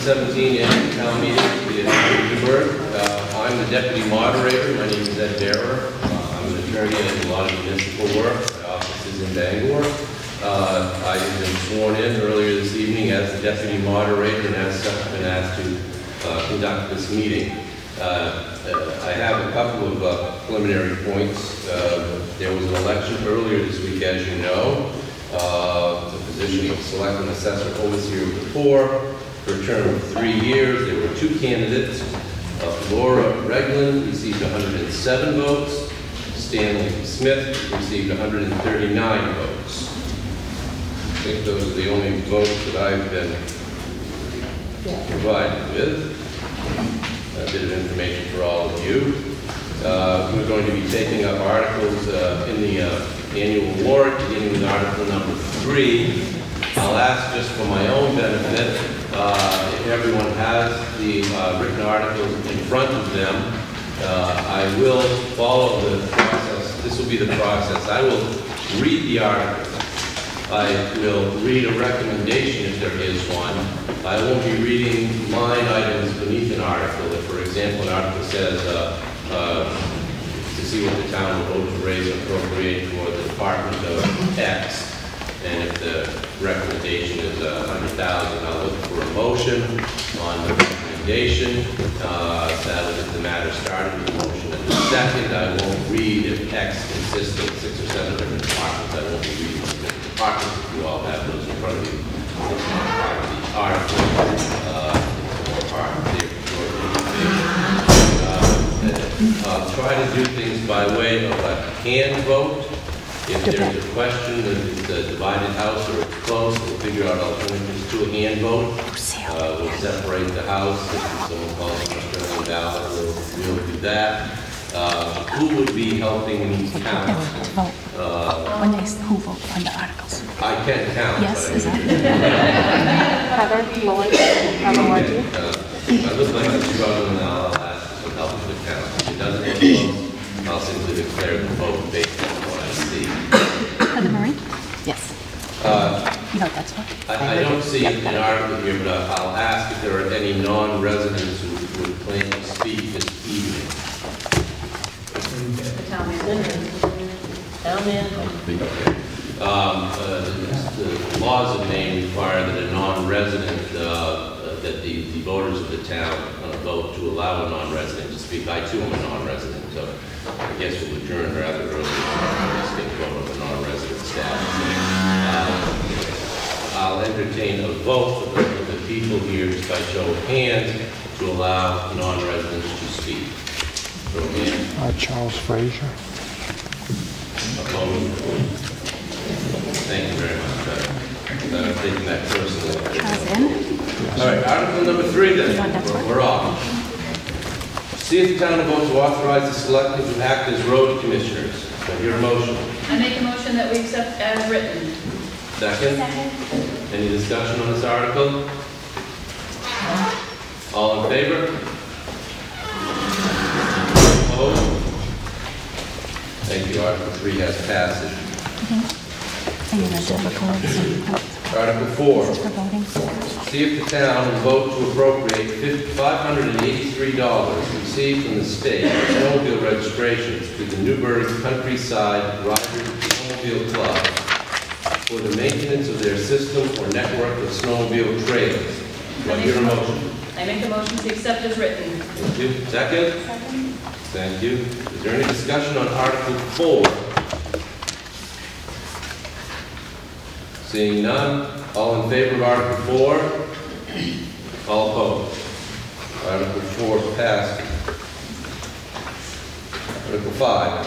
2017 annual town meeting in Newburgh. I'm the deputy moderator. My name is Ed Bearer. I'm an attorney and do a lot of municipal work. My office is in Bangor. I have been sworn in earlier this evening as the deputy moderator and as such been asked to conduct this meeting. I have a couple of preliminary points. There was an election earlier this week, as you know. The position of selectman, assessor, overseer of the poor for a term of 3 years. There were two candidates. Laura Regland received 107 votes. Stanley Smith received 139 votes. I think those are the only votes that I've been provided with. A bit of information for all of you. We're going to be taking up articles in the annual warrant, beginning with article number 3. I'll ask just for my own benefit, if everyone has the written articles in front of them, I will follow the process. This will be the process. I will read the article. I will read a recommendation if there is one. I won't be reading line items beneath an article. If, for example, an article says to see what the town will vote to raise and appropriate for the Department of X, and if the recommendation is 100,000, I'll look for a motion on the recommendation. That'll get the matter started with a motion. And the second, I won't read if X consists of 6 or 7 different departments. I won't be reading the departments if you all have those in front of you. It's not part of the article. Part of the I'll try to do things by way of a hand vote. If there's a question that it's a divided house or it's close, we'll figure out alternatives to a hand vote. We'll separate the house. If someone calls it an Australian ballot, we'll do that. Who would be helping me count? Who vote on the articles? I can count. Yes, is that? Heather, Lloyd, Heather, I look like I'm struggling now. I'll ask for help with the count. If it doesn't look close, I'll simply declare the vote based on what I see. Heather Marie? Yes. You know, that's what. I don't see an article here, but I'll ask if there are any non-residents who would plan to speak this evening. the town manager. Town manager. The laws of Maine require that a non-resident, that the voters of the town vote to allow a non-resident to speak. I too am a non-resident, so I guess we'll adjourn rather early to take vote of a non-resident status. I'll entertain a vote for the people here just by show of hands to allow non-residents to speak. Show of hands. Charles Frazier. Opposed? Thank you very much. I'm taking that personally. Charles in. All right, article number 3 then. We're off. See if the town will vote to authorize the selectmen to act as road commissioners. Do I hear a motion? I make a motion that we accept as written. Second? Any discussion on this article? All in favor? Opposed? Thank you. Article 3 has passage. Article 4. For voting. See if the town will vote to appropriate $583 received from the state for snowmobile registrations to the Newburgh Countryside Riders Snowmobile Club for the maintenance of their system or network of snowmobile trails. Do I hear a motion? I make a motion to accept as written. Thank you. Second? Thank you. Is there any discussion on Article 4? Seeing none, all in favor of Article 4? All opposed? Article 4 passed. Article 5.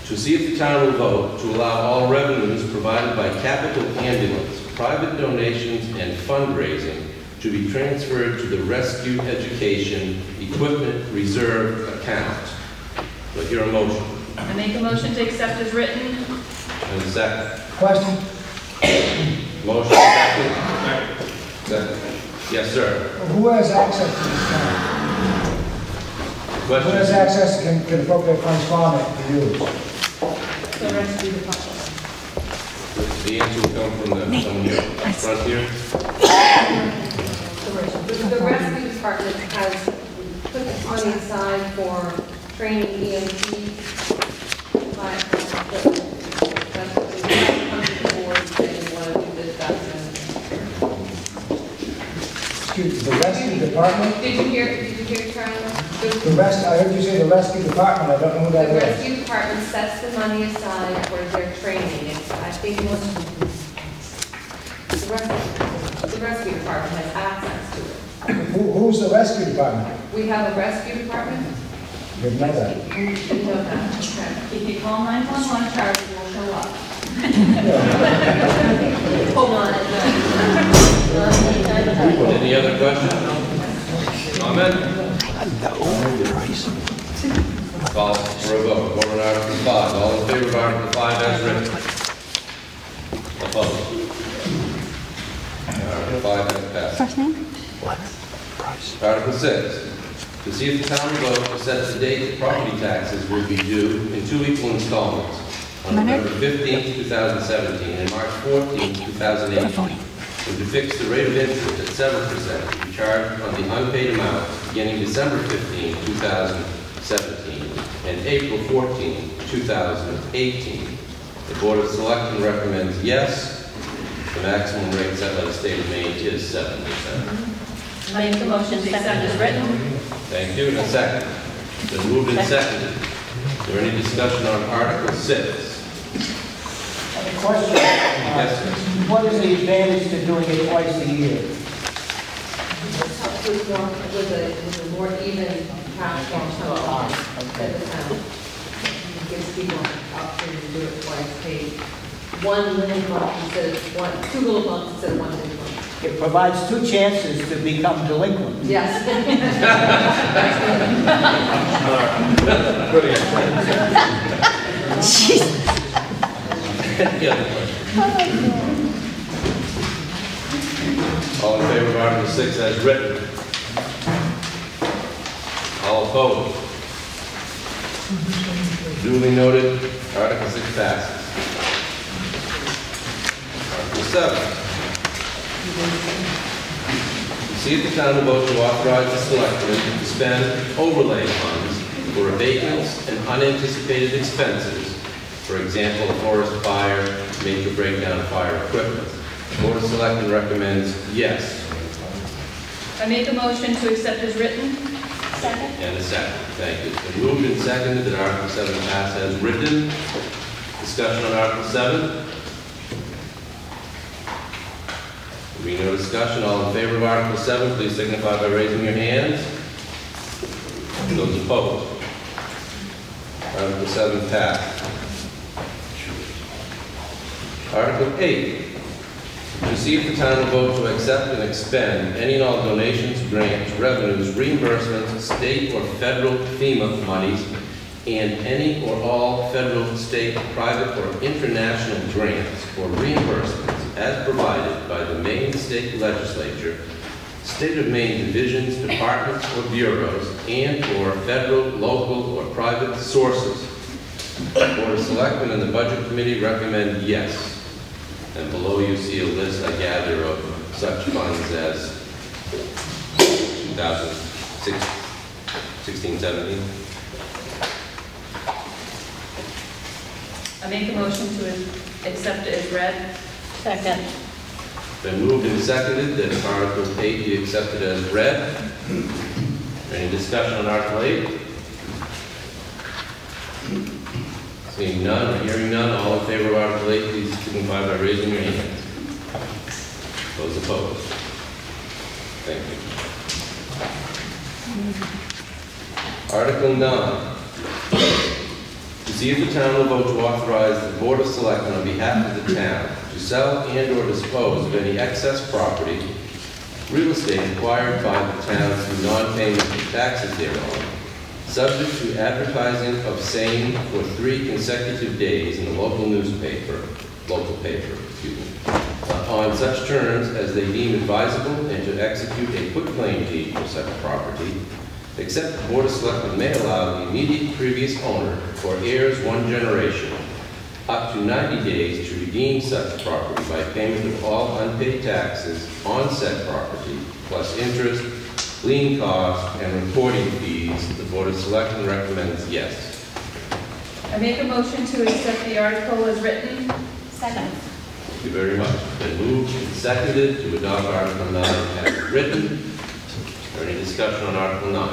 To see if the town will vote to allow all revenues provided by capital ambulance, private donations, and fundraising to be transferred to the Rescue Education Equipment Reserve account. Do I hear a motion? I make a motion to accept as written. And a second. Question? Motion second. Second. Yes, sir. Who has access to this account? Who has Question? access can appropriate funds from it to use? The rescue department. The answer will come from someone here, front here. The operation. The rescue department has put the money aside for training EMT. That's what we come to the board and say we want to do this, that, and Excuse me, the rescue department? Did you hear, Charlie? I heard you say the rescue department, I don't know who that The is. rescue department sets the money aside for their training. It's, I think the rescue department has access to it. Who's the rescue department? We have a rescue department. Didn't know that. You know that, okay. If you call 911, Charlie will show up. Hold on. Any other questions? Comment? Call for a vote. Vote on Article 5. All in favor of Article 5 as written? Opposed? Article 5 has passed. First name? Article 6. To see if the town will vote to set the date that property taxes will be due in 2 equal installments on November 15th, 2017 and March 14th, 2018. And to fix the rate of interest at 7% to be charged on the unpaid amounts beginning December 15, 2017 and April 14, 2018. The Board of Selectmen recommends yes. The maximum rate set by the state of Maine is 7%. I make the motion to accept as written. Thank you. And a second. Been moved and seconded. Is there any discussion on Article 6? A question. Yes, sir. What is the advantage to doing it twice a year? With a more even cash flow to the town. It gives people an opportunity to do it twice, pay one little month instead of one, 2 little months instead of 1 little month. It provides 2 chances to become delinquent. Yes. Good answer. Any other questions? All in favor of Article 6 as written? All opposed? Duly noted. Article 6 passes. Article 7. See if the town will vote to authorize the selectmen to spend overlay funds for abatements and unanticipated expenses. For example, a forest fire, major breakdown of fire equipment. The Board of Selectmen recommends yes. I make a motion to accept as written. Second. And a second. Thank you. It's been moved and seconded that Article 7 pass as written. Discussion on Article 7? There being no discussion, all in favor of Article 7, please signify by raising your hands. Those opposed? Article 7 passed. Article 8. To see if the town will vote to accept and expend any and all donations, grants, revenues, reimbursements, state or federal FEMA monies, and any or all federal, state, private, or international grants or reimbursements as provided by the Maine State Legislature, State of Maine divisions, departments, or bureaus, and or federal, local, or private sources. The Board of Selectmen and the Budget Committee recommend yes. And below you see a list, I gather, of such funds as 2016-17. I make the motion to accept it as read. Second. Been moved and seconded that Article 8 be accepted as read. Any discussion on Article 8? Seeing none or hearing none, all in favor of Article 8, please signify by raising your hands. Those opposed? Thank you. Article 9. To see if the town will vote to authorize the Board of Selectmen on behalf of the town to sell and or dispose of any excess property, real estate acquired by the town through non-payment of taxes thereon, subject to advertising of same for 3 consecutive days in the local paper, on such terms as they deem advisable, and to execute a quitclaim deed for such property, except the Board of Selectmen may allow the immediate previous owner or heirs 1 generation up to 90 days to redeem such property by payment of all unpaid taxes on said property, plus interest, lien costs, and reporting fees. The Board of Selectmen recommends yes. I make a motion to accept the article as written. Second. Thank you very much. Been moved and seconded to adopt Article 9 as written. Is there any discussion on Article 9?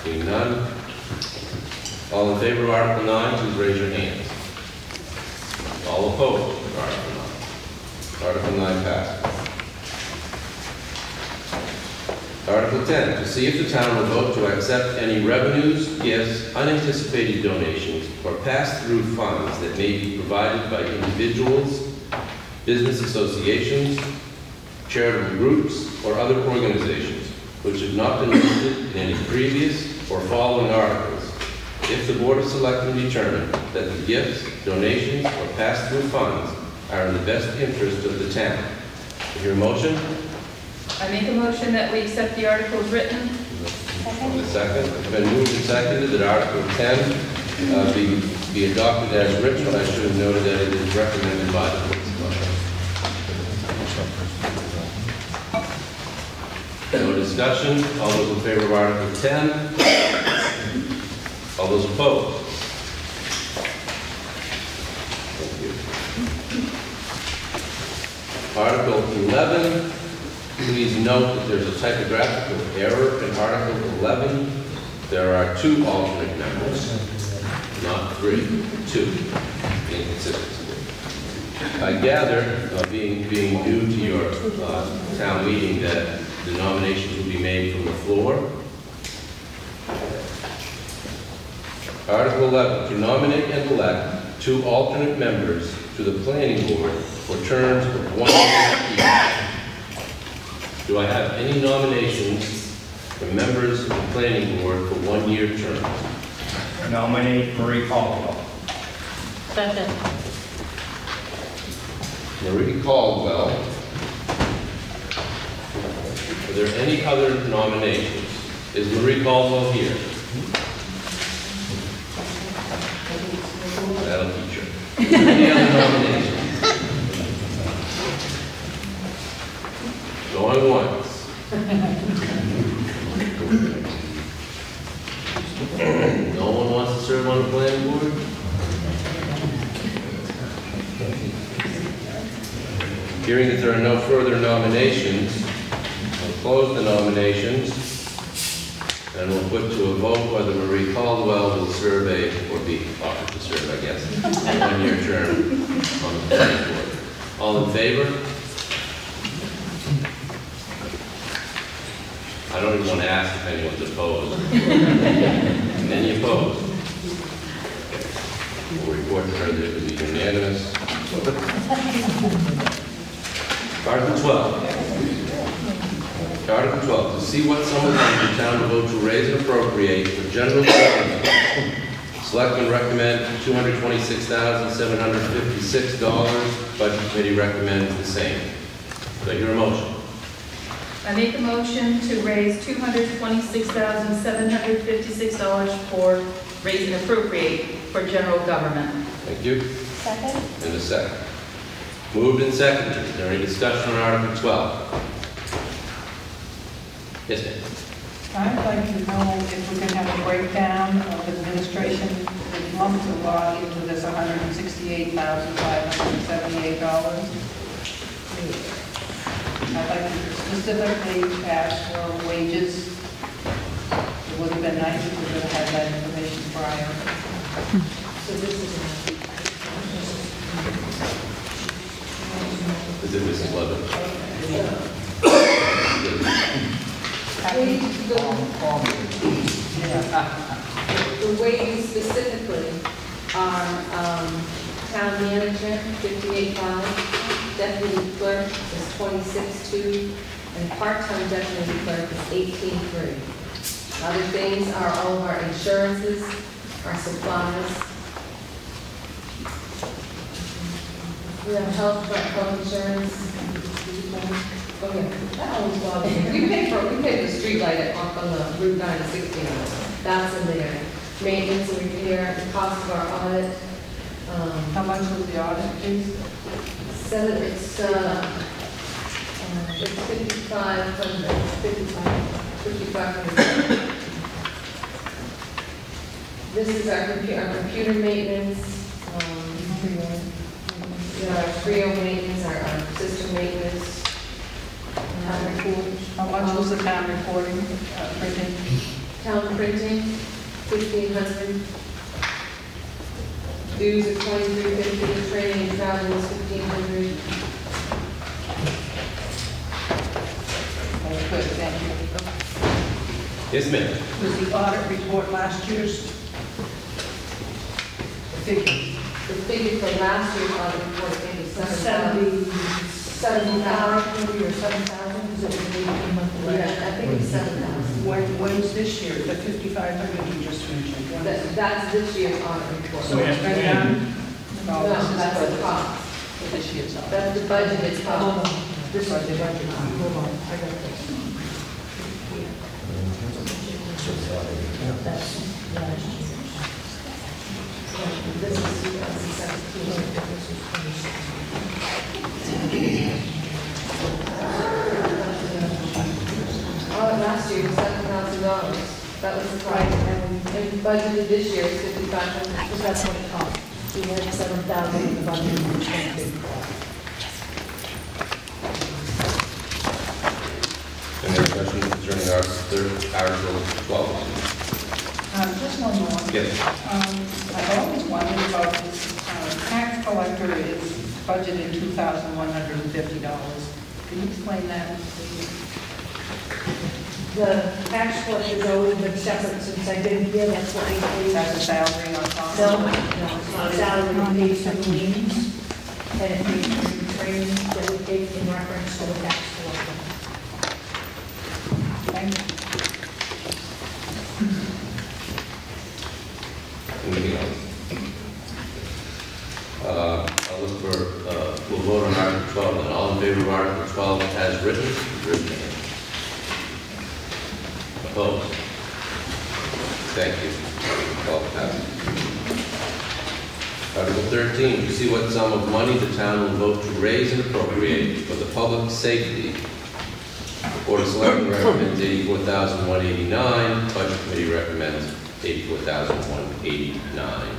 Seeing none. All in favor of Article 9, please raise your hands. All opposed to Article 9. Article 9 passes. Article 10, to see if the town will vote to accept any revenues, gifts, unanticipated donations, or pass-through funds that may be provided by individuals, business associations, charitable groups, or other organizations, which have not been listed in any previous or following articles, if the Board of Selectmen determine that the gifts, donations, or pass-through funds are in the best interest of the town. Is your motion? I make a motion that we accept the article as written. The second. It's been moved and seconded that Article 10 be adopted as written. I should have noted that it is recommended by the Board of Selectmen. No discussion. All those in favor of Article 10? All those opposed? Thank you. Article 11. Please note that there's a typographical error in Article 11. There are 2 alternate members, not 3, 2. Inconsistency. I gather, being new to your town meeting, that the nominations will be made from the floor. Article 11, to nominate and elect 2 alternate members to the planning board for terms of 1 year each. Do I have any nominations for members of the planning board for 1-year terms? Nominate Marie Caldwell. Second. Marie Caldwell. Are there any other nominations? Is Marie Caldwell here? That'll teach her. Any other nominations? Going once. No one wants to serve on the planning board? Hearing that there are no further nominations, I'll close the nominations, and we'll put to a vote whether Marie Caldwell will serve or be offered to serve, I guess, a 1-year term on the planning board. All in favor? I don't even want to ask if anyone's opposed. Any opposed? We'll report to her that it will be unanimous. Article 12. Article 12, to see what sum of money the town will vote to raise and appropriate for general government. Selectmen recommend $226,756. Budget Committee recommends the same. Do I hear a motion? I make a motion to raise $226,756 for raise and appropriate for general government. Thank you. Second. And a second. Moved and seconded. Is there any discussion on Article 12? Yes, ma'am. I'd like to know if we can have a breakdown of administration that lumps a lot into this $168,578. I'd like to specifically ask for wages. It would have been nice if we would have had that information prior. So this is Is it Mrs. Levin? the wages specifically are town manager, 58,500, deputy clerk is 26,200, and part-time deputy clerk is 18,300. Other things are all of our insurances, our supplies. We have health insurance. Oh yeah, that always bothers me. We pay the street light on the Route 9 and 16. That's in there. Maintenance and repair here, the cost of our audit. How much was the audit, please? It's 5,500. This is our computer maintenance, our Creo maintenance, our system maintenance. How much was the town reporting, printing? Town printing, 1,500. Dues are 2,350, training and travel is 1,500. Good, thank you. Yes, ma'am. Was the audit report last year's? The figure? The figure for last year's audit report, I think, is 7,000. 7,000 maybe, or 7,000, is it the month Yeah, I think it's 7,000. When's this year, the 5,500 you just mentioned? When is it? That's this year's audit report. So it's been done? No, that's the cost. For this year's audit. That's the budgeted cost. This is the budget. Hold on, I got this. That's last year. This is 2017. Last year was $7,000. That was the price, and budgeted this year is $5,500. That's what it cost. We had 7,000 in the budget. Any other questions concerning Article 12? Just one more. Yes. I've always wondered about this, tax collector is budgeted $2,150. Can you explain that, please? The tax collector's always been separate since I've been here, that's what we pay. That's a salary on top? No, it's not salary, it pays for liens, and it pays for training that we take in reference to the tax collector. Thank you. Anything else? I'll look for, we'll vote on Article 12, then all in favor of Article 12 as written, raise your hand. Opposed? Thank you. 12 passes. Article 13, to see what sum of money the town will vote to raise and appropriate for the public safety. The Board of Selectmen recommends $84,189. Budget Committee recommends $84,189.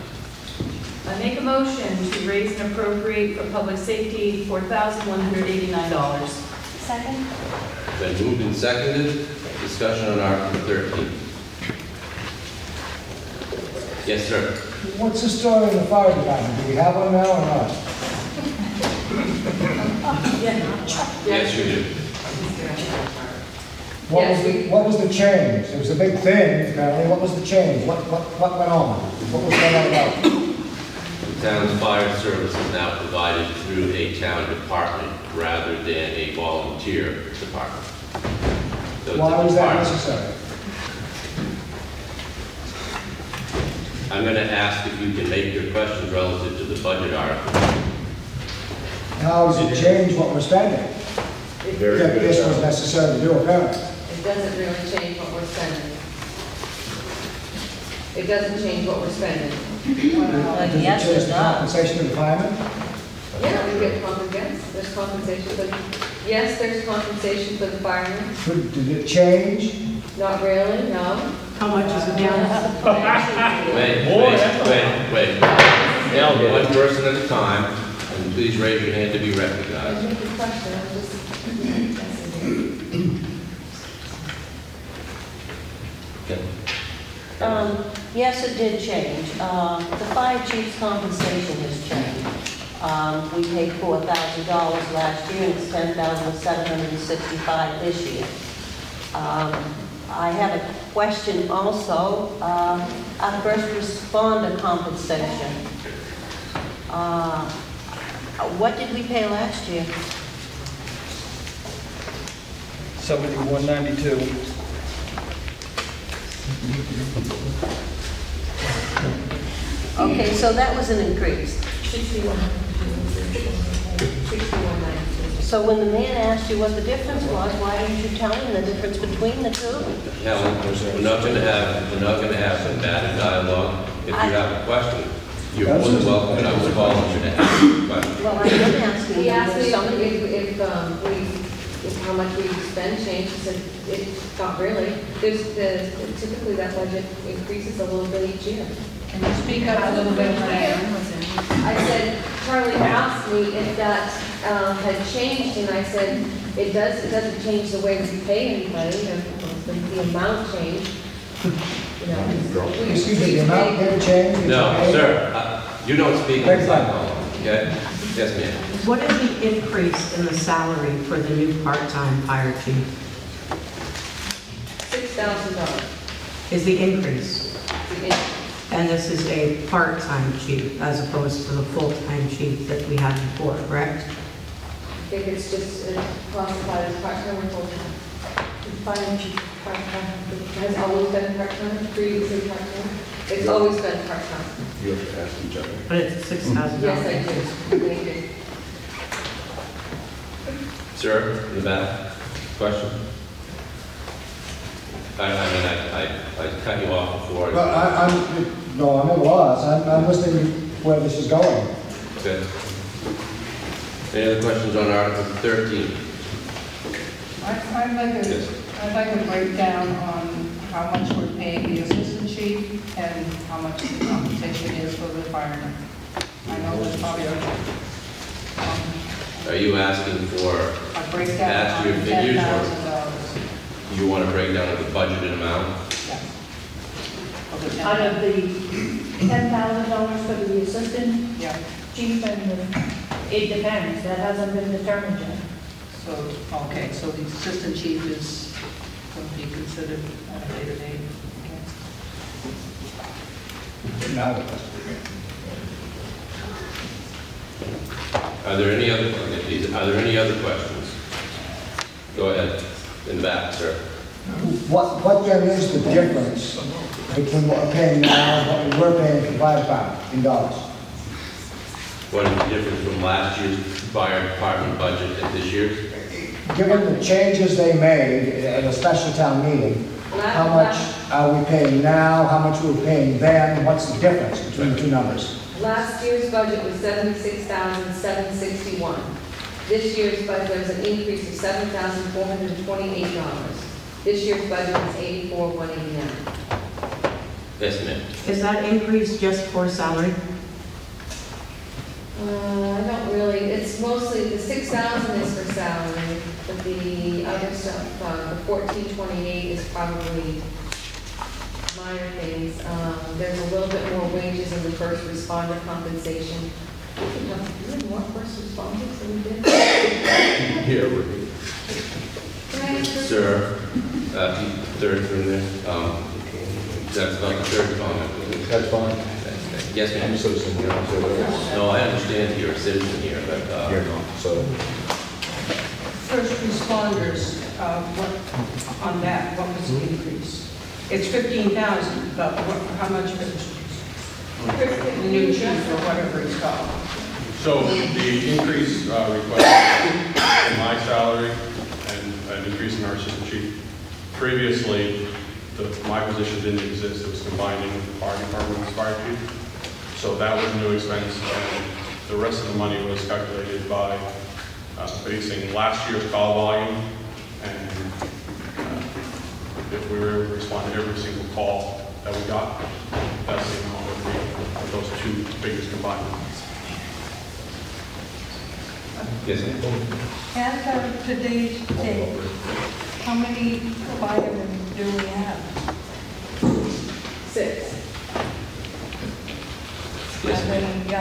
I make a motion to raise and appropriate for public safety $4,189. Second? Been moved and seconded. Discussion on Article 13. Yes, sir. What's the story in the fire department? Do we have one now or not? Yes, you do. What was the change? It was a big thing, apparently. What was the change? What went on? What was going on about? The town's fire service is now provided through a town department rather than a volunteer department. So it's Why a was that department. necessary? I'm going to ask if you can make your questions relative to the budget article. How does it change what we're spending? That this was necessary to do, apparently. It doesn't really change what we're spending. It doesn't change what we're spending. Does it change the compensation of the firemen? Yeah, we get compensation. There's compensation for, yes, there's compensation for the firemen. Did it change? Not really, no. How much is it down? Wait. One person at a time, and please raise your hand to be recognized. That's a good question. I'm just. Yes, it did change. The fire chief's compensation has changed. We paid $4,000 last year, and it's $10,765 this year. I have a question also. Our first responder compensation. What did we pay last year? $71.92. Okay, so that was an increase. 61.92. So when the man asked you what the difference was, why didn't you tell him the difference between the two? Helen, we're not going to have combative dialogue. If you have a question, you're more than welcome, and I will call on you to ask a question. Well, I'm asking, He asked me somebody, if how much we spend changed. He said, it's not really. Typically that budget increases a little bit each year. Can you speak up a little bit, Diane? I said, Charlie asked me if that had changed, and I said, it doesn't change the way we pay anybody, the amount changed. You know, Excuse me, the amount didn't change? No, sir, you don't speak Very inside fine. law, okay? Yes, ma'am. What is the increase in the salary for the new part-time fire chief? $6,000. Is the increase? And this is a part-time chief as opposed to the full-time chief that we had before, correct? I think it's just classified as part-time or full-time. Fire chief, part-time. Has always been part-time, previously part-time. It's always been part-time. You have to ask each other. But it's $6,000. Yes, I do. Thank you. Sir, in the back, question? I cut you off before. Well, I'm at a loss. I'm listening where this is going. Okay. Any other questions on Article 13? I'd like a breakdown on how much we're paying the assistant chief and how much the compensation is for the firemen. I know there's probably Are you asking for a breakdown past year on figures, or $10,000. you want a breakdown of the budgeted amount? Yeah. Out of the $10,000 for the assistant Yeah, chief it depends, that hasn't been determined yet. so, okay, so the assistant chief is going to be considered at a later date. Okay. Now, Are there any other questions? Go ahead, in the back, sir. what then is the difference between what we're paying now and what we were paying for the fire department in dollars? What is the difference from last year's fire department budget and this year's? Given the changes they made at a special town meeting, how much are we paying now, how much we were paying then, what's the difference between the two numbers? Last year's budget was $76,761. This year's budget, there was an increase of $7,428. This year's budget is $84,189. Yes, ma'am. Is that increase just for salary? I don't really, it's mostly, the $6,000 is for salary, but the other stuff, the $1,428 is probably minor things. There's a little bit more wages in the first responder compensation. We have more first responders than we did. Here, sir, third from there. That's about the third comment. That's fine. Yes, I'm ma'am. a citizen here, so that's, No, I understand you're a citizen here, but, you're not, so. First responders, what, on that, what was the increase? It's 15,000, but how much of it? The new chief or whatever it's called. So the increase requested in my salary and an increase in our assistant chief. Previously, my position didn't exist. It was combining with the fire department's fire chief. So that was a new expense, and the rest of the money was calculated by basing last year's call volume, and if we were able to respond to every single call that we got, that's the amount would be for those two figures combined. yes, ma'am. As of today's date, how many firemen do we have? 6. Yes, Are ma'am. they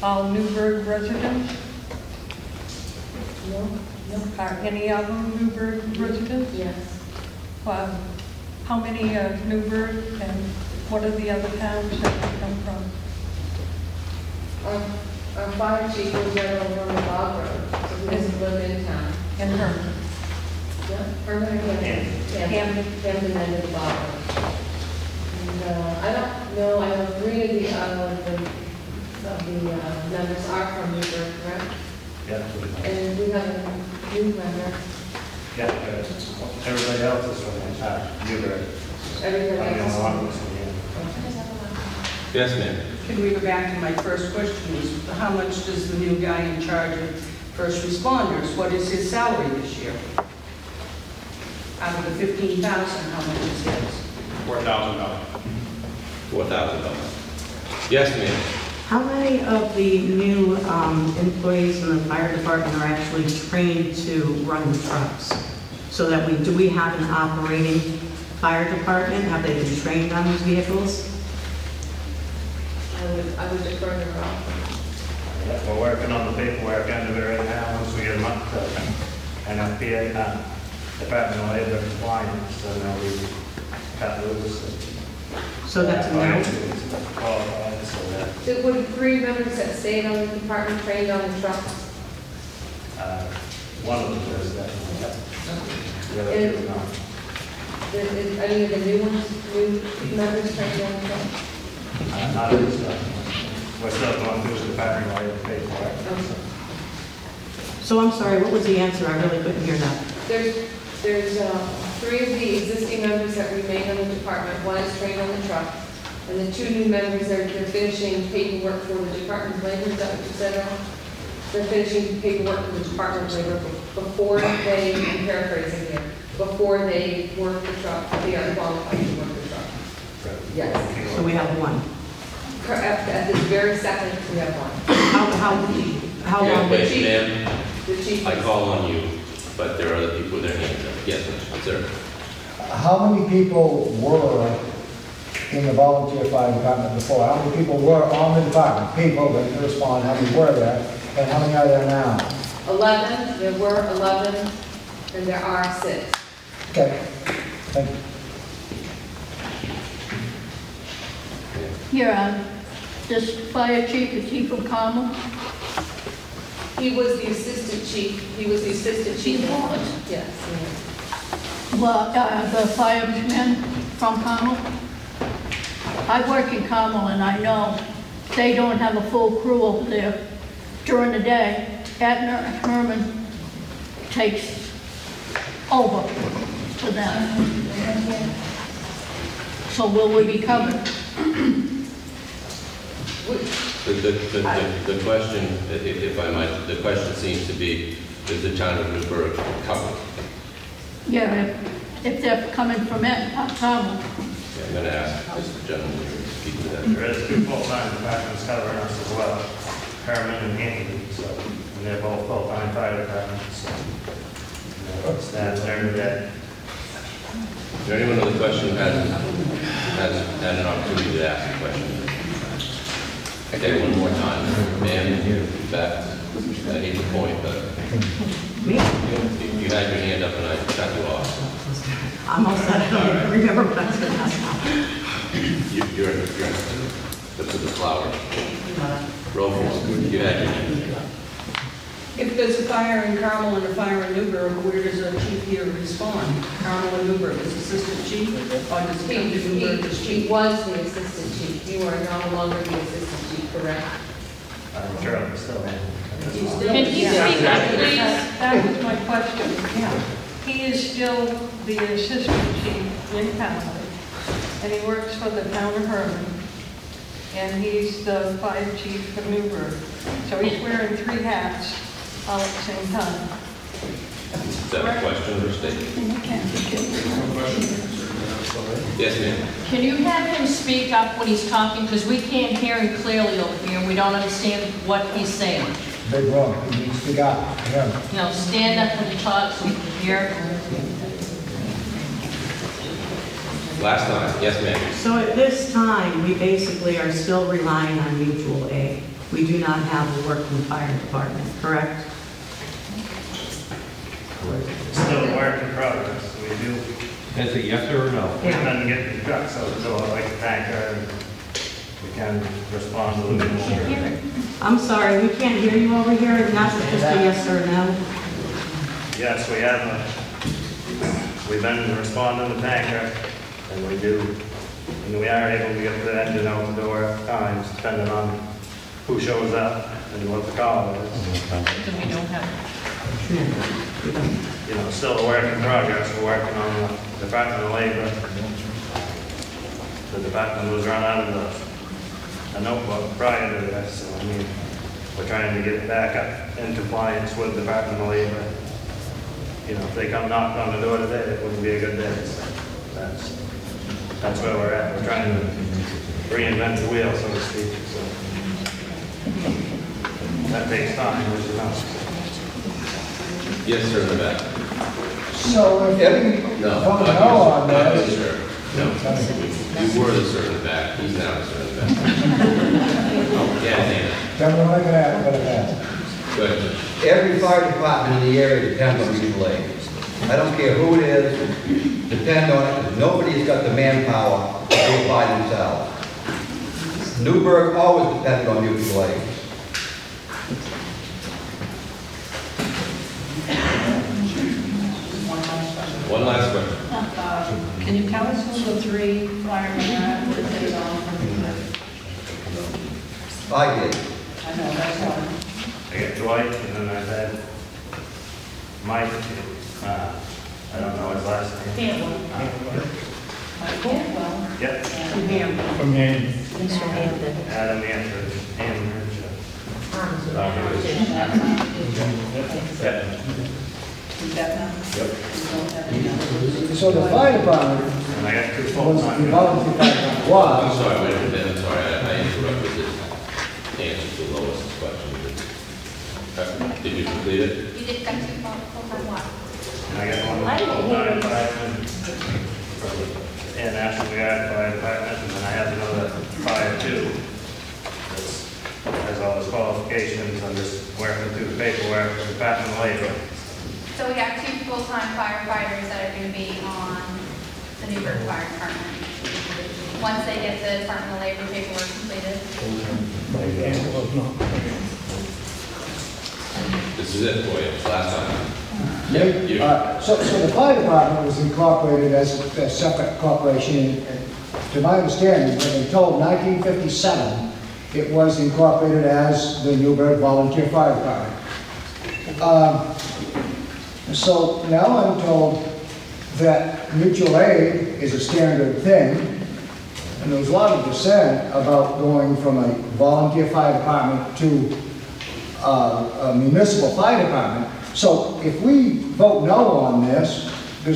all Newburgh residents? No? No? Are any of them Newburgh residents? Yes. How many are Newburgh, and what are the other towns that they come from? Our fire chief was right over on the Bog Road, so he doesn't live in town. In Herman? Yeah, Herman or Camden? Camden end of the Bog Road. And I don't know, I know 3 of the members are from Newburgh, correct? Yeah. And we have a new member, Yeah, everybody else is from Newburgh. everybody else. Yes, ma'am. Can we go back to my first question, is how much does the new guy in charge of first responders, what is his salary this year? Out of the 15,000, how much is his? $4,000. $4,000. Yes, ma'am. How many of the new employees in the fire department are actually trained to run the trucks? So that do we have an operating fire department? Have they been trained on these vehicles? I would defer to Ralph. Yeah, we're working on the paperwork end of it right now, once we get them up to NFPA, Department of Labor compliance, so now we cut loose. So that's a no? Qualified, so that, So would 3 members that stayed on the department trained on the trucks? one of them is definitely, yep. The other two, no. Any of the new ones, new members trained on the trucks? Not at this time. We're still going through the Department of Labor paperwork. So I'm sorry, what was the answer? I really couldn't hear that. There's 3 of the existing members that remain on the department. 1 is trained on the truck. And the 2 new members, they're finishing paperwork for the Department of Labor. Is that what you said, Ralph? They're finishing paperwork for the Department of Labor before they, I'm paraphrasing here, before they work the truck, they are qualified to work the truck. Yes. So we have 1. At this very second, we have 1. How long? Wait, ma'am, The chief. I call on you, but there are other people with their hands up. Yes, sir. How many people were in the volunteer fire department before? How many people were on the department? People that can respond, how many were there, and how many are there now? 11, there were 11, and there are 6. Okay, thank you. Here, this fire chief, is he from Carmel? He was the assistant chief. He was the assistant chief. He was? Yes. Well, the firemen from Carmel? I work in Carmel and I know they don't have a full crew over there during the day. Admiral Herman takes over for them. So will we be covered? The question, if I might, the question seems to be, is the town of Newburgh covered? Yeah, if they're coming from Carmel. Yeah, I'm going to ask this gentleman here to speak to that. There is 2 full-time departments covering us as well, Herman and Haney, so, and they're both full-time fire departments, so. That's every day. Is there anyone with a question who hasn't had an opportunity to ask a question? Okay, one more time. Ma'am, back. I need the point, but Me? you had your hand up and I cut you off. I'm all set. I don't even remember what I was going to ask now. You're to the flower. Roll call. You had your hand. If there's a fire in Carmel and a fire in Newburgh, where does a chief here respond? Carmel and Newburgh, is assistant chief, or does he come to Newburgh as He chief? was the assistant chief. You are no longer the assistant chief, correct? I'm sure I'm still in. He's still- Can you speak up, please? That was my question. Yeah. He is still the assistant chief in Carmel, and he works for the town of Herman, and he's the fire chief for Newburgh. So he's wearing 3 hats all at the same time. Is that a question or a statement? Yes, ma'am. Can you have him speak up when he's talking, because we can't hear him clearly over here, and we don't understand what he's saying. Big room, you need to speak up. Yeah. You know, stand up when you talk so we can hear. Last time. Yes, ma'am. So at this time, we basically are still relying on mutual aid. We do not have a working fire department, correct? It's still a work in progress, we do. Is it yes or no? We've been getting trucks out the door like a tanker, and we can respond a little bit more. I'm sorry, we can't hear you over here. It's not just a yes or no. Yes, we have, we've been responding to tanker, and we do, and we are able to get the engine out the door at times, depending on who shows up and what the call is. So we don't have. You know, still a work in progress. We're working on the Department of Labor. The department was run out of the a notebook prior to this, so I mean, we're trying to get back up in compliance with the Department of Labor. You know, if they come knock on the door today, it wouldn't be a good day. So that's where we're at. We're trying to reinvent the wheel, so to speak. So that takes time, as you know. Yes, sir, in the back. So if we No, vote not no you, on not you, this, sir. No, you were the sir in the back. He's now the sir in the back. Yeah, then we're not gonna have that. go ahead. Every fire department in the area depends on mutual aid. I don't care who it is, depend on it, because nobody's got the manpower to do it by themselves. Newburgh always depended on mutual aid. One last question. Can you tell us who the 3 firemen are that they on? I did. I know, that's one. I got Dwight, and then I've had Mike, I don't know his last name. Cantwell. Mike Cantwell. Yep. From Hampton. From Hampton. He's from Hampton. Adam Antridge. Is that now? Yep. So the fire department And I got 2 was, full-time. the volunteer fire department I'm was, sorry, wait a minute, I'm sorry, I interrupted this answer to Lois' question. Did you complete it? You did got 2 full-time what? And I got 1 I didn't hear full-time it. fireman and National Guard fire department, and then I have another fire too. Has all his qualifications. I'm just working through the paperwork with the Department of Labor. So we got 2 full-time firefighters that are going to be on the Newburgh Fire Department. Once they get the Department of Labor paperwork completed. This is it for you, last time. so the fire department was incorporated as a separate corporation, and to my understanding, when they told 1957, it was incorporated as the Newburgh Volunteer Fire Department. So now I'm told that mutual aid is a standard thing, and there was a lot of dissent about going from a volunteer fire department to a municipal fire department. So if we vote no on this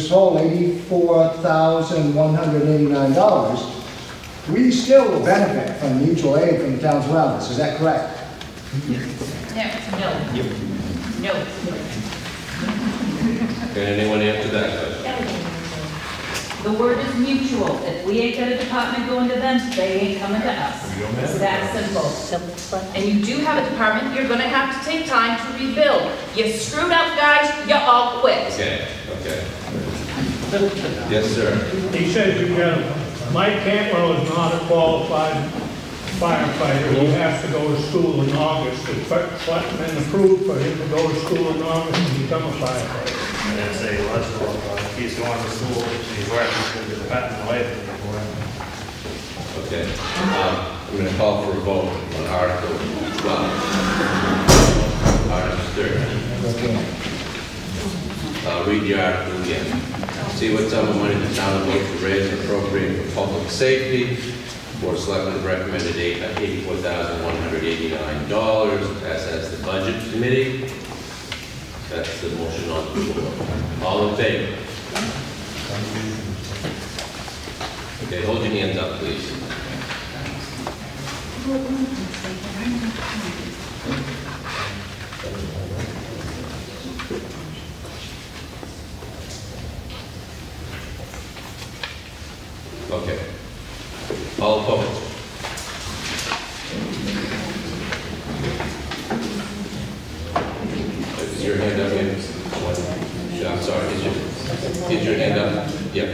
whole $84,189, we still will benefit from mutual aid from the towns around us. Is that correct? No. Can anyone answer that question? The word is mutual. If we ain't got a department going to them, they ain't coming to us. It's that simple. And you do have a department, you're gonna have to take time to rebuild. You screwed up, guys, you all quit. Okay. Yes, sir. He says you got, Mike Cantwell is not a qualified firefighter. He has to go to school in August. The selectmen approved for him to go to school in August and become a firefighter. I didn't say he was, he's going to school, he's working for the Department of Labor. Okay. I'm going to call for a vote on Article 12. Article 13. I'll read the article again. See what sum of money the town will vote to raise and appropriate for public safety. Board of Selectmen recommended $84,189, as has the Budget Committee. That's the motion on the floor. All in favor? Okay, hold your hands up, please. Okay. All opposed? Is your hand up here? I'm sorry, is your hand up? Yeah.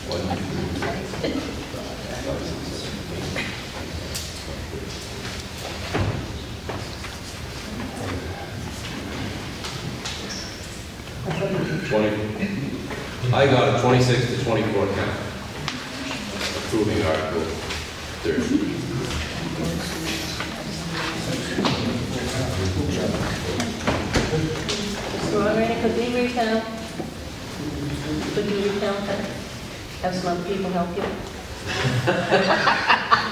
One. I got a 26 to 24 count. Approving Article 30. Lorraine, could we recount? Could you recount that? Have some other people help you?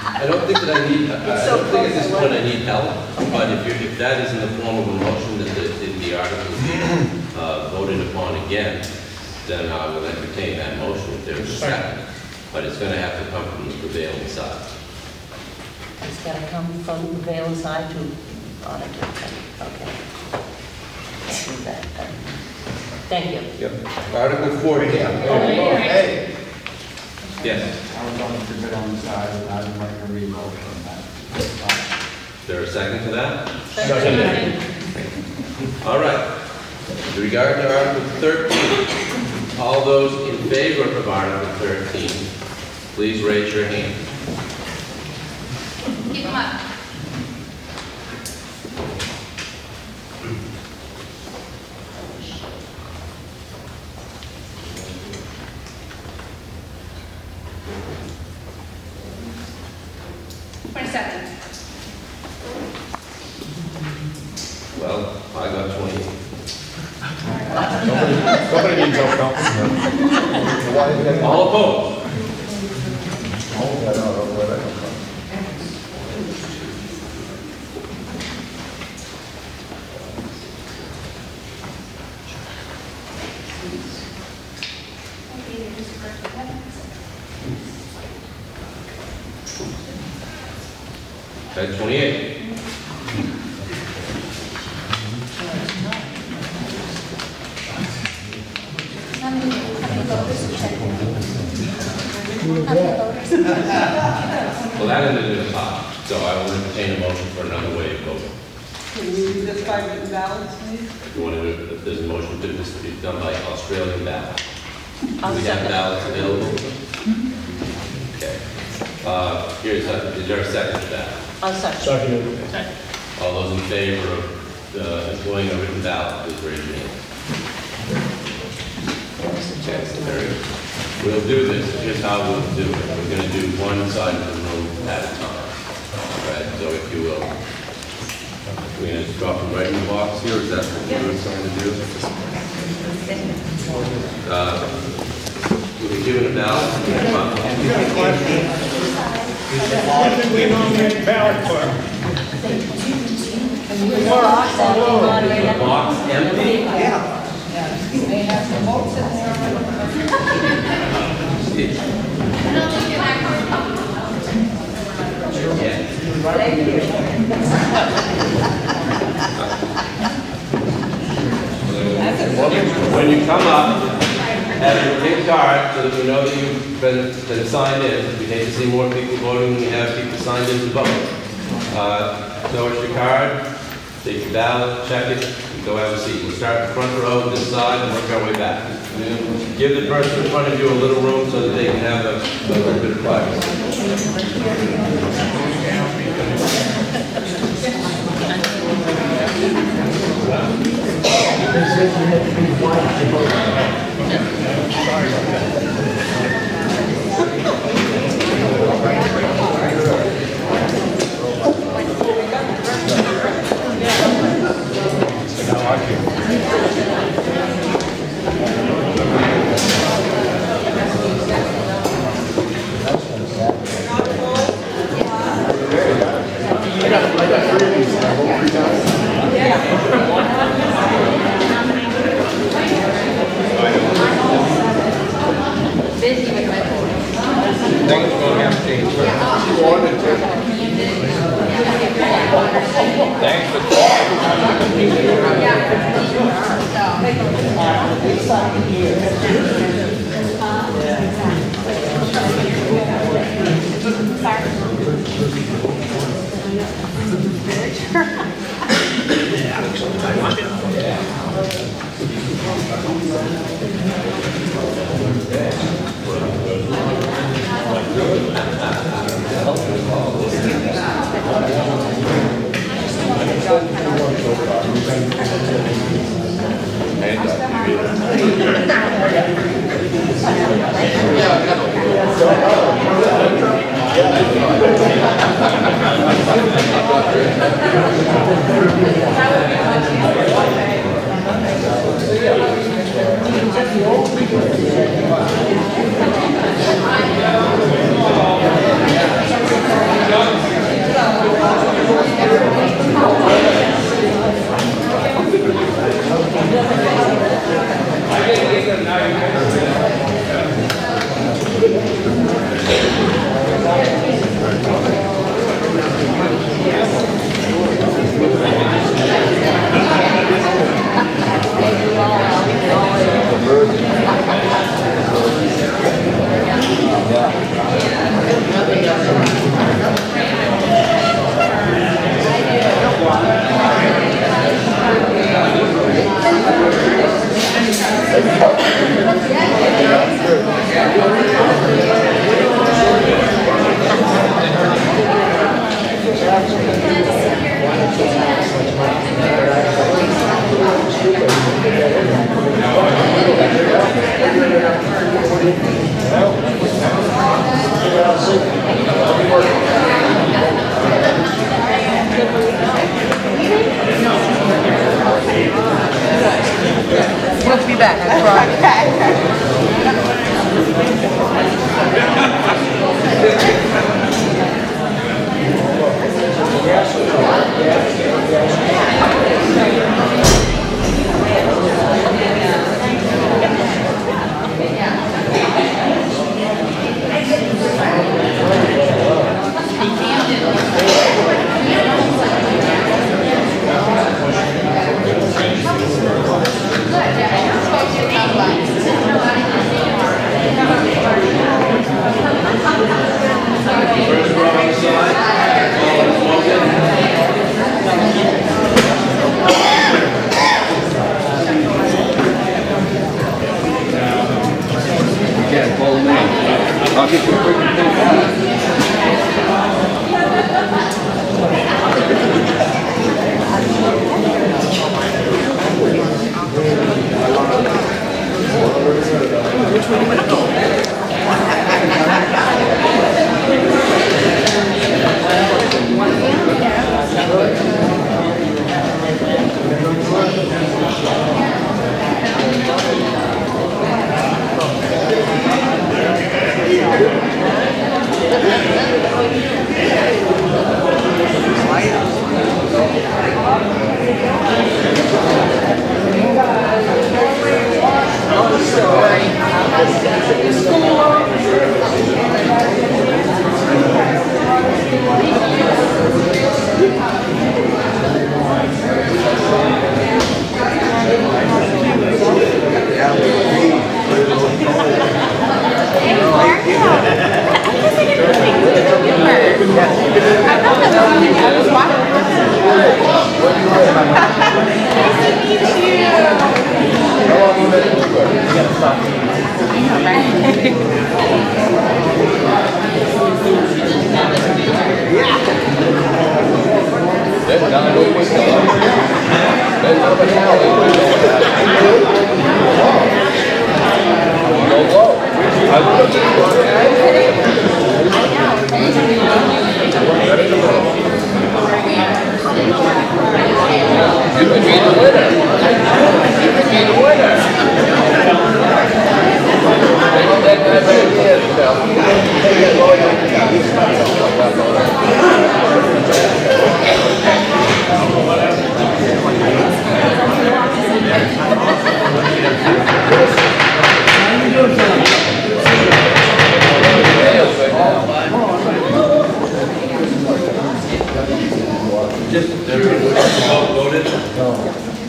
I don't think that I need, I don't think at this point I need help, but if that is in the form of a motion that the article is voted upon again, then I will entertain that motion if there's a second. But it's going to have to come from the prevailing side. It's got to come from the prevailing side to audit it. Okay. Do that then. Thank you. Yep. Article 14. Hey. Yes. I was going to keep it on the side, and I'd like to revote on that. Is there a second to that? Second. All right. With regard to Article 13, all those in favor of Article 13, please raise your hand. Keep them up. Well, I got 20. Somebody needs help. All opposed? Okay, 28. Well, that ended in a tie, so I will entertain a motion for another way of voting. Can you read this by written ballots, please? If you want to do, if there's a motion to this to be done by Australian ballot. Do we have second. ballots available? Okay. Is there a second to that? I'll second. All those in favor of employing a written ballot, please raise your hand. Okay, so there it is. We'll do this. Here's how we'll do it. We're going to do one side of the room at a time. All right, so if you will, we're going to just drop them right in the box here. Is that what we're trying to do? We'll be given a ballot. What did we nominate ballot clerk? The box empty? Yeah. They have some votes in there. When you come up, have your big card so that we know that you've been signed in. We hate to see more people voting than we have people signed in to vote. Show us your card, take your ballot, check it, and go have a seat. We'll start at the front row this side and work our way back. Give the person in front of you a little room so that they can have a little bit of privacy.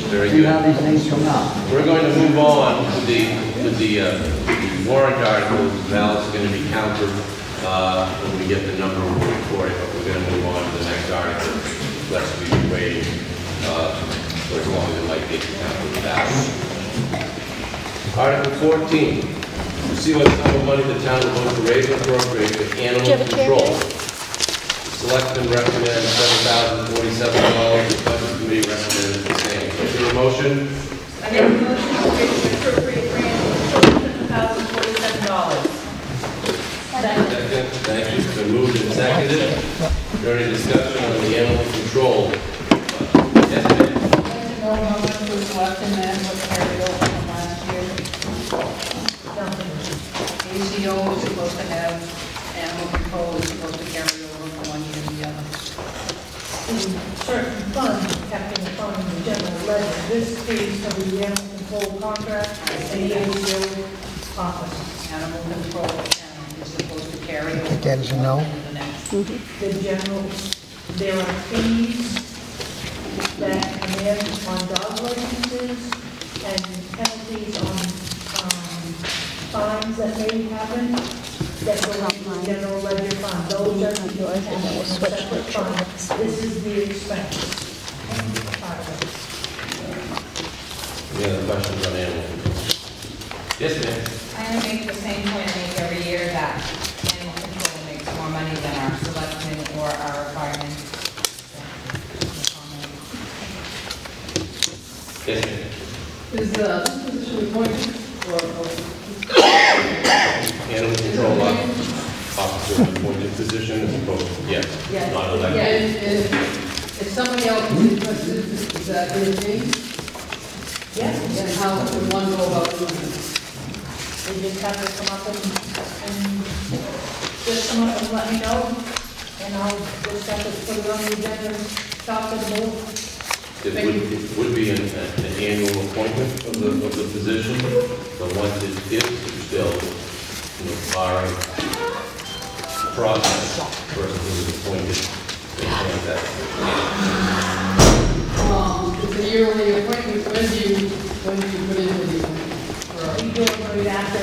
Very good. How these things come out. We're going to move on to the warrant articles. Val is going to be counted when we get the number for it, but we're going to move on to the next article. Lest we be waiting for as long as it might take to count the balance. Article 14. To see what sum of money the town will vote to raise and appropriate for animal control. Selectmen recommend $7,047. The Budget Committee recommends the same. Is there a motion? I make a motion to appropriate for animal control $7,047. Second. Thank you. It's been moved and seconded. Is there any discussion on the animal control? Yes, ma'am. I'd like to know how much was left in that, what carried over from last year. ACO is supposed to have, animal control is supposed to carry over from one year to the other. Certain funds kept in the fund in the general ledger. This pays for the animal control contract and the ACO office. Animal control is supposed to carry over. That is a no. into the next. The general, there are fees that come in on dog licenses and penalties on fines that may happen that go into the general ledger fund. Those are yours and then we'll switch to funds. This is the expense part of it. Any other questions on animal control? Yes, ma'am. I make the same point I make every year that animal control makes more money than our selectmen or our firemen. Yes, ma'am. Is this position appointed or? Animal control officer appointed position as opposed to, yes, not elected. If somebody else is interested, is that his name? Yes. Then how would one go about doing it? They just have to come up and just come up and let me know, and I'll just have to put it on the agenda and talk to the board. It would be an annual appointment of the position, but once it is filled, barring process, person who is appointed, they can that. It's a yearly appointment. When do you put in the appointment? We do it right after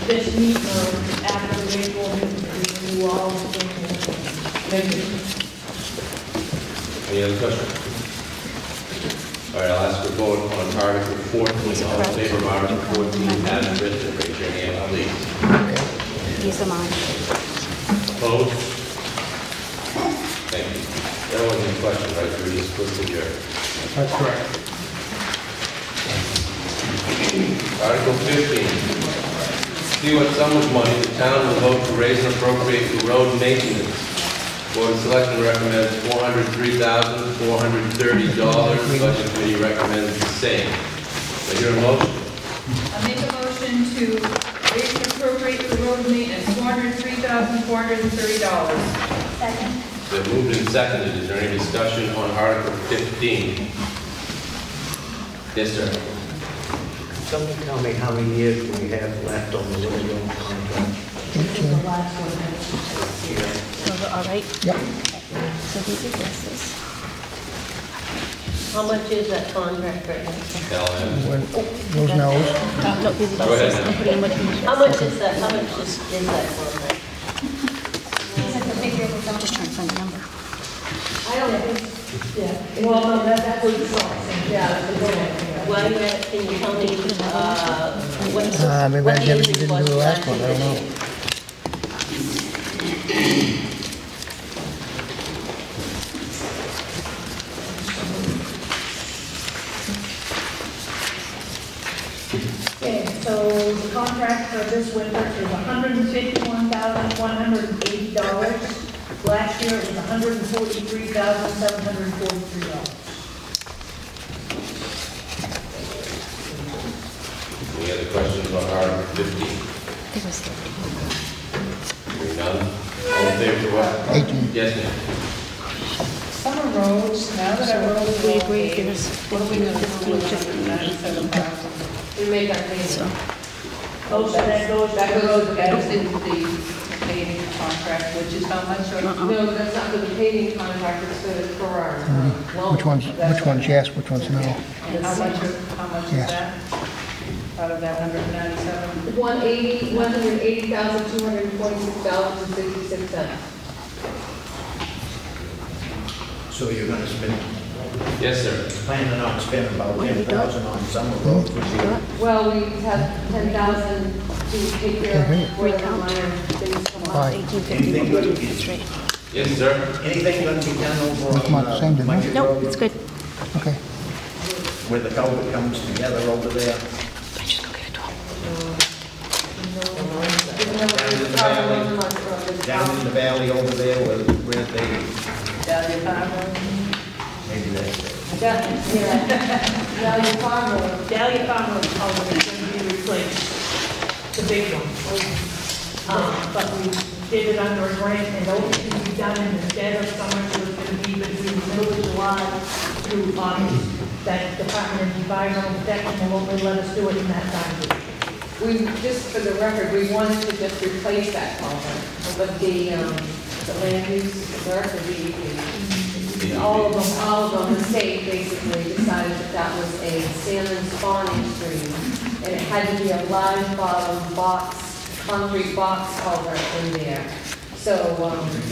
this meeting or after the April meeting, we do all the things. Thank you. Any other questions? All right, I'll ask for vote on Article 14. All in favor of Article 14 as written, raise your hand, please. These are mine. Opposed? Thank you. There wasn't any question, right? We just listed your... That's correct. Article 15. See what sum of money the town will vote to raise and appropriate for road maintenance. Board of Selectmen recommends $403,430. Budget Committee recommends the same. Do I hear a motion? I make a motion to raise and appropriate for road maintenance, $403,430. Second. Been moved and seconded. Is there any discussion on Article 15? Yes, sir. Somebody tell me how many years we have left on the window contract? The last one. Those are all right? Yep. So these are guesses. How much is that contract right now? Those no's. No, these are Go ahead guesses. now. I'm putting what you How much is that? How much is that contract? just trying to find the number. Yeah, well, no, that's what it's all. Yeah, that's what it's all. While you're at it, can you tell me, what's, Maybe what I the didn't increase do was the last one, I don't last know. year? Okay, so the contract for this winter is $151,180. Last year it was $143,743. Any other questions on Article 15? Hearing none. All in favor of what? 18. Yes, ma'am. Summer roads, now that our roads are all paved, what are we gonna do with $197,000? We make our payment. Oh, so that goes, That goes into the paving contract, which is how much? No, that's not for the paving contract, it's for our loan. Which one's yes, which one's no? And how much is Yes. that? Out of that 197? $180,246.66. So you're gonna spend, Yes, sir. planning on spending about 10,000 on summer roads this year? Well, we have 10,000 to take care of where the minor things come up. Anything gonna be, Yes, sir. anything gonna be done over Come on, same, on didn't Monkey it? Road? Nope, it's good. Okay. Where the culvert comes together over there? I just go get a 12. Down in the valley over there where they, Dahlia Farm Road? maybe that's it. Dahlia Farm Road. Dahlia Farm Road culvert is going to be replaced, the big one. But we did it under a grant, and those can be done in the dead of summer, so it's going to be between the middle of July through August. That Department of Environmental Protection will only let us do it in that time. We, just for the record, we wanted to just replace that culvert, but the land use, all of them, the state basically decided that was a salmon spawning stream, and it had to be a live bottom box, concrete box culvert in there. So,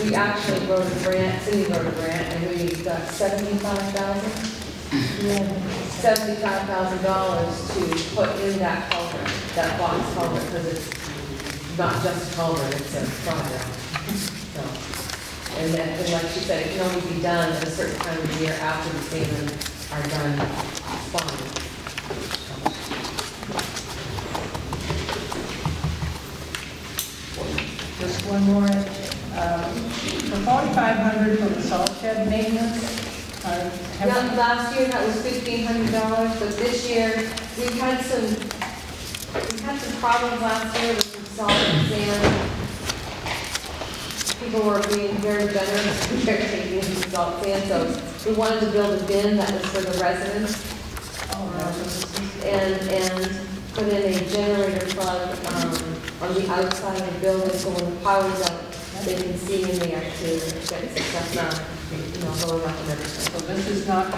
we actually wrote a grant, Cindy wrote a grant, and we got $75,000 to put in that culvert, that box culvert, because it's not just a culvert, it's a project. So, and then, and like she said, it can only be done at a certain time of year after the salmon are done spawning. Just one more. For $4,500 for the salt shed maintenance. Last year that was $1,500, but this year, we had some problems last year with some salt and sand. People were being very generous, they're taking some salt and sand, so we wanted to build a bin that was for the residents. And put in a generator plug on the outside of the building, so when the power's out, they can see in there to get some stuff done, going up and everything. So this is not to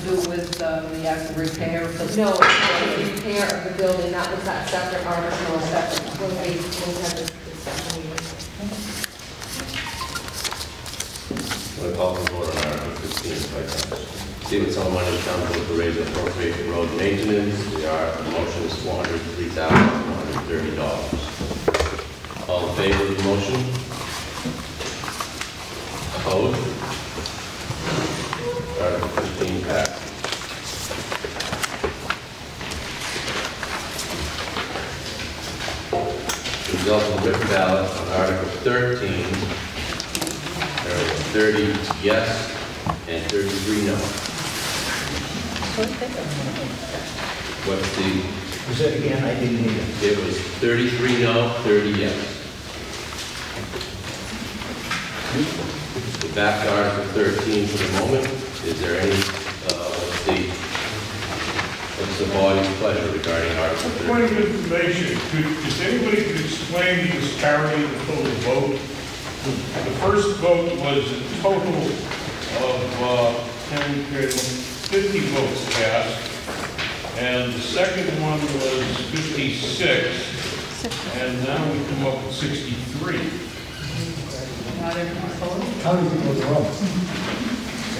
do with the actual repair of the... No, it's not the repair of the building, that was that separate article, separate, when we had this discussion. I'm going to call for vote on Article 15 by title. See what's on money town vote to raise and appropriate for road maintenance. The motion is $403,130. All in favor of the motion? Opposed? Article 15 passed. The result of the written ballot on Article 13, there are 30 yes and 33 no. What's the... Was that again? I didn't hear. It was 33 no, 30 yes. So back to Article 13 for the moment. Is there any, what's the body's pleasure regarding Article 13? Point of information, if anybody could explain the disparity in the total vote? The first vote was a total of 50 votes cast, and the second one was 56, and now we come up with 63. not everyone's voting. How many people in the room?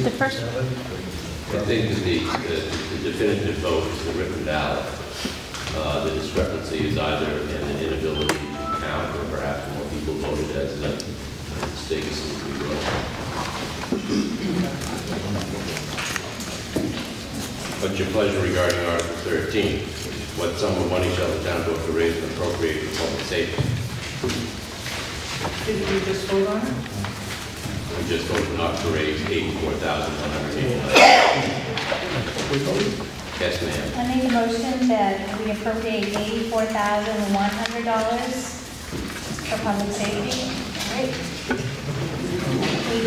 The first, I think that the definitive vote is the written ballot. The discrepancy is either an inability to count or perhaps more people voted as the mistake seems to be growing. What's your pleasure regarding Article 13? What sum of money shall the town vote to raise and appropriate for public safety? Did we just vote on it? We just voted not to raise $84,189. Yes, ma'am. I make a motion that we appropriate $84,100 for public safety.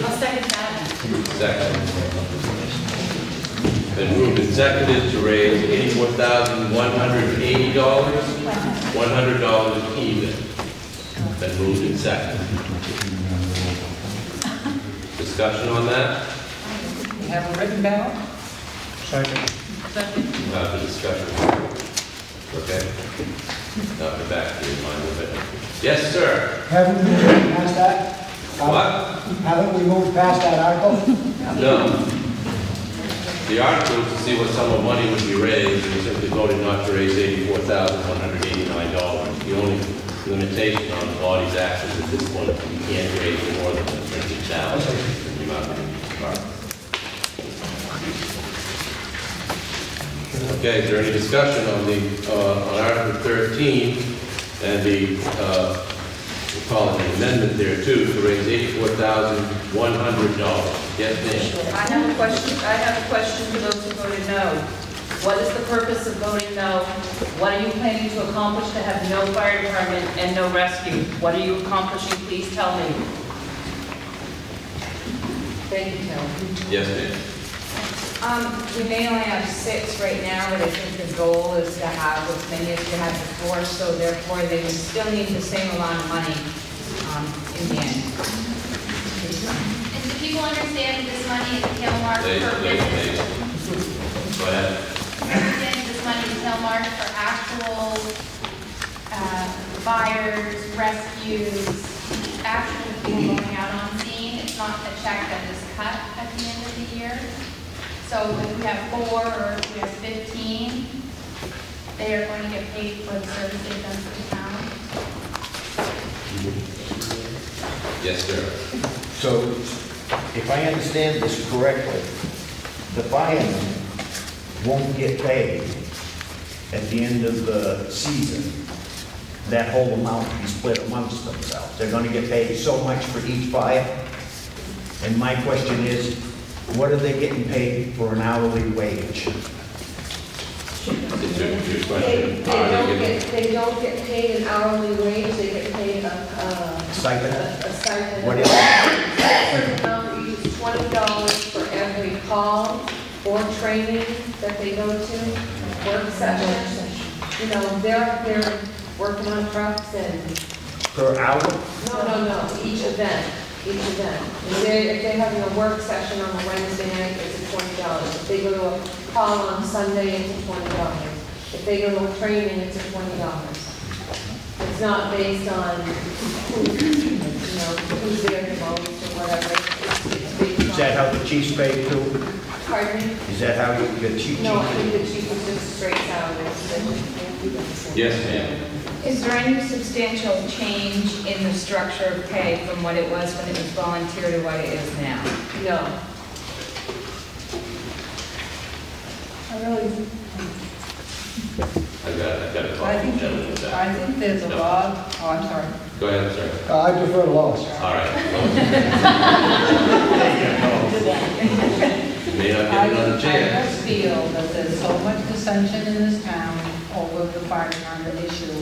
I'll second that. Second. Been moved and seconded to raise $84,180, $100 even. Been moved and seconded. Discussion on that? We have a written ballot? Second. The discussion. Okay. Now we're back to your mind of it. Yes, sir. Haven't we moved past that? What? Haven't we moved past that article? No. The article is to see what sum of money would be raised, and we simply voted not to raise $84,189. The only limitation on the body's actions at this point is you can't raise more than the printed balance in the amount of article. Okay, is there any discussion on the on Article 13 and the we'll call it an amendment there too to raise $84,100? Yes, ma'am. I have a question for those who voted no. What is the purpose of voting no? What are you planning to accomplish to have no fire department and no rescue? What are you accomplishing? Please tell me. Thank you, Kelly. Yes, ma'am. We may only have 6 right now, but I think the goal is to have as many as we had before, so therefore they would still need the same amount of money in the end. And do people understand that this money is earmarked for business? Go ahead. Understand this money is earmarked for actual fires, rescues, actual people going out on scene. It's not a check that is cut at the end of the year. So if we have 4 or if we have 15, they are going to get paid for the service they've done for the town. Yes, sir. So, if I understand this correctly, the firemen won't get paid at the end of the season. That whole amount will be split amongst themselves. They're going to get paid so much for each fire. And my question is, what are they getting paid for an hourly wage? They don't get paid an hourly wage, they get paid a Stipend? a stipend. What is it? A certain amount, we use $20 for every call or training that they go to, work sessions. You know, they're up there working on trucks and. Per hour? No, each event. If they're having a work session on a Wednesday night, it's $20. If they go to a call on Sunday, it's $20. If they go to a training, it's $20. It's not based on who's there the most or whatever. It's based Is that how the chief's paid too? Pardon me? Is that how the chief? No, I think the chief is just straight salary. Yes, ma'am. Is there any substantial change in the structure of pay from what it was when it was volunteer to what it is now? No. I've got a I question, gentlemen. think there's a law, oh, I'm sorry. Go ahead, sir. I defer to Lois. All right. You may not get another I chance. just feel that there's so much dissension in this town over the fire department issue.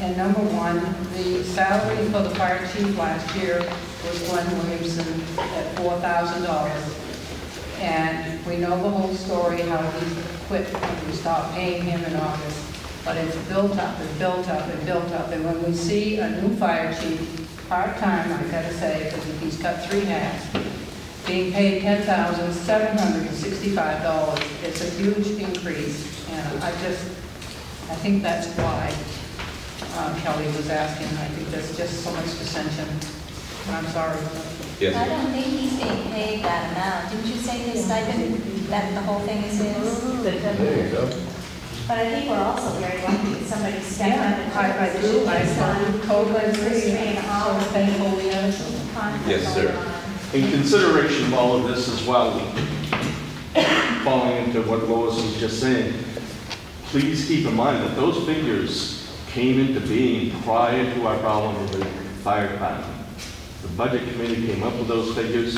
And number one, the salary for the fire chief last year was Glenn Williamson at $4,000. And we know the whole story, how he quit when we stopped paying him in August. But it's built up and built up and built up. And when we see a new fire chief, part-time, I gotta say, because he's cut 3 halves, being paid $10,765, it's a huge increase. And I think that's why Kelly was asking. I think there's just so much dissension. I'm sorry. Yes. I don't think he's being paid that amount. Didn't you say his stipend, that the whole thing is his? There you go. But I think we're also very lucky that somebody stepped up and took I a do. position. I found COVID History and all of the conflict Yes, sir. going on. In consideration of all of this as well, falling into what Lois was just saying, please keep in mind that those figures came into being prior to our problem with the fire department. The budget committee came up with those figures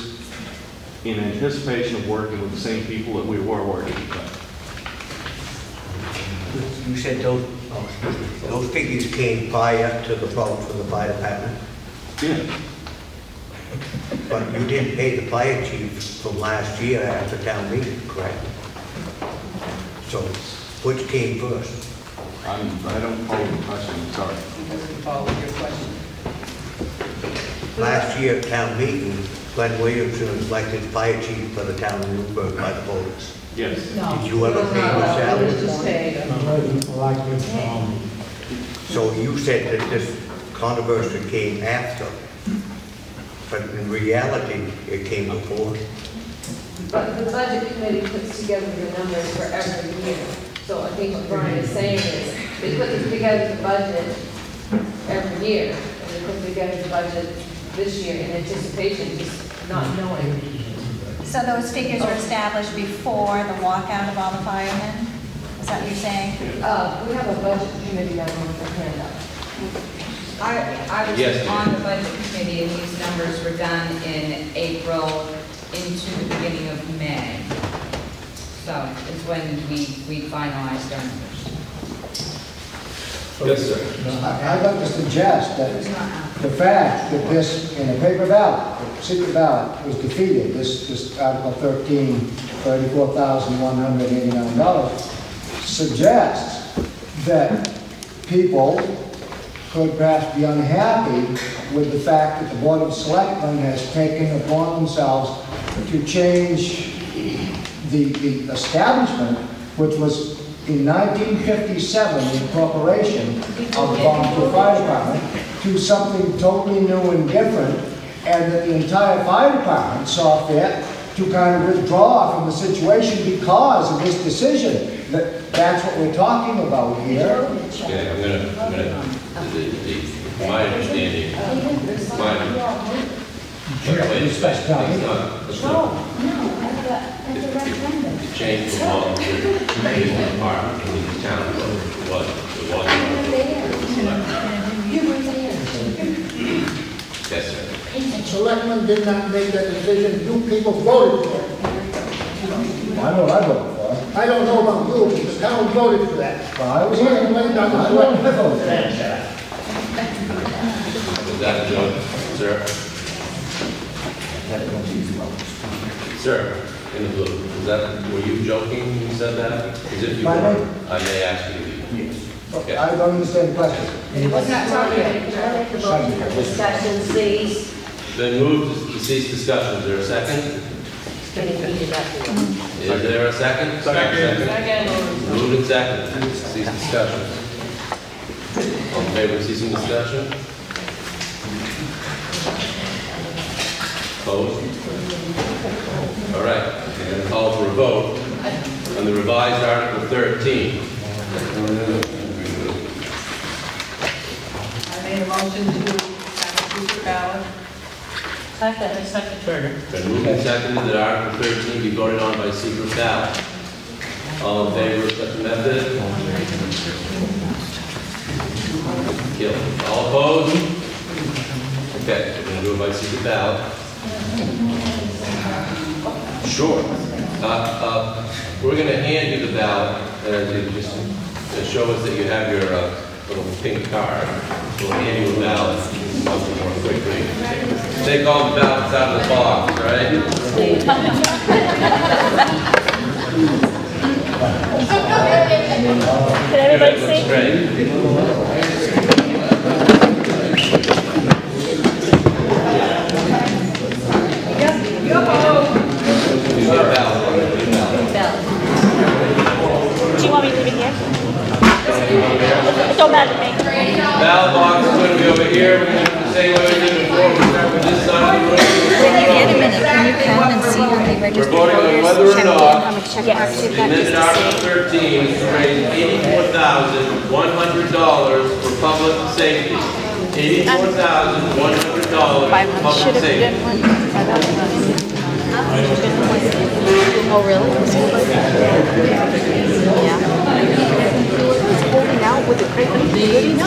in anticipation of working with the same people that we were working with. You said those figures came prior to the problem from the fire department? Yeah. But you didn't pay the fire chief from last year after town meeting, correct? So which came first? I don't follow the question, I'm sorry. He doesn't follow your question. Last year at town meeting, Glenn Williamson was elected fire chief for the town of Newburgh by the voters. Yes. Did you ever pay his salary? No. So you said that this controversy came after, but in reality, it came before. But the budget committee puts together the numbers for every year. So I think what Brian is saying is, they put together the budget every year, and they put together the budget this year in anticipation, just not knowing. So those figures were established before the walkout of all the firemen? Is that what you're saying? We have a budget committee on the handout. I was Yes, ma'am. on the budget committee, and these numbers were done in April into the beginning of May. So it's when we finalized our numbers. Yes, sir. I'd like to suggest that the fact that this, in a paper ballot, secret ballot, was defeated, this Article 13, $34,189, suggests that people could perhaps be unhappy with the fact that the Board of Selectmen has taken upon themselves to change the establishment, which was in 1957 the incorporation of the volunteer fire department, to something totally new and different, and that the entire fire department saw fit to kind of withdraw from the situation because of this decision. That's what we're talking about here. Yeah, my understanding, it changed from all the committee department in the town, it yes, sir. The selectmen did not make that decision, you people voted for it. I know what I voted for. I don't know about you, but the town voted for that. Well, I was You here. can't blame it on the I voted for selectmen. that. Was that a joke, sir? Sir, in the blue, is that, were you joking when you said that? As if you were, I may ask you to leave. Okay. I don't understand the question. We're not talking about discussion, please. Then move to cease discussion. Is there a second? Is there a second? Second. Move and second. Cease discussion. All in favor of ceasing discussion? Opposed? All right. I'm going to call for a vote on the revised Article 13. I made a motion to have a secret ballot. Second. Been moved and seconded that Article 13 be voted on by secret ballot. All in favor of such a method? Killed. All opposed? Okay, we're going to do it by secret ballot. Sure. We're going to hand you the ballot, just to show us that you have your little pink card. We'll hand you a ballot much more quickly. Take all the ballots out of the box, right? Can everybody see? Great. Do you want me to leave it here? It don't matter to me. Ballot box is going to be over here. We're going to do it the same way we did before. We start with this side. When you get a minute, can you come and see how they We're register voting on voters? whether or Check in, not how much check the marks you've got just amended to Article see. 13 is to raise $84,100 for public safety. $84,100 for public safety. Oh, really? Yeah. He's holding out with the crate. No,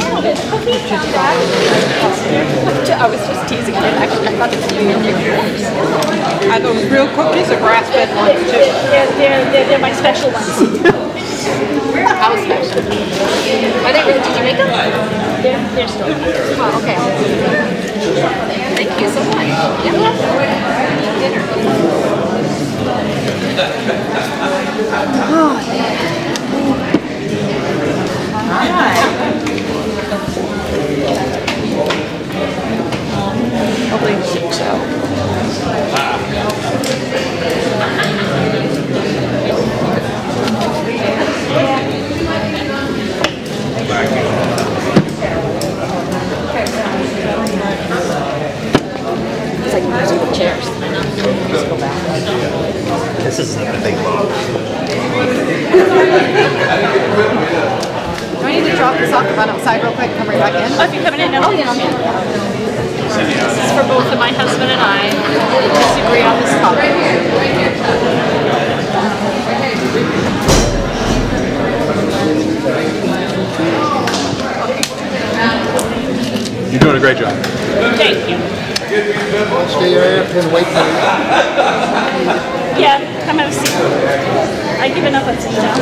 I was just teasing him. Actually, I thought it was doing in your cookies. Are those real cookies or grass-fed ones too? They're my special ones. How special? Are they real? Did you make them? They're still. Oh, okay. Thank you so much. Dinner. Oh, hopefully it shakes out. It's like musical chairs. Just go back. This is a big box. Do I need to drop this off and run outside real quick, come right back in? Oh, if you're coming in, no. Oh, yeah, this is for both of my husband and I. We disagree on this topic. You're doing a great job. Thank you. Stay there and wait for Yeah, come have a seat. I give enough of seat now.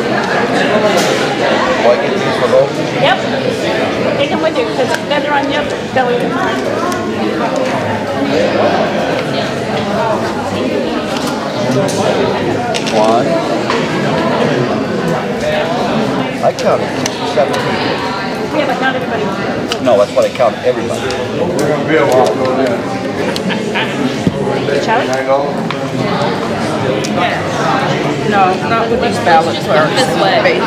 What, get these for both? Yep. Take them with you because it's better on your belly than mine. One. I counted 67 people. Yeah, but not everybody. No, that's what I counted, everybody. Shall we? No, not with these ballots. This way.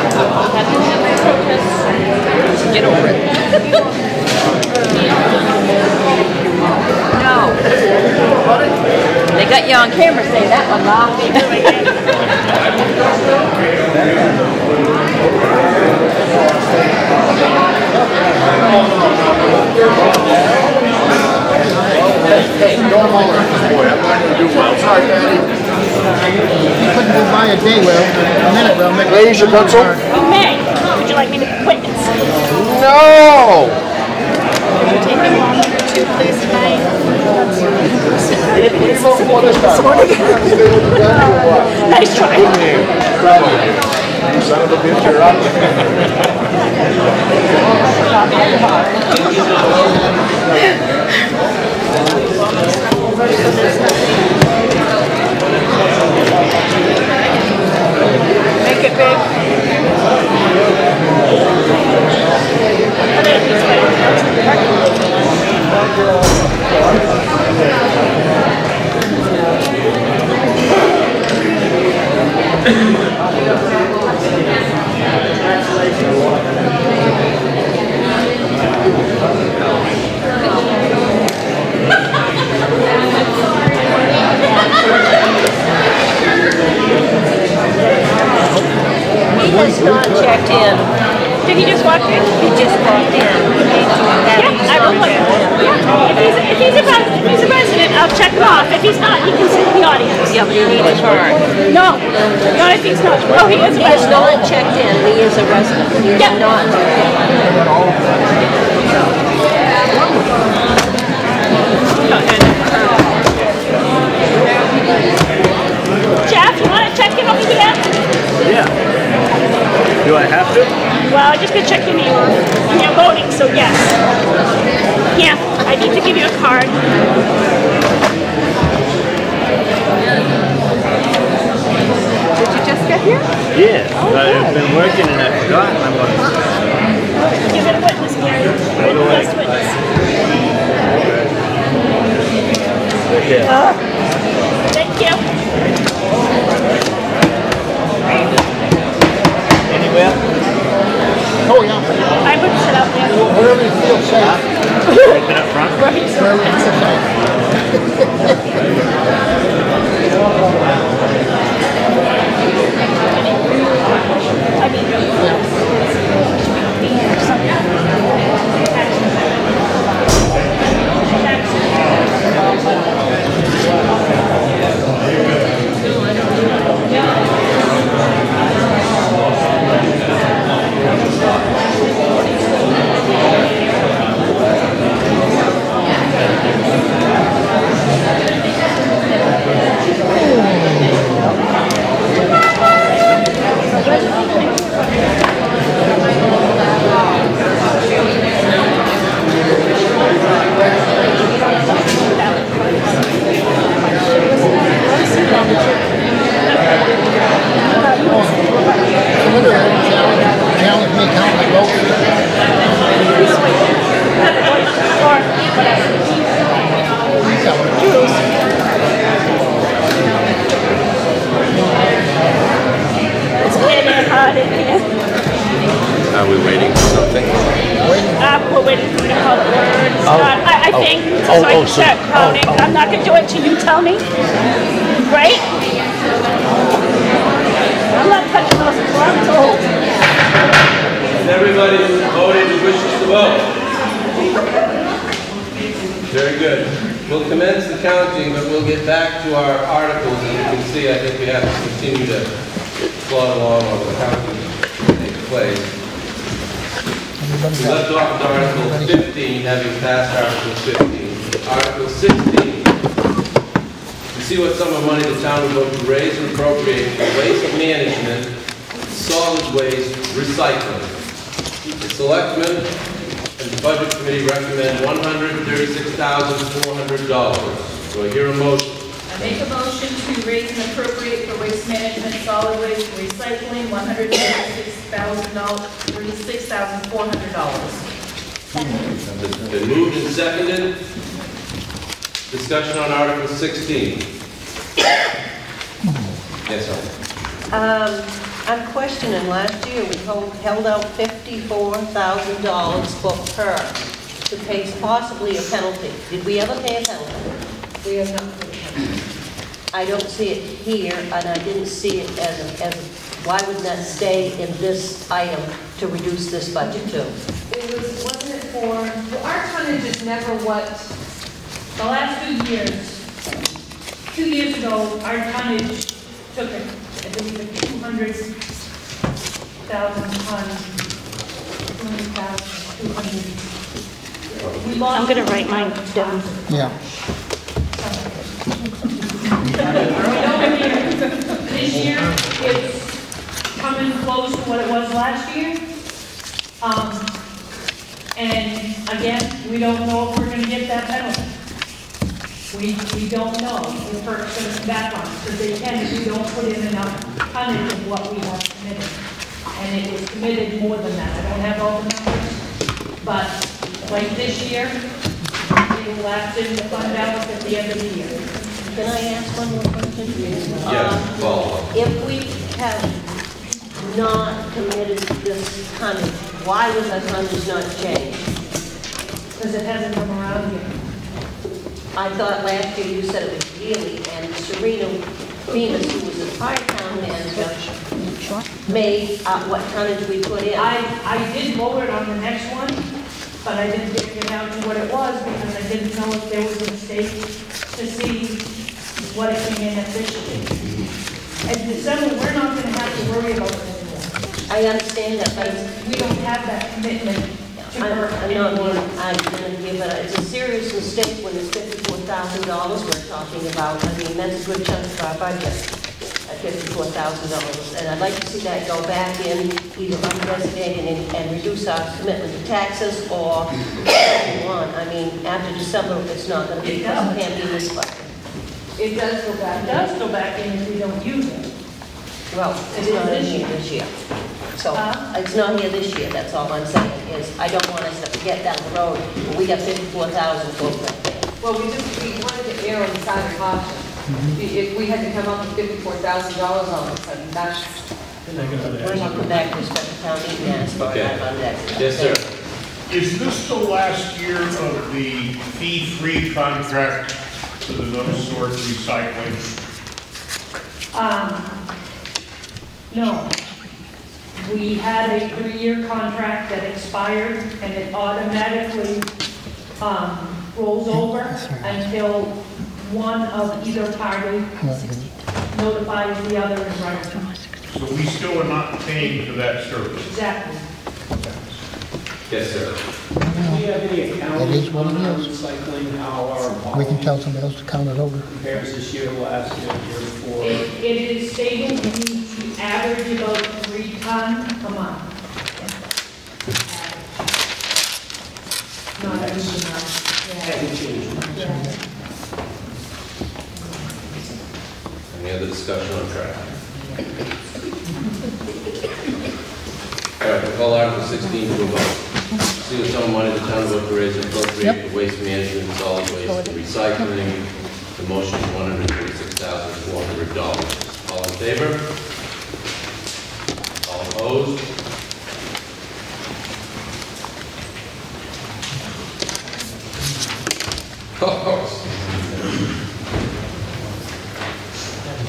Get over it. No. They got you on camera saying that one, Ma. Don't holler at this boy. I'm not going to do well. Sorry, Patty. You couldn't go by a day, well, a minute, well, make Ladies, your pencil? You may. Would you like me to quit it? No! Would you take me longer to please tonight? What do you vote for this time? Nice try. You son of a bitch, you're up. Make it big. He has not checked in. Did he just walk in? He just walked in. Yeah, I will look. Yeah. If he's a resident, I'll check him off. If he's not, he can sit in the audience. Yeah, but he needs a card. No, not if he's not. Oh, he is a He has resident. not checked in. He is a resident. He is not. Jeff, you want to check in over here? Yeah. Do I have to? Well, I'm just going to check your name off. And you're voting, so yes. Yeah, I need to give you a card. Did you just get here? Yeah, but I've been working and I forgot my money. You're going to witness, Gary. You're the best witness. Yeah. Thank you. Anywhere? Oh, yeah. I would sit out there. Wherever you feel safe. Right up front? Where he's Wherever you feel safe. Are we waiting for something? We're waiting for you to call the word. I think, so I can start counting. I'm not going to do it till you tell me. Right? I'm not touching those until I'm told. And everybody voted who wishes to vote. Very good. We'll commence the counting, but we'll get back to our articles. As you can see, I think we have to continue to plod along while the counting takes place. We left off with Article 15, having passed Article 15. Article 16. To see what sum of money the town will vote to raise and appropriate for waste management, solid waste, recycling. The selectmen and the budget committee recommend $136,400. Do I hear a motion? I make a motion to raise and appropriate for waste management, solid waste, and recycling, $136,400. Been moved and seconded. Discussion on Article 16. Yes, sir. I'm questioning, last year we held out $54,000 for her to pay possibly a penalty. Did we ever pay a penalty? We have not put it. I don't see it here, and I didn't see it as why would that stay in this item to reduce this budget too? Wasn't it for, well, our tonnage is never what, The last 2 years ago, our tonnage took it, I believe, 200,000 tons, 200,200. We lost. I'm going to write mine down. Yeah. This year, it's coming close to what it was last year. And again, we don't know if we're going to get that penalty. We don't know if FERC's going to come back on it, because they can if we don't put in enough tonnage of what we have committed. And it was committed more than that. I don't have all the numbers, but like this year, we will lapse in the fund balance at the end of the year. Can I ask one more question? Yes, follow up. If we have not committed this tonnage, why was our tonnage not changed? Because it hasn't come around yet. I thought last year you said it was yearly, and Serena Venus, who was the prior town manager, made what tonnage we put in. I did lower it on the next one, but I didn't get it down to what it was because I didn't know if there was a mistake to see what it came in at this year. In December, we're not going to have to worry about it anymore. I understand that, but We don't have that commitment to her anymore. I'm going to give it, it's a serious mistake when it's $54,000 we're talking about. I mean, that's a good chunk of our budget, at $54,000. And I'd like to see that go back in, either undesignated and reduce our commitment to taxes or go on. I mean, after December, it's not going to be, it can't be this budget. it does go back. It does go back in if we don't use it. Well, it's not in here this year. So, it's not here this year, that's all I'm saying, is I don't want us to forget down the road, we got 54,000 folks right there. Well, we wanted to err on the side of caution. If we had to come up with $54,000 all of a sudden, that's. We're not going back to a special town meeting and ask for that on that. Yes, sir. Is this the last year of the fee-free contract to the no-sort recycling? No. We had a 3-year contract that expired, and it automatically rolls over until one of either party notifies the other in writing. So we still are not paying for that service? Exactly. Yes, sir. Do we have any It accounting is what it on our is. recycling, how our We can tell somebody else to count it over. compares this year, last year, the year before? It is stated we need to average about 3 tons a month. Not every month. Hasn't changed. Yeah. Any other discussion on track? All right, we'll call Article 16 to a vote. See the sum of money the town will vote to raise and appropriate for waste management, solid waste, and recycling. The motion is $136,400. All in favor? All opposed?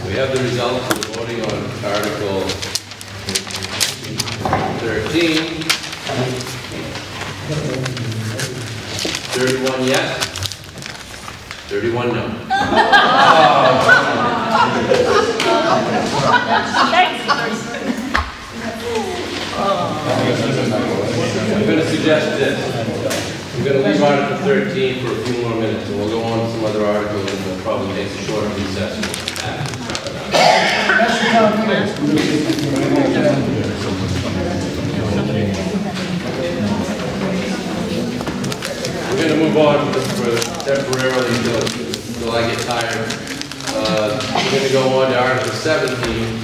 We have the results of the voting on Article 13. 31 yes, 31 no. I'm going to suggest this. We're going to leave Article 13 for a few more minutes, and we'll go on to some other articles, and we'll probably take a shorter recess. We're going to move on for temporarily until I get tired. We're going to go on to Article 17.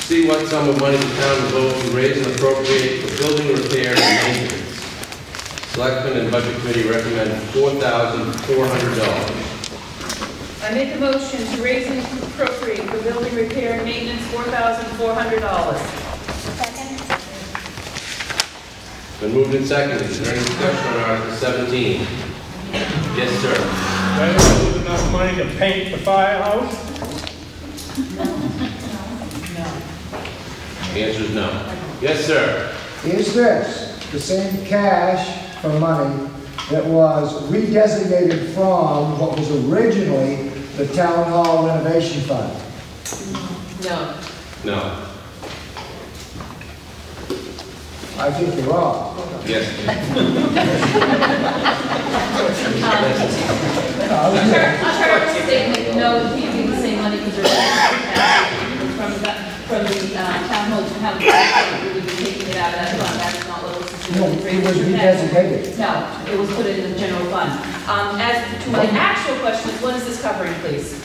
See what sum of money the town will vote to raise and appropriate for building repair and maintenance. Selectmen and Budget Committee recommend $4,400. I make a motion to raise and appropriate for building repair and maintenance $4,400. Second? Been moved and seconded. Is there any discussion on Article 17? Yes, sir. That was enough money to paint the firehouse? The answer is no. Yes, sir. Is this the same cash for money that was redesignated from what was originally the Town Hall renovation fund? No. No. I think you're wrong. Yes. Chairman's statement, no, it can't be the same money because from the town hall to have we would be taking it out of that fund. That's not what was. No, it was redesignated. No, it was put in the general fund. As to my actual question, what is this covering, please?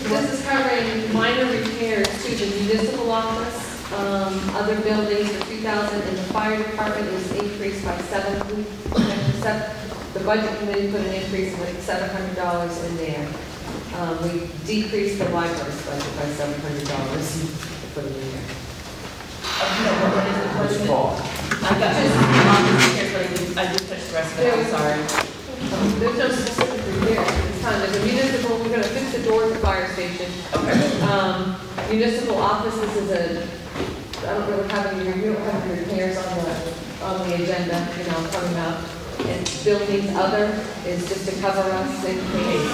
This is covering minor repairs to the municipal office, other buildings for 2,000, and the fire department was increased by the budget committee put an increase of like $700 in there. We decreased the library's budget by $700 for the year. I got this, I did touch the rest of it, I'm sorry. There's no specific repair at this time. There's a municipal, we're going to fix the door at the fire station. Okay. Municipal offices is a, I don't really have any, we don't have any repairs on the agenda, coming up. And buildings other is just to cover us in case.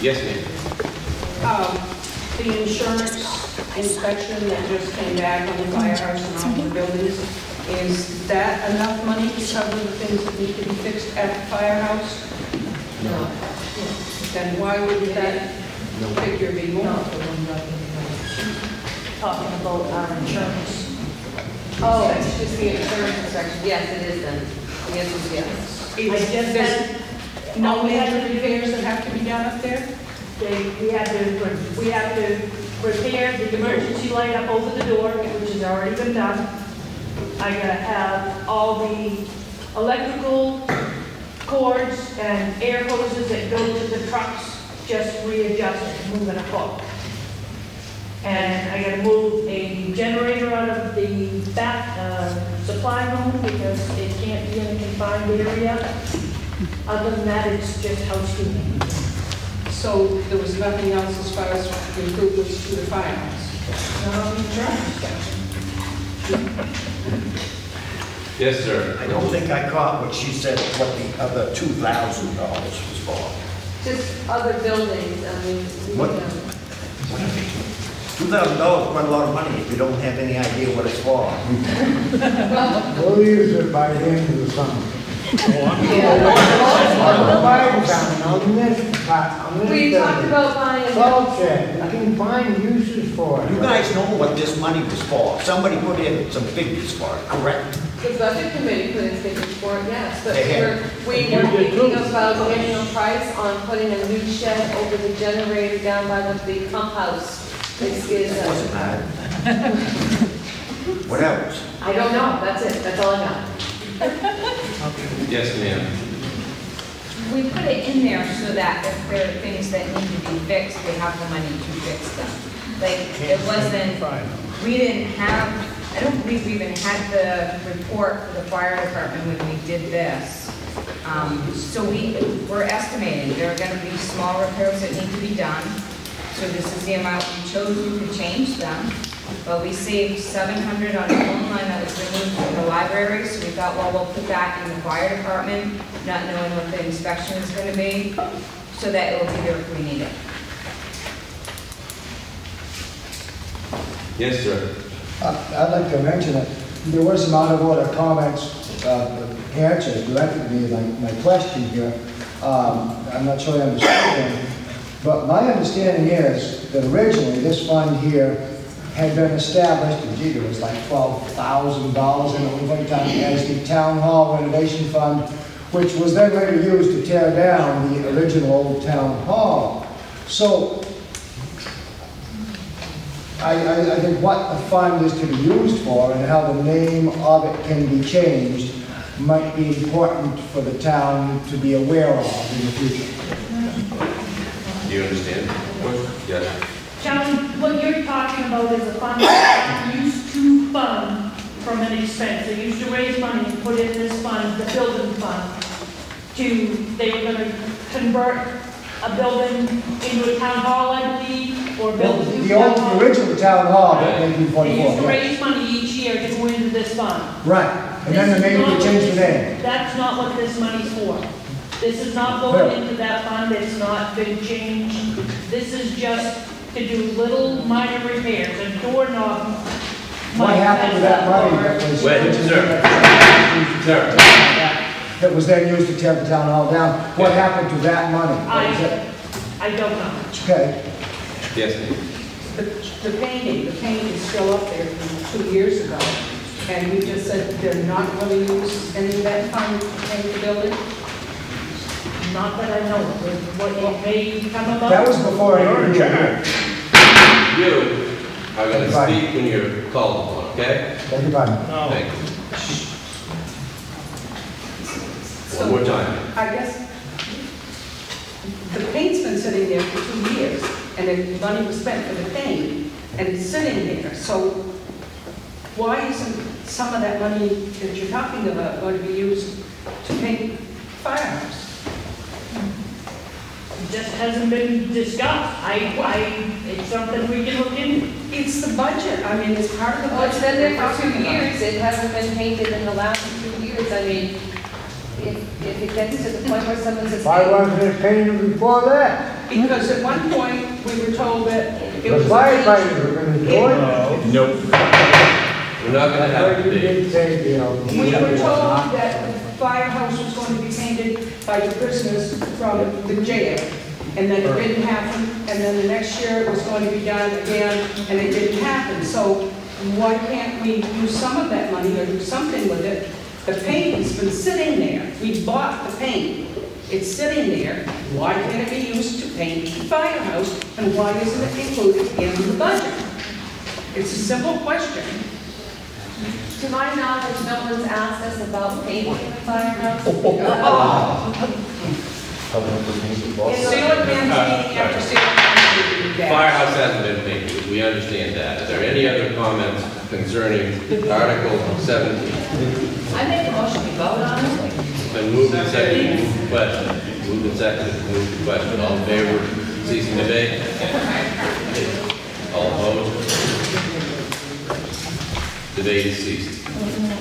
Yes, ma'am. The insurance inspection that just came back on the firehouse and all the buildings, is that enough money to cover the things that need to be fixed at the firehouse? No. Then why would that figure be more? Talking about our insurance. Oh, it's just the insurance inspection. Yes, it is then. The answer is yes. There's no major repairs that have to be done up there? We have to repair the emergency light up over the door, which has already been done. I gotta have all the electrical cords and air hoses that go to the trucks just readjusted, moving a hook. And I gotta move a generator out of the back supply room because it can't be in a confined area. Other than that, it's just housekeeping. So there was nothing else as far as improvements to the firehouse? Not on the insurance section. Yes, sir. I don't think I caught what she said, what the other $2,000 was for. Just other buildings, I mean, What? $2,000 is quite a lot of money if you don't have any idea what it's for. We'll use it by the end of the summer. We talked about buying a Salt shed, I can find uses for it. You guys know what this money was for. Somebody put in some figures for it, correct? The budget committee put in figures for it, yes, but They have. we were thinking about getting a price on putting a new shed over the generator down by the pump house. It wasn't hard. What else? I don't know, that's it, that's all I got. Yes, ma'am. We put it in there so that if there are things that need to be fixed, we have the money to fix them. Like, it wasn't, we didn't have, I don't believe we even had the report for the fire department when we did this. So we're estimating there are gonna be small repairs that need to be done. So this is the amount we chose. You could change them. But we saved $700 on a phone line that was removed from the library, so we thought, well, we'll put that in the fire department, not knowing what the inspection is going to be, so that it will be there if we need it. Yes, sir. I'd like to mention that there were some out of order comments, answers directed to me, my question here. I'm not sure I understand, but my understanding is that originally this fund here had been established, and gee, it was like $12,000 in it one time as the town hall renovation fund, which was then later used to tear down the original old town hall. So I think what the fund is to be used for and how the name of it can be changed might be important for the town to be aware of in the future. Do you understand? Yes. John, what you're talking about is a fund that used to fund from an expense. They used to raise money and put in this fund, the building fund, they were going to convert a building into a town hall, I believe, or build a new The town hall. original town hall, Right. in 1944. They used to yeah. raise money each year to go into this fund. Right, and then maybe they changed the name. That's not what this money's for. This is not going into that fund, it's not been changed. This is just to do little minor repairs, a doorknob. What happened to that money that was... Wait, sir. That was then used to tear the town hall down? What happened to that money? I don't know. Okay. Yes, The painting is still up there from 2 years ago, and you just said they're not going to use any of that fund to paint the building? Not that I know of. What it may come about. That was before You're in charge. You are going to speak when you're called upon, okay? Thank you, Biden. No. Thank you. One more time. I guess the paint's been sitting there for 2 years, and the money was spent for the paint, and it's sitting there. So why isn't some of that money that you're talking about going to be used to paint firehouse? It just hasn't been discussed. It's something we can look into. It's the budget. I mean, it's part of the Well, budget. it's been there for 2 years, it hasn't been painted in the last 2 years, I mean, if it gets to the point where someone says. Why wasn't it painted before that? Because at one point, we were told that it The was. firefighters were gonna do it. Nope. We're not going to have You to be. did say, you know. We were told that the firehouse was going to be painted by the prisoners from the jail, and then it didn't happen, and then the next year it was going to be done again, and it didn't happen. So why can't we use some of that money or do something with it? The paint has been sitting there. We bought the paint. It's sitting there. Why can't it be used to paint the firehouse, and why isn't it included in the budget? It's a simple question. To my knowledge, no one's asked us about painting the firehouse. Firehouse hasn't been painted, we understand that. Is there any other comments concerning Article 17? I make a motion we vote on it. been moved and seconded to move the question. Moved and seconded to move the question. All in favor of ceasing debate? All opposed? Debate is ceased.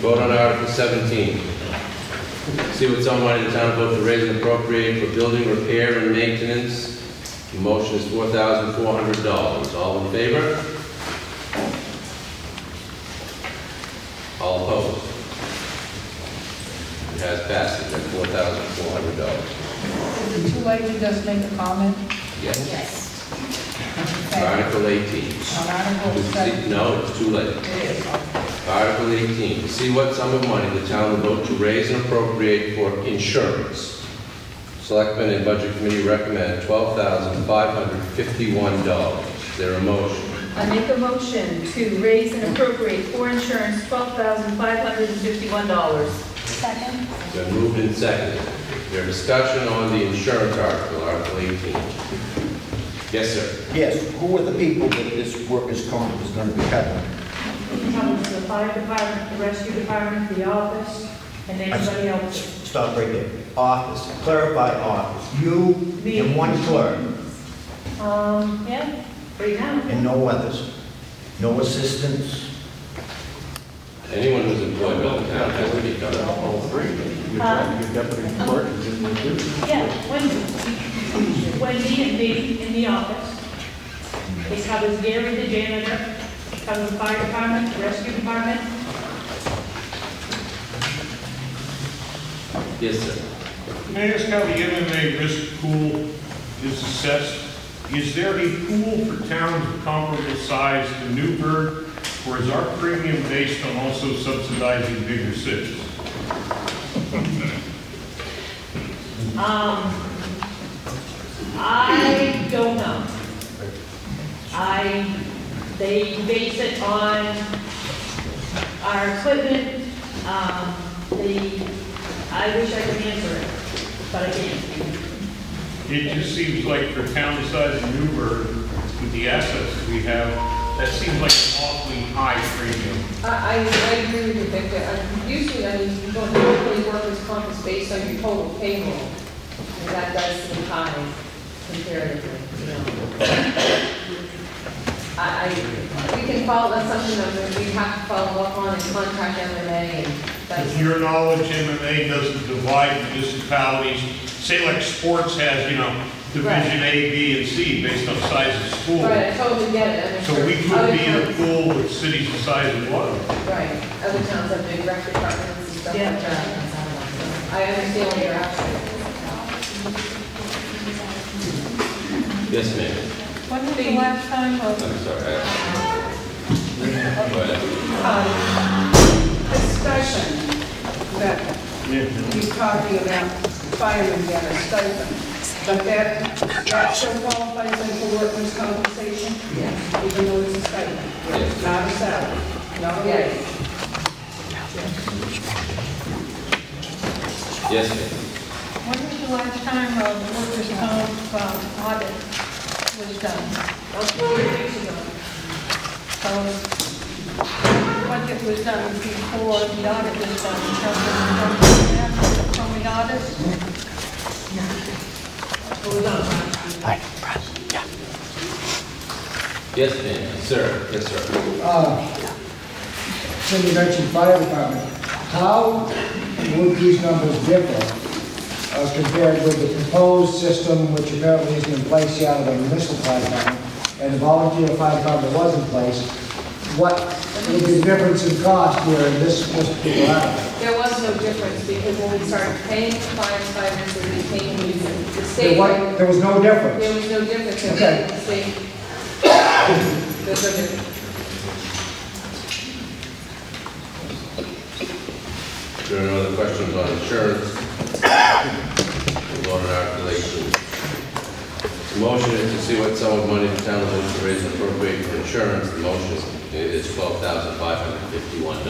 Vote on Article 17. See what some money the town vote to raise and appropriate for building repair and maintenance. The motion is $4,400. All in favor? All opposed? It has passed. It's at $4,400. Is it too late to just make a comment? Yes. Yes. Article 18. On Article 17. No, it's too late. It is. Article 18, to see what sum of money the town will vote to raise and appropriate for insurance. Selectmen and Budget Committee recommend $12,551. Is there a motion? I make a motion to raise and appropriate for insurance $12,551. Second? Been moved and seconded. Is there discussion on the insurance article, Article 18? Yes, sir. Yes, who are the people that this workers' comp is going to be covering? It covers the fire department, the rescue department, the office, and anybody else. Stop right there. Office, clarify office. You and one clerk, Yeah, right now. and no others. No assistants. Anyone who's employed by the town has to be covered. All three. Your deputy clerk is in there too. Yeah, Wendy and me in the office. It covers Gary, the janitor, it covers the fire department, the rescue department. Yes, sir. May I ask how the MMA risk pool is assessed? Is there a pool for towns of comparable size to Newburgh, or is our premium based on also subsidizing bigger cities? I don't know. They base it on our equipment. I wish I could answer it, but I can't. It just seems like for a town the size of Newburgh, with the assets that we have, that seems like an awfully high premium. I agree with you, Victor. Usually, you don't normally workers' comp is based on your total payroll, and that does seem high comparatively, you know. We can follow, that's something that we have to follow up on and contact MMA, and that's. To your knowledge, MMA doesn't divide municipalities, say like sports has, Division A, B, and C based on size of school. Right, I totally get it. I mean, So we could be in a pool with cities the size of Waterloo. Right, other towns have big rec departments and stuff like that. I understand what you're asking. Yes, ma'am. When was the last time I'm sorry. Go ahead. the stipend that you're talking about, firemen get a stipend, but that still qualifies as a workman's compensation? Yes. Even though it's a stipend? Yes. Not a salary? Not a wage? Yes, ma'am. When was the last time the workers' comp audit was done? About 4 years ago. So, budget was done before the audit was done, in terms of from the audit? Yes, ma'am. Sir. Yes, sir. Cindy mentioned fire department. How would these numbers differ compared with the proposed system, which apparently isn't in place yet of the municipal fire department, and the volunteer fire department was in place? What would be the difference in cost here in this particular item? There was no difference, because when we started paying firefighters, we became the state. There was no difference? There was no difference. Okay. The state. There's no difference. There are no other questions on insurance. We'll go on Article 18. The motion is to see what sum of money the town will to raise and appropriate for insurance. The motion is $12,551.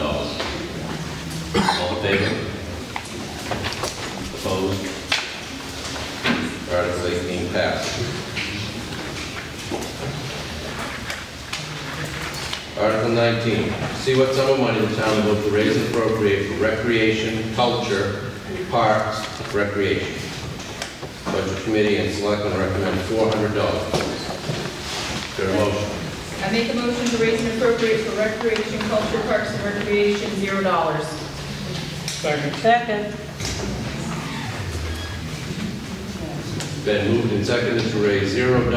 All in favor? Opposed? Article 18 passed. Article 19, see what sum of money the town will to raise and appropriate for recreation, culture, parks, recreation. Budget committee and selectmen recommend $400. Is there a motion? I make a motion to raise and appropriate for recreation, culture, parks, and recreation, $0. Second. Second. Been moved and seconded to raise $0.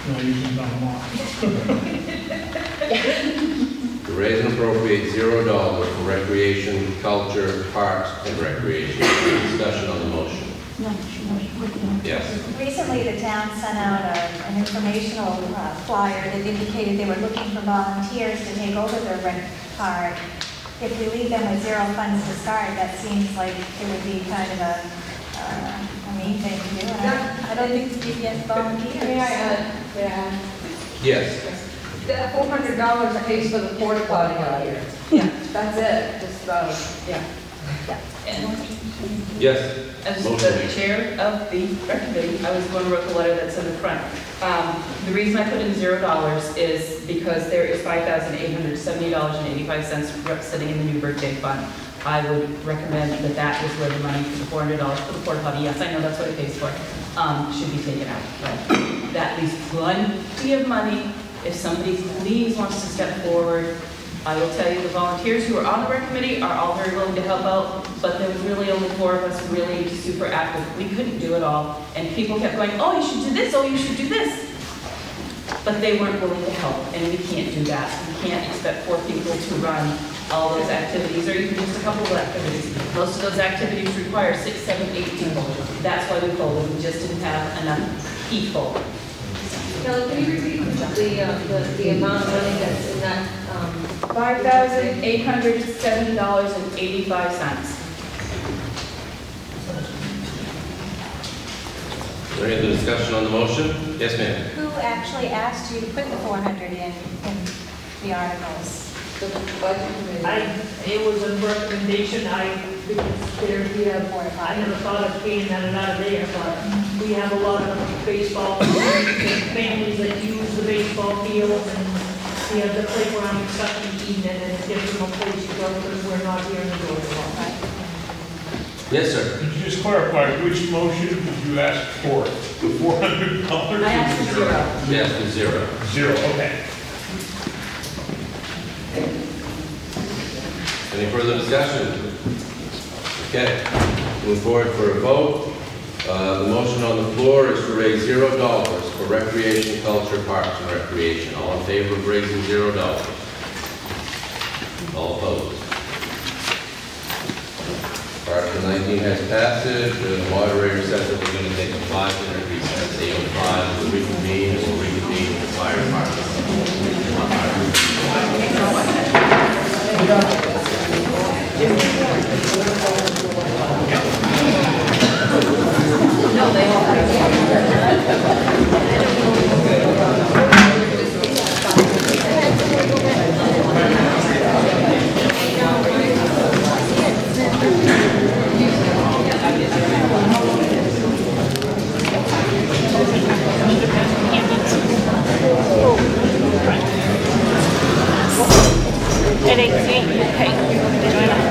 No, you can not mark. To raise and appropriate $0 for recreation, culture, parks, and recreation. Discussion on the motion. Yes. Recently, the town sent out an informational flyer that indicated they were looking for volunteers to take over their rec park. If we leave them with 0 funds to start, that seems like it would be kind of a mean thing to do. I don't think we get volunteers. May I add? Yes. That $400 pays for the porta potty out here. Yeah, that's it. Just yeah. Yes. As Motion the made. chair of the rec committee, I was the one who wrote the letter that's in the front. The reason I put in $0 is because there is $5,870.85 sitting in the Newburgh Day Fund. I would recommend that that is where the money for the $400 for the porta potty, yes, I know that's what it pays for, should be taken out. But that leaves plenty of money. If somebody please wants to step forward, I will tell you the volunteers who are on the rec committee are all very willing to help out, but there was really only 4 of us really super active. We couldn't do it all. And people kept going, oh, you should do this, oh, you should do this. But they weren't willing to help, and we can't do that. We can't expect 4 people to run all those activities, or even just a couple of activities. Most of those activities require 6, 7, 8 people. That's why we folded. We just didn't have enough people. Kelly, can you repeat the amount of money that's in that? $5,807.85. Is there any other discussion on the motion? Yes, ma'am. Who actually asked you to put the 400 in the articles? The budget committee. It was a recommendation, because I never thought of paying that out of there, but we have a lot of baseball families that use the baseball field, and we have the playground and stuff in Eden, and it gives them a place to go because we're not here in the door. Yes, sir. Could you just clarify, which motion did you ask for? The $400? I asked for $0. Yes, the $0. 0, okay. Any further discussion? Okay, move forward for a vote. The motion on the floor is to raise $0 for recreation, culture, parks, and recreation. All in favor of raising $0? All opposed? Article 19 has passage. The moderator says that we're going to take a 5-minute recess. 8:05 to reconvene, and we'll reconvene with the fire department. No, they all At 8:08, okay. Join us.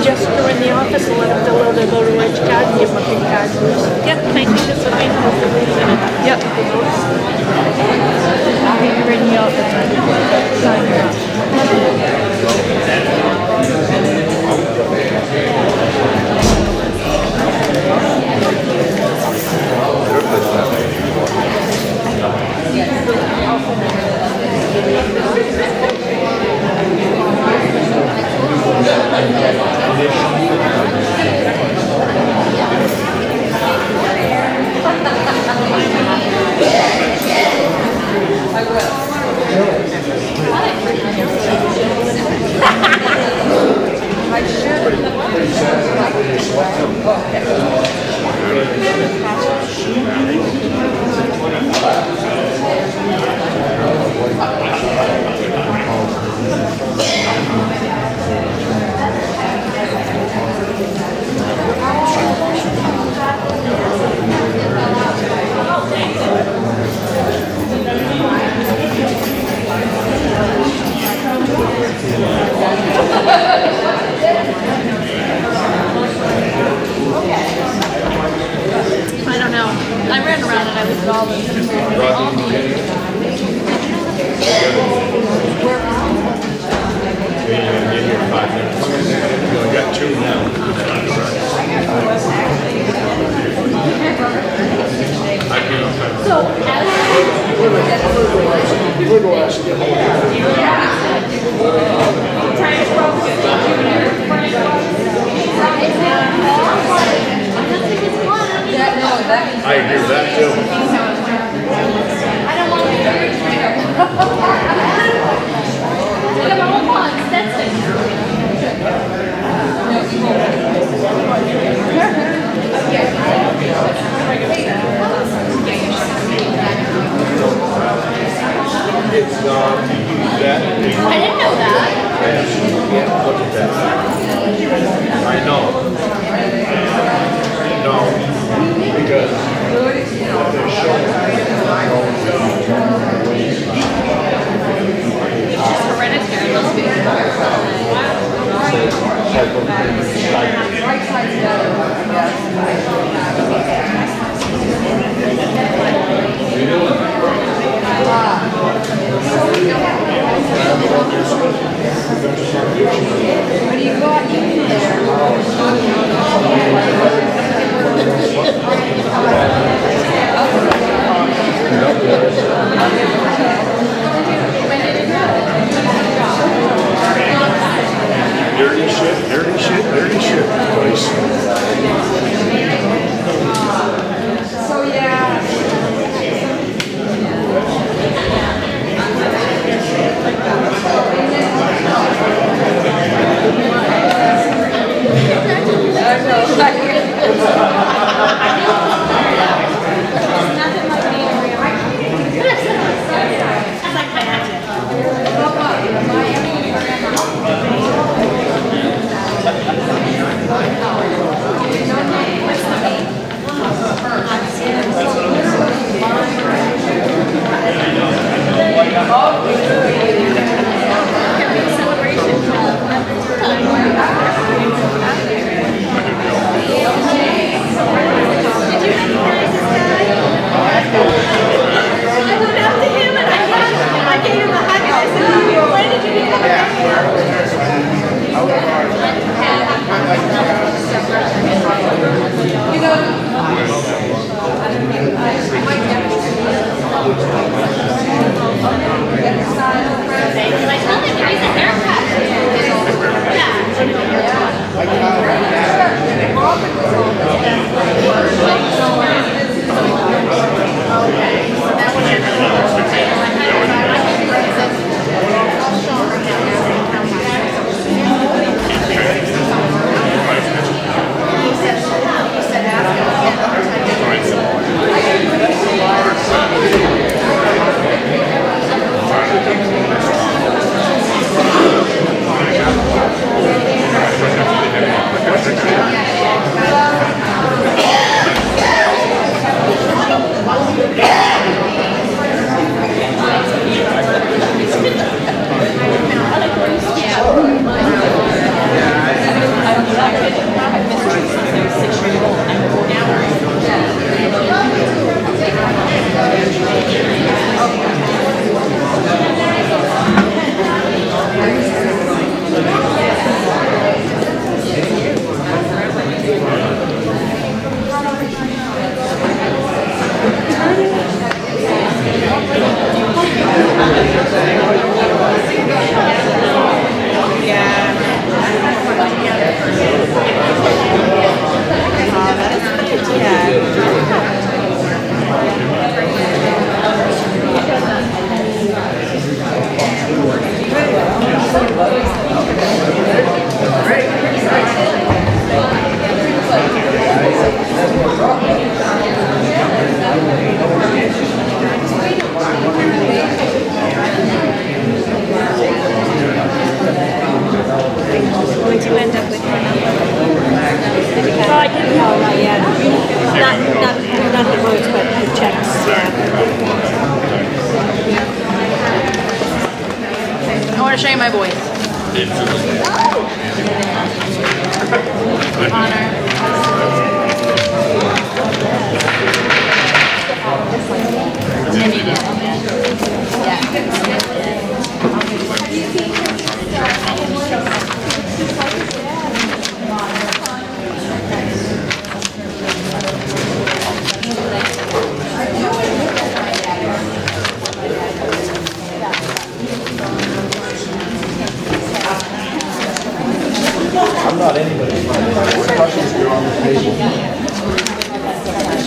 Just go in the office and let them fill out their voter rights card and give them a pink card. Yep, thank you. Just so we know the reason. Yep. You're in the office. Sign it off. I agree with that too. I don't want to be very fair. Look at my whole pond, that's It's not to use that. I didn't know that. You can't look at that. I know. No, because what they're showing. It's hereditary, must be. Right side's better, What do you got in there? Dirty shit, dirty shit, dirty shit, place. So, yeah.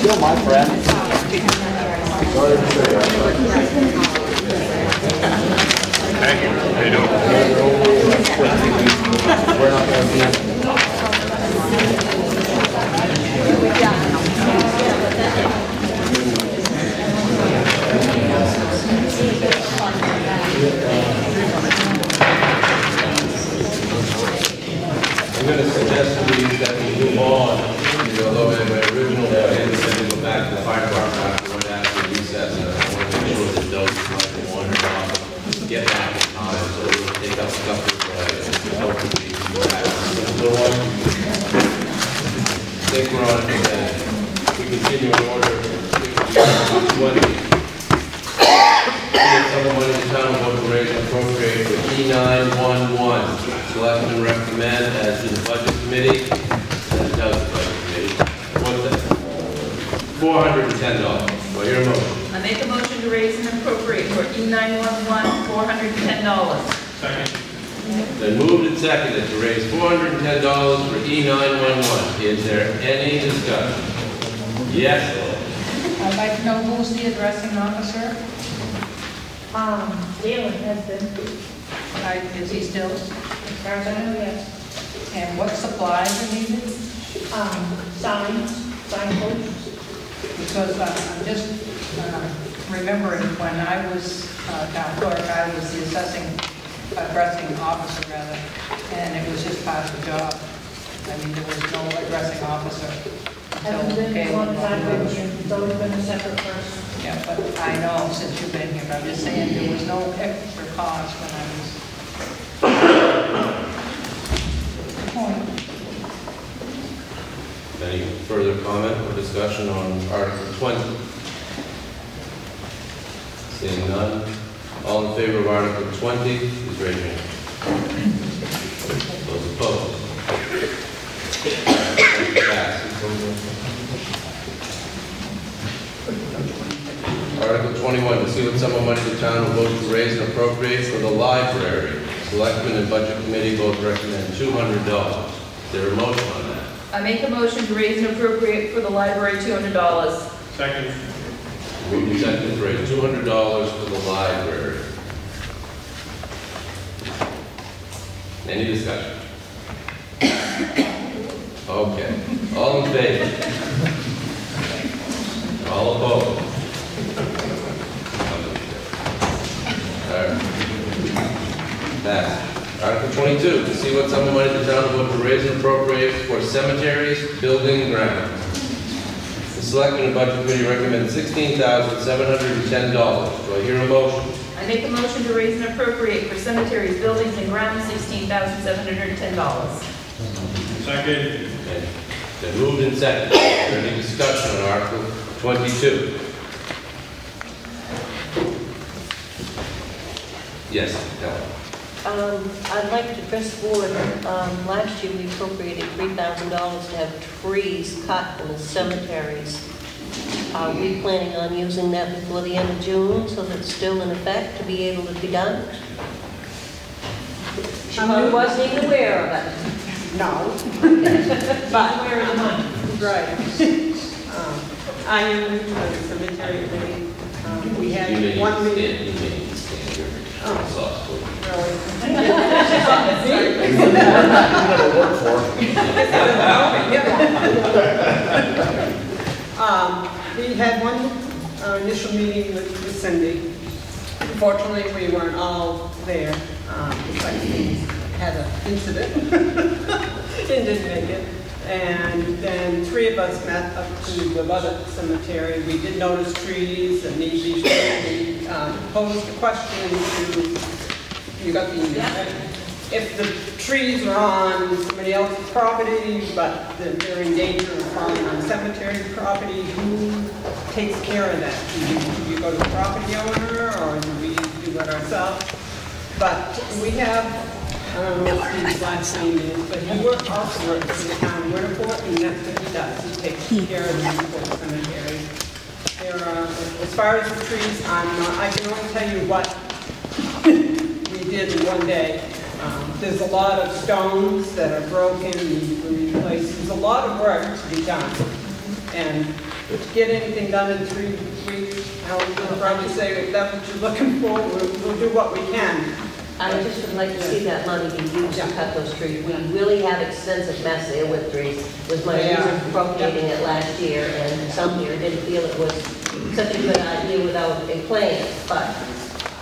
Still my friend. Sorry to say that. Hey, how you doing? We're not going to be. I'm going to suggest to you that we move on, although in my original plan, we said to go back to the fire department after right after recess, and I want to make sure that those who might have wandered off get back in time, so we'll take up a couple of hopefully go on. I think we're on to that. We continue in order. 20. Some of money the town will vote to raise and appropriate for E911. Selectmen recommend as to the budget committee, as does the budget committee. What's that? $410. Do I hear a motion? I make a motion to raise and appropriate for E911, $410. Second. Then moved and seconded to raise $410 for E911. Is there any discussion? Yes. I'd like to know who's the addressing officer? Galen has been, Is he still? as far as I know, yes. And what supplies are needed? Signs, signposts. Because I'm just remembering when I was town clerk, I was the addressing officer rather, and it was just part of the job. I mean, there was no addressing officer. Hasn't been a long time, it's always been a separate person. Yeah, but I know since you've been here, but I'm just saying there was no extra cost when I was. Any further comment or discussion on Article 20? Seeing none. All in favor of Article 20, please raise your hand. Those opposed? Article 21, to see what sum of money the town will vote to raise and appropriate for the library. Selectmen and Budget Committee both recommend $200. Is there a motion on that? I make a motion to raise and appropriate for the library $200. Second. Moved and seconded to raise $200 for the library. Any discussion? Okay. All in favor? All opposed? All right. Passed. Article 22, to see what sum of money the town will vote to raise and appropriate for cemeteries, building, and grounds. The Selectmen and Budget Committee recommend $16,710. Do I hear a motion? I make a motion to raise and appropriate for cemeteries, buildings, and grounds, $16,710. Second. And then moved and seconded. Is there any discussion on Article 22? Yes, Helen. I'd like to address the board. Last year we appropriated $3,000 to have trees cut in the cemeteries. Are we planning on using that before the end of June so that it's still in effect to be able to be done? She probably wasn't even aware of it. No. But where is the money? Right. I am new to the cemetery committee. We had one meeting. We had one initial meeting with Cindy. Unfortunately, we weren't all there. We had an incident and didn't make it. And then 3 of us met up to the other cemetery. We did notice trees and need these trees. We posed a question to, you got the email, right? If the trees are on somebody else's property, but they're in danger of falling on cemetery property, who takes care of that? Do you go to the property owner, or do we do it ourselves? But we have, I don't know what Steve's last name is, but he also works for the town of Winterport, and that's what he does. He takes care of the Winterport cemetery. There are, as far as the trees, I can only tell you what we did in one day. There's a lot of stones that are broken and replaced. There's a lot of work to be done. And to get anything done in 3 weeks, Helen will probably say, if that's what you're looking for, we'll do what we can. I just would like to see that money be used to cut those trees. We really have extensive mess there with trees. It was my reason for appropriating it last year, and some year didn't feel it was such a good idea without a plan. But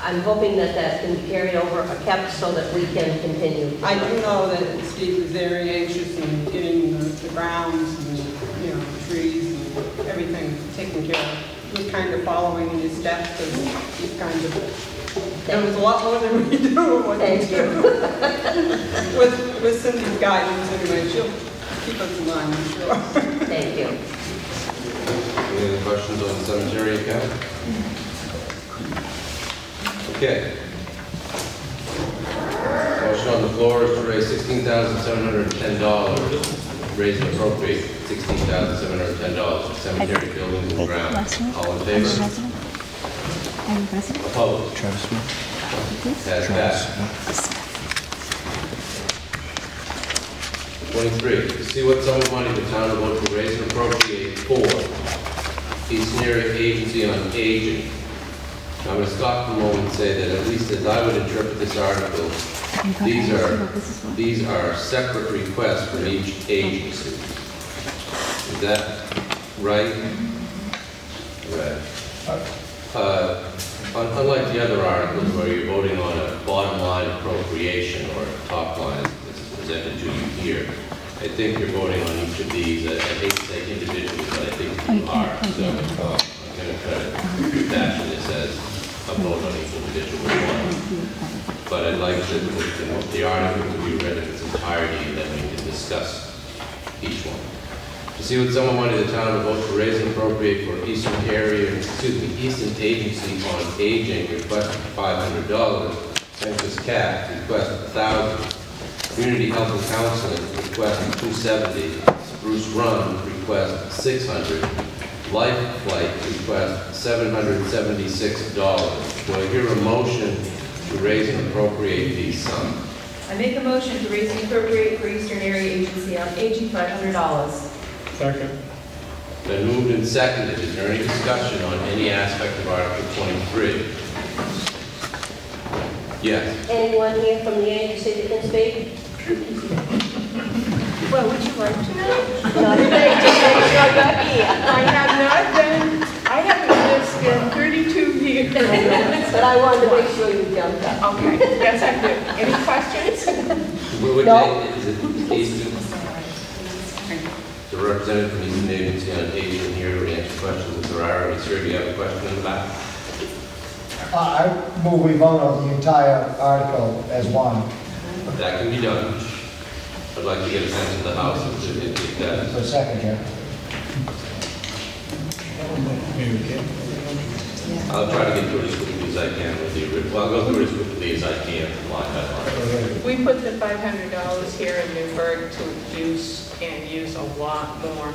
I'm hoping that that can be carried over or kept so that we can continue. I do know that Steve was very anxious in getting the grounds and, you know, trees and everything taken care of. He was kind of following in his steps, because he's kind of, there was a lot more than we do. Thank you. With Cindy's guidance, anyway, she'll keep us in line, I'm sure. Thank you. Any other questions on the cemetery account? Okay. Motion on the floor is to raise $16,710, raise and appropriate $16,710 for cemetery buildings and grounds. All in favor? Opposed? Has passed. 23, to see what sum of money the town will vote to raise and appropriate for Eastern Area Agency on Aging. I'm going to stop for a moment and say that, at least as I would interpret this article, these are separate requests from each agency. Is that right? Right. Unlike the other articles where you're voting on a bottom line appropriation or a top line that's presented to you here, I think you're voting on each of these. I hate to say individually, but I think you are. So I'm going to try to fashion this as a vote on each individual one. But I'd like the article to be read in its entirety, and then we can discuss each one. To see what sum of money the town will vote to raise and appropriate for Eastern Eastern Agency on Aging, request $500. Census Cap, request $1,000. Community Health and Counseling, request $270. Spruce Run, request $600. Life Flight, request $776. Do I hear a motion to raise and appropriate these sums? I make a motion to raise and appropriate for Eastern Area Agency on Aging $500. Second. Been moved and seconded. Is there any discussion on any aspect of Article 23? Yes. Anyone here from the agency that can speak? Well, would you like to know? Not today, just make sure you're here. I haven't missed in 32 years. But I wanted to make sure you jumped up. Okay, yes, I do. Any questions? What No. day is it? Eastern? The representative from Eastern Agency on Aging here to answer questions. If there are any, sir, do you have a question in the back? I move we vote on the entire article as one. That can be done. I'd like to get a sense of the House if that For a second here. I'll try to get through it as quickly as I can with the original. Well, I'll go through it as quickly as I can line by line. We put the $500 here in Newburgh to use and use a lot more.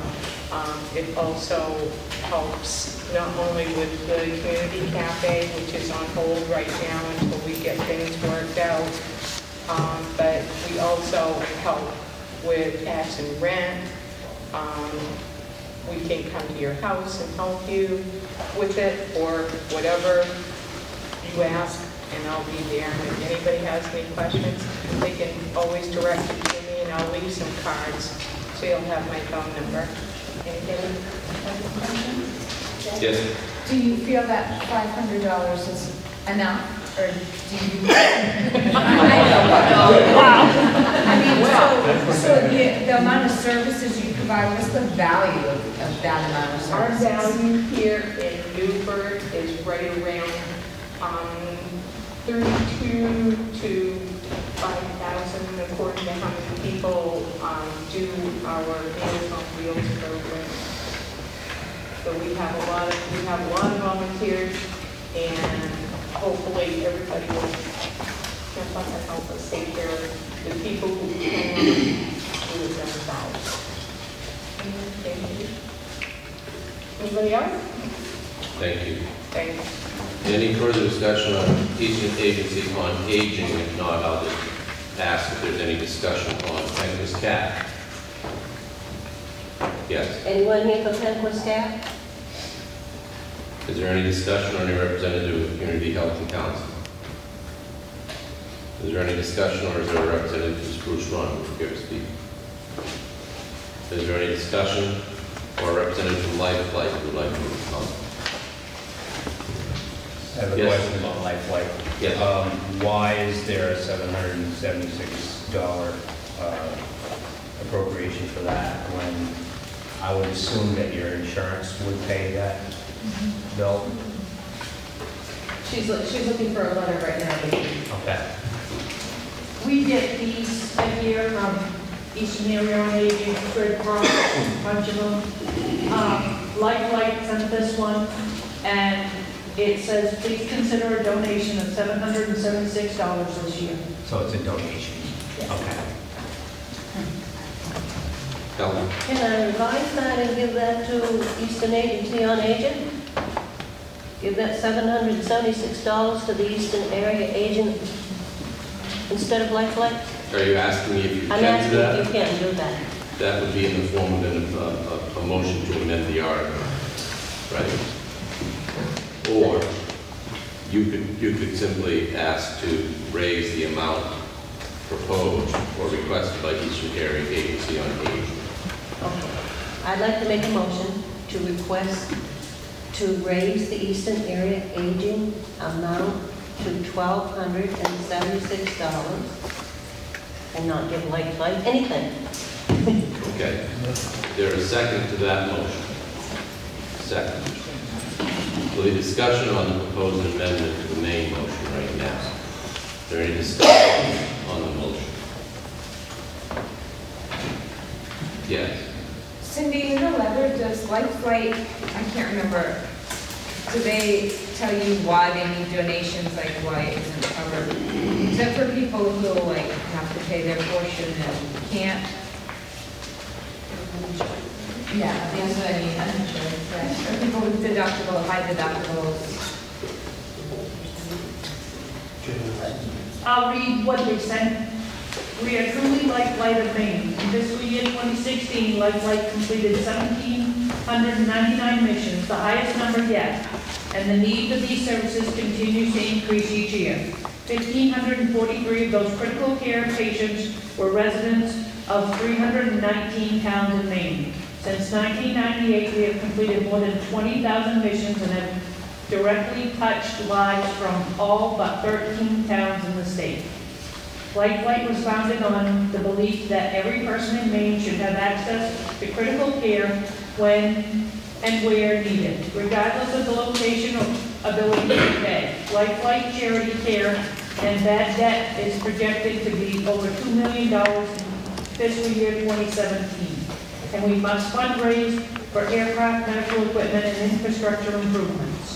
It also helps not only with the community cafe, which is on hold right now until we get things worked out, but we also help with tax and rent. We can come to your house and help you with it, or whatever you ask, and I'll be there. And if anybody has any questions, they can always direct it to me, and I'll leave some cards, so you'll have my phone number. Anybody have any questions? Yes. Do you feel that $500 is enough, or do you? Wow. I mean, so the amount of services you provide, what's the value of that amount of Our services? value here in Newburgh is right around 32 to 5,000, according to how many people do our Meals on Wheels program. So we have a lot of volunteers, and hopefully everybody will step up and help us take care of the people who can do it themselves. Anybody else? Thank you. Thank you. Any further discussion on Eastern Agency on Aging? If not, I'll just ask if there's any discussion on Census Cap. Yes. Anyone here from Pequot staff? Is there any discussion or any representative of Community Health and Council? Is there any discussion or is there a representative from Spruce Run who would care to speak? Is there any discussion or a representative from Life Flight who would like to respond? I have a Yes. question about Life Flight. Yes. Why is there a $776 appropriation for that when I would assume that your insurance would pay that bill? She's looking for a letter right now. Okay. We get these a year from Eastern Area on Aging, Red Cross, a bunch of them. Lifeline sent this one, and it says, please consider a donation of $776 this year. So it's a donation? Yes. Okay. Helen? Can I revise that and give that to Eastern Agency on Aging? Give that $776 to the Eastern Area Agent instead of Lifeline? Are you asking me if you I'm can do asking that? if you can do that. That would be in the form of a motion to amend the article, right? Or you could simply ask to raise the amount proposed or requested by Eastern Area Agency on Aging. Okay. I'd like to make a motion to request to raise the Eastern Area Aging amount to $1,276 and not give Lifeline anything. Okay. There is a second to that motion. Second. So the discussion on the proposed amendment to the main motion right now. Is there any discussion on the motion? Yes. Cindy, in the letter, does Lifelight, I can't remember, do they tell you why they need donations, like why it isn't covered? Is that for people who like have to pay their portion and can't? Yeah, that's what I mean, uninsured, right? Or people with deductible, high deductibles. I'll read what they sent. We are truly Lifeline of Maine. In fiscal year 2016, Lifeline completed 1,799 missions, the highest number yet, and the need for these services continues to increase each year. 1,543 of those critical care patients were residents of 319 towns in Maine. Since 1998, we have completed more than 20,000 missions and have directly touched lives from all but 13 towns in the state. Lifeline was founded on the belief that every person in Maine should have access to critical care when and where needed, regardless of the location or ability to pay. Lifeline charity care and bad debt is projected to be over $2 million in fiscal year 2017. And we must fundraise for aircraft, medical equipment, and infrastructure improvements.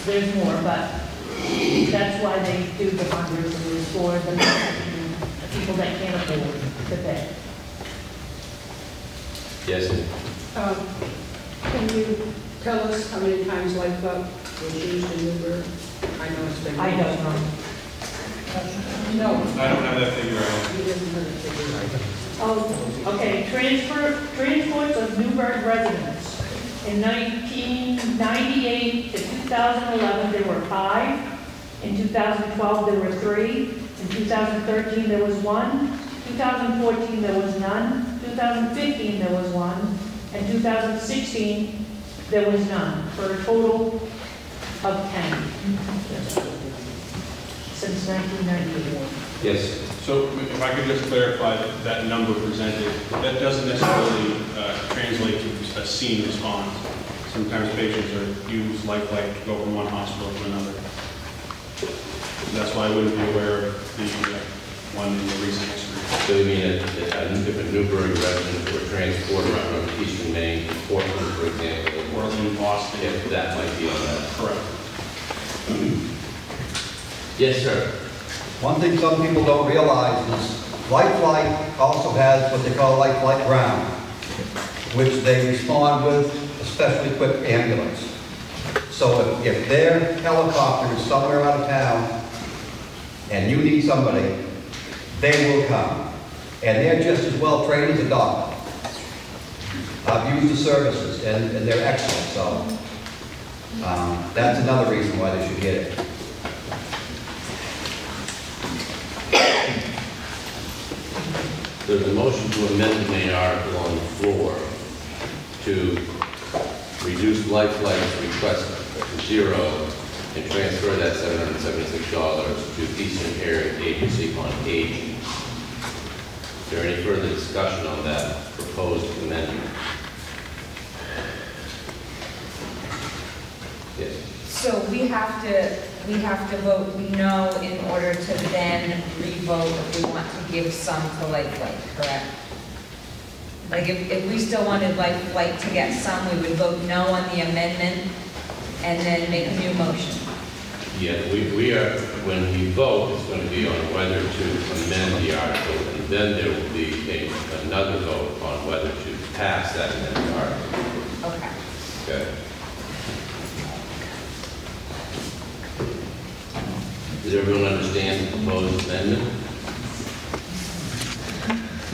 There's more, but that's why they do the fundraising, is for the people that can't afford to pay. Yes. Can you tell us how many times Lifeline was used in Newburgh? I know it's been. I don't know. No. I don't have that figure out. He doesn't have it figured out. Oh, okay, transports of Newburgh residents. In 1998 to 2011, there were 5. In 2012, there were 3. In 2013, there was 1. 2014, there was none. 2015, there was 1. And 2016, there was none, for a total of 10 since 1998. Yes. So if I could just clarify that number presented, that doesn't necessarily translate to a scene response. Sometimes patients use Lifeline to go from one hospital to another. That's why I wouldn't be aware of the one in the recent history. So you mean if a Newburgh resident were transported from Eastern Maine to Portland, for example? Portland, Boston. If that might be on that. Correct. Yes, sir. One thing some people don't realize is Lifeline also has what they call Lifeline Ground, which they respond with a specially equipped ambulance. So if their helicopter is somewhere out of town and you need somebody, they will come. And they're just as well trained as a doctor. I've used the services, and they're excellent, so that's another reason why they should get it. There's a motion to amend the main article on the floor to reduce life flight's request to 0 and transfer that $776 to Eastern Area Agency on Aging. Is there any further discussion on that proposed amendment? Yes. So we have to vote no in order to then re-vote if we want to give some to Life Flight, correct? Like if we still wanted Life Flight to get some, we would vote no on the amendment and then make a new motion. Yeah, we are, when we vote, it's going to be on whether to amend the article, and then there will be another vote on whether to pass that amended article. Okay. Okay. Does everyone understand the proposed amendment?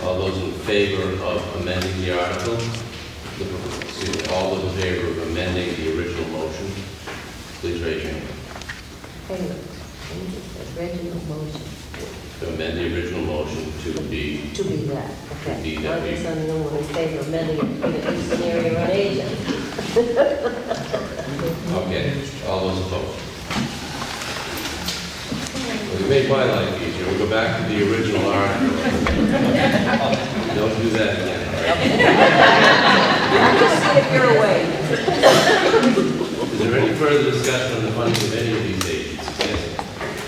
All those in favor of amending the article? Excuse me, all those in favor of amending the original motion, please raise your hand. Original motion. To amend the original motion to be... To be that, okay. To be that. I guess I'm the one in favor of amending it for the Eastern Area on Aging. Okay, all those opposed? Well, you made my life easier. We'll go back to the original article. Don't do that again, all right? Just see if you're away. Is there any further discussion on the funding of any of these agencies? Yes.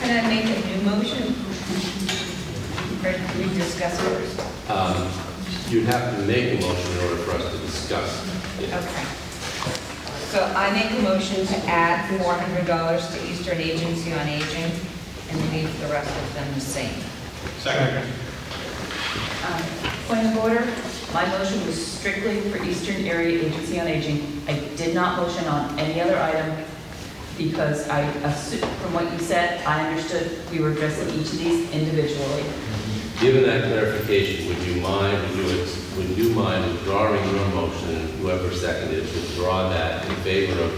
Can I make a new motion? Or do we discuss first? You'd have to make a motion in order for us to discuss it. Okay. So I make a motion to add $400 to Eastern Agency on Aging and leave the rest of them the same. Second. Point of order, my motion was strictly for Eastern Area Agency on Aging. I did not motion on any other item because I assumed, from what you said, I understood we were addressing each of these individually. Given that clarification, would you mind withdrawing your motion, and whoever seconded it, withdraw that in favor of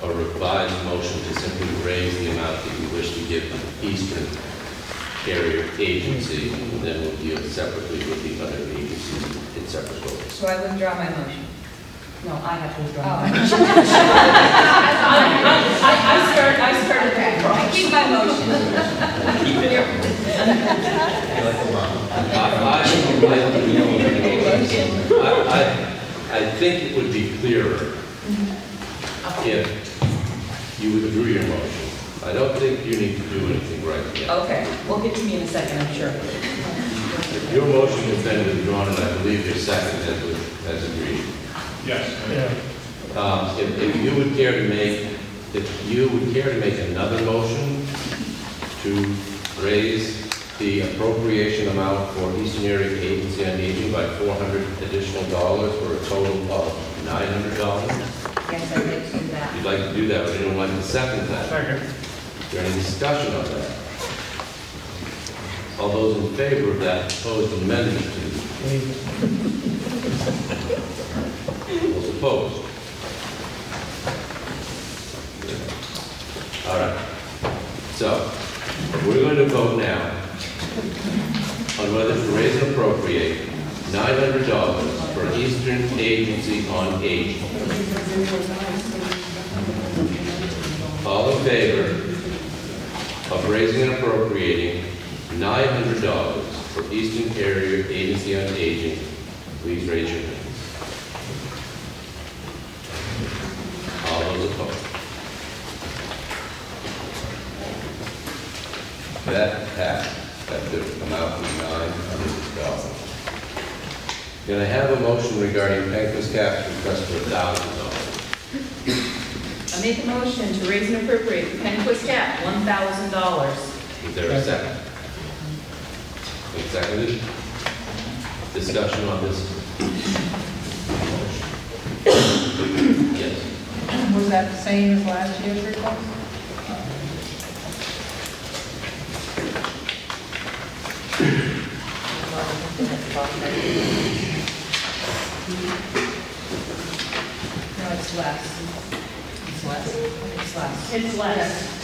a revised motion to simply raise the amount that you wish to give the Eastern Area Agency, and then we'll deal separately with the other agencies in separate votes. So I withdraw my motion. No, I have to withdraw Oh. my motion. I started that. I keep my motion. I think it would be clearer if you withdrew your motion. I don't think you need to do anything right yet. Okay, we'll get to me in a second, I'm sure. Your motion has been withdrawn, and I believe your second has agreed. Yes. If you would care to make another motion to raise the appropriation amount for Eastern Area Agency on Aging by $400 additional for a total of $900. Yes, I'd like to do that. You'd like to do that, would anyone like to second that? Second. Is there any discussion on that? All those in favor of that proposed amendment to those opposed? All right. So, we're going to vote now on whether to raise and appropriate $900 for Eastern Agency on Aging. All in favor of raising and appropriating $900 for Eastern Area Agency on Aging, please raise your hands. All those opposed? That passed. That the amount of $900. Can I have a motion regarding Penquist Cap's request for $1,000? I make a motion to raise and appropriate the Penquist Cap, $1,000. Is there a second? Been seconded? Discussion on this? Yes. Was that the same as last year's request? No, it's less. It's less. It's less. It's less.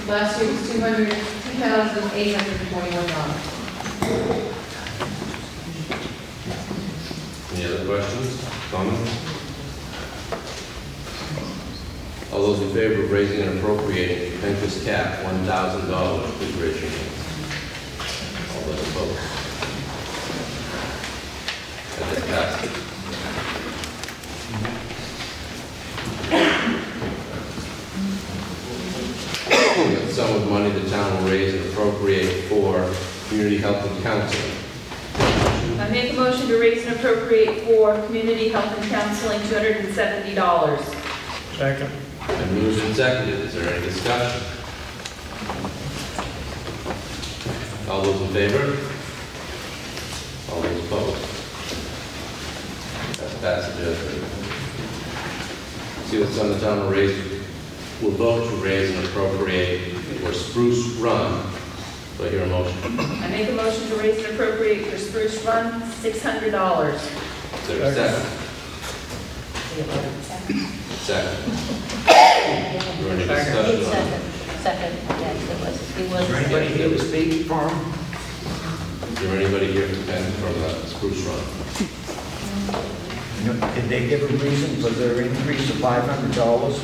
Last year was $2,821. Any other questions, comments? All those in favor of raising and appropriating Penca's cap $1,000, please raise your hand. All those opposed? That is passed. The sum of money the town will raise and appropriate for community health and counseling. I make a motion to raise and appropriate for community health and counseling $270. Second. And moved and seconded. Is there any discussion? All those in favor? All those opposed? That's passage. See what's on the town will raise. Will vote to raise and appropriate for Spruce Run. Do I hear a motion? I make a motion to raise and appropriate for Spruce Run $600. Is there a second? Second. Is there any discussion on it? Second, yes, it was. Is there anybody here to speak for him? Is there anybody here to attend from Spruce Run? Did they give a reason for their increase of $500?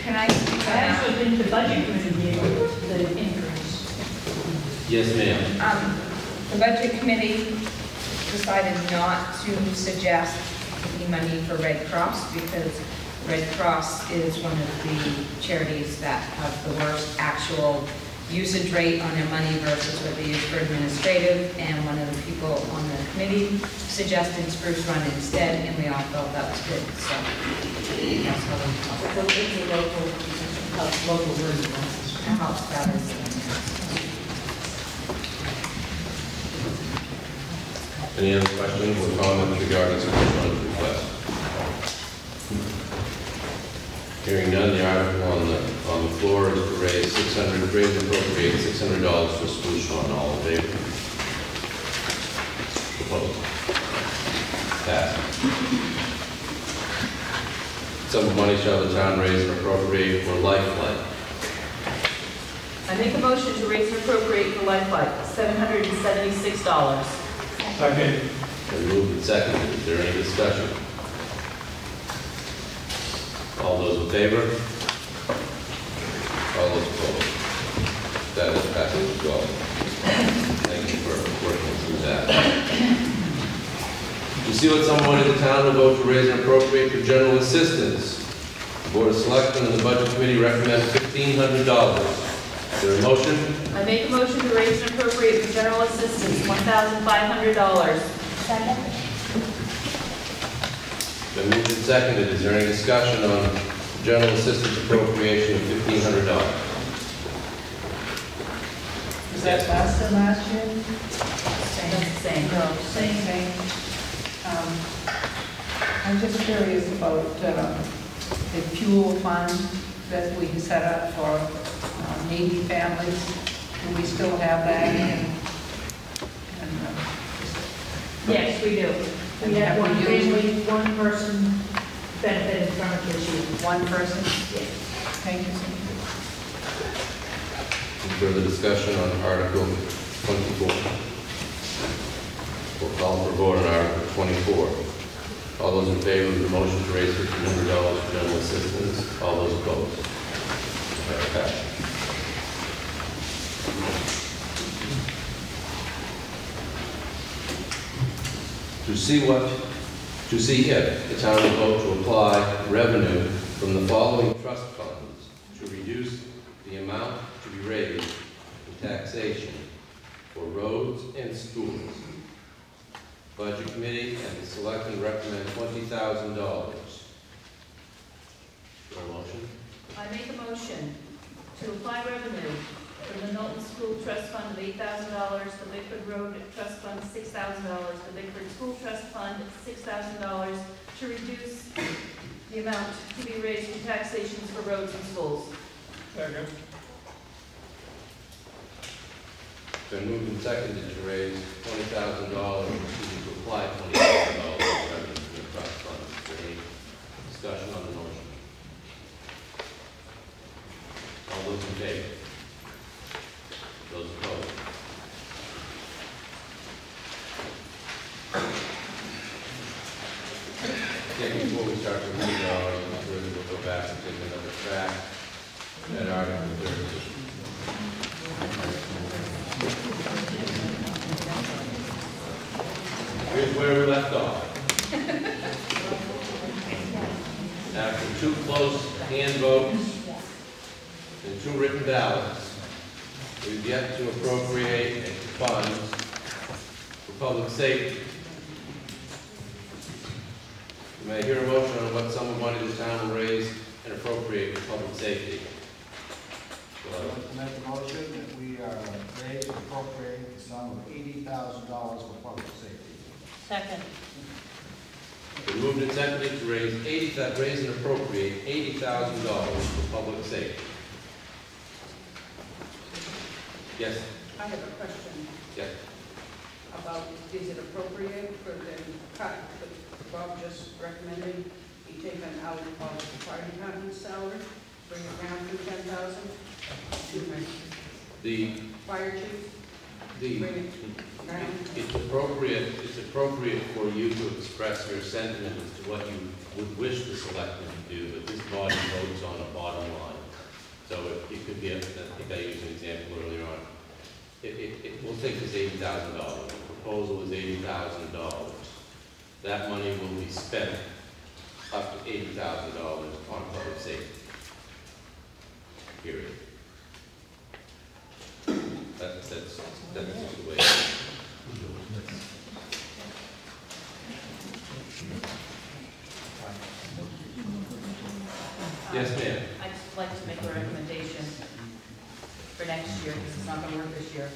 Can I speak on I that? actually think the budget committee gave the increase. Yes, ma'am. The budget committee decided not to suggest any money for Red Cross because Red Cross is one of the charities that have the worst actual usage rate on their money versus what they use for administrative, and one of the people on the committee suggested Spruce Run instead, and we all felt that was good, so that's how we felt. So it's a local version. It helps that is. Any other questions or comments regarding Spruce Run's request? Hearing none, the article on the floor is to raise and appropriate $600 for Spruce Run. All in favor? Opposed? Passed. Sum of money shall the town raise and appropriate for Lifeline. I make a motion to raise and appropriate for Lifeline $776. Second. Been moved and seconded. Is there any discussion? All those in favor? All those opposed? That is passed as well. Thank you for working through that. You see what some money the town will vote to raise and appropriate for general assistance. The Board of Selectmen and the Budget Committee recommend $1,500. Is there a motion? I make a motion to raise and appropriate for general assistance $1,500. Second. Been moved and seconded. Is there any discussion on general assistance appropriation of $1,500? Is that less than last year? Same. No, same thing. I'm just curious about the fuel fund that we set up for needy families. Do we still have that? Yes, we do. We have one family, one person benefited from it this year. One person? Yes. Thank you. Any further discussion on Article 24? We'll call for vote on Article 24. All those in favor of the motion to raise $1,500 for general assistance? All those opposed? Okay. To see if the town will vote to apply revenue from the following trust funds to reduce the amount to be raised in taxation for roads and schools. Budget Committee and the Selectmen recommend $20,000. Is there a motion? I make a motion to apply revenue from the Milton School Trust Fund of $8,000, the Bickford Road Trust Fund $6,000, the Bickford School Trust Fund $6,000 to reduce the amount to be raised in taxations for roads and schools. Second. been moved and seconded to raise $20,000, to apply $20,000 to revenue from the trust fund. Is there any discussion on the motion? All those in favor? Those opposed? Okay, before we start to read our articles further, we'll go back and take another track at Article 13. Here's where we left off. After 2 close hand votes and 2 written ballots, we've yet to appropriate funds for public safety. May I hear a motion on what sum of money the town will raise and appropriate for public safety? I'd like to make a motion that we raise and appropriate the sum of $80,000 for public safety. Second. Been moved and seconded to raise and appropriate $80,000 for public safety. Yes. I have a question Yes. about, is it appropriate for the cut that Bob just recommended be taken out of the fire department's salary, bring it down from 10,000 to The fire chief? Bring it down? It's appropriate for you to express your sentiment as to what you would wish the selectmen to do, but this body votes on a bottom line. So it could be, I think I used an example earlier on. We'll take this $80,000. The proposal is $80,000. That money will be spent up to $80,000 on public safety. Period. That's just the way it is. Yes, ma'am. I'd just like to make a recommendation for next year, because it's not going to work this year,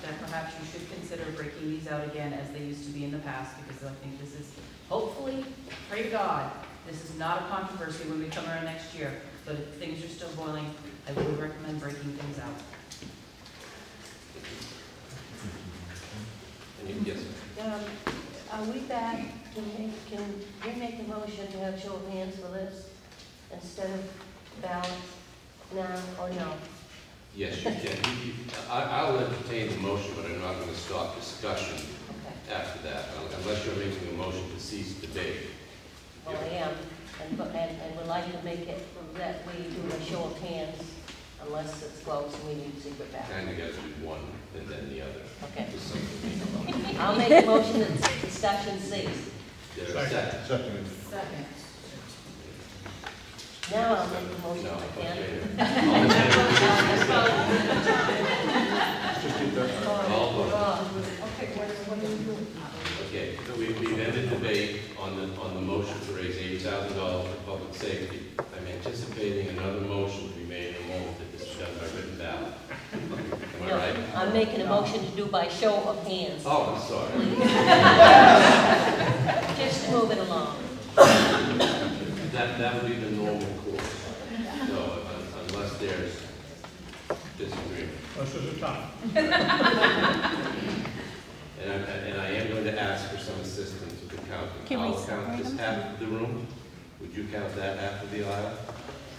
that perhaps you should consider breaking these out again as they used to be in the past, because I think this is, hopefully, pray to God, this is not a controversy when we come around next year, but if things are still boiling, I would recommend breaking things out. Yes. Are we back to can we make a motion to have show of hands for this instead of ballots now or no? Yes, you can. I'll entertain the motion, but I'm not going to stop discussion after that, unless you're making a motion to cease debate. Well, I am, and would like to make it that we do a show of hands unless it's close and we need secret ballot. Kind of got to do one and then the other. Okay. Just something. I'll make a motion that discussion cease. There's a second. Second. Now I'll make a motion again. Okay, so we've ended debate on the motion to raise $80,000 for public safety. I'm anticipating another motion to be made in a moment that this is done by written ballot. Am I right? I'm making a motion to do by show of hands. Oh, I'm sorry. Just move it along. That would be the normal course. So unless there's disagreement. This is a time. And I am going to ask for some assistance with the counting. I'll count this half of the room. Would you count that half of the aisle?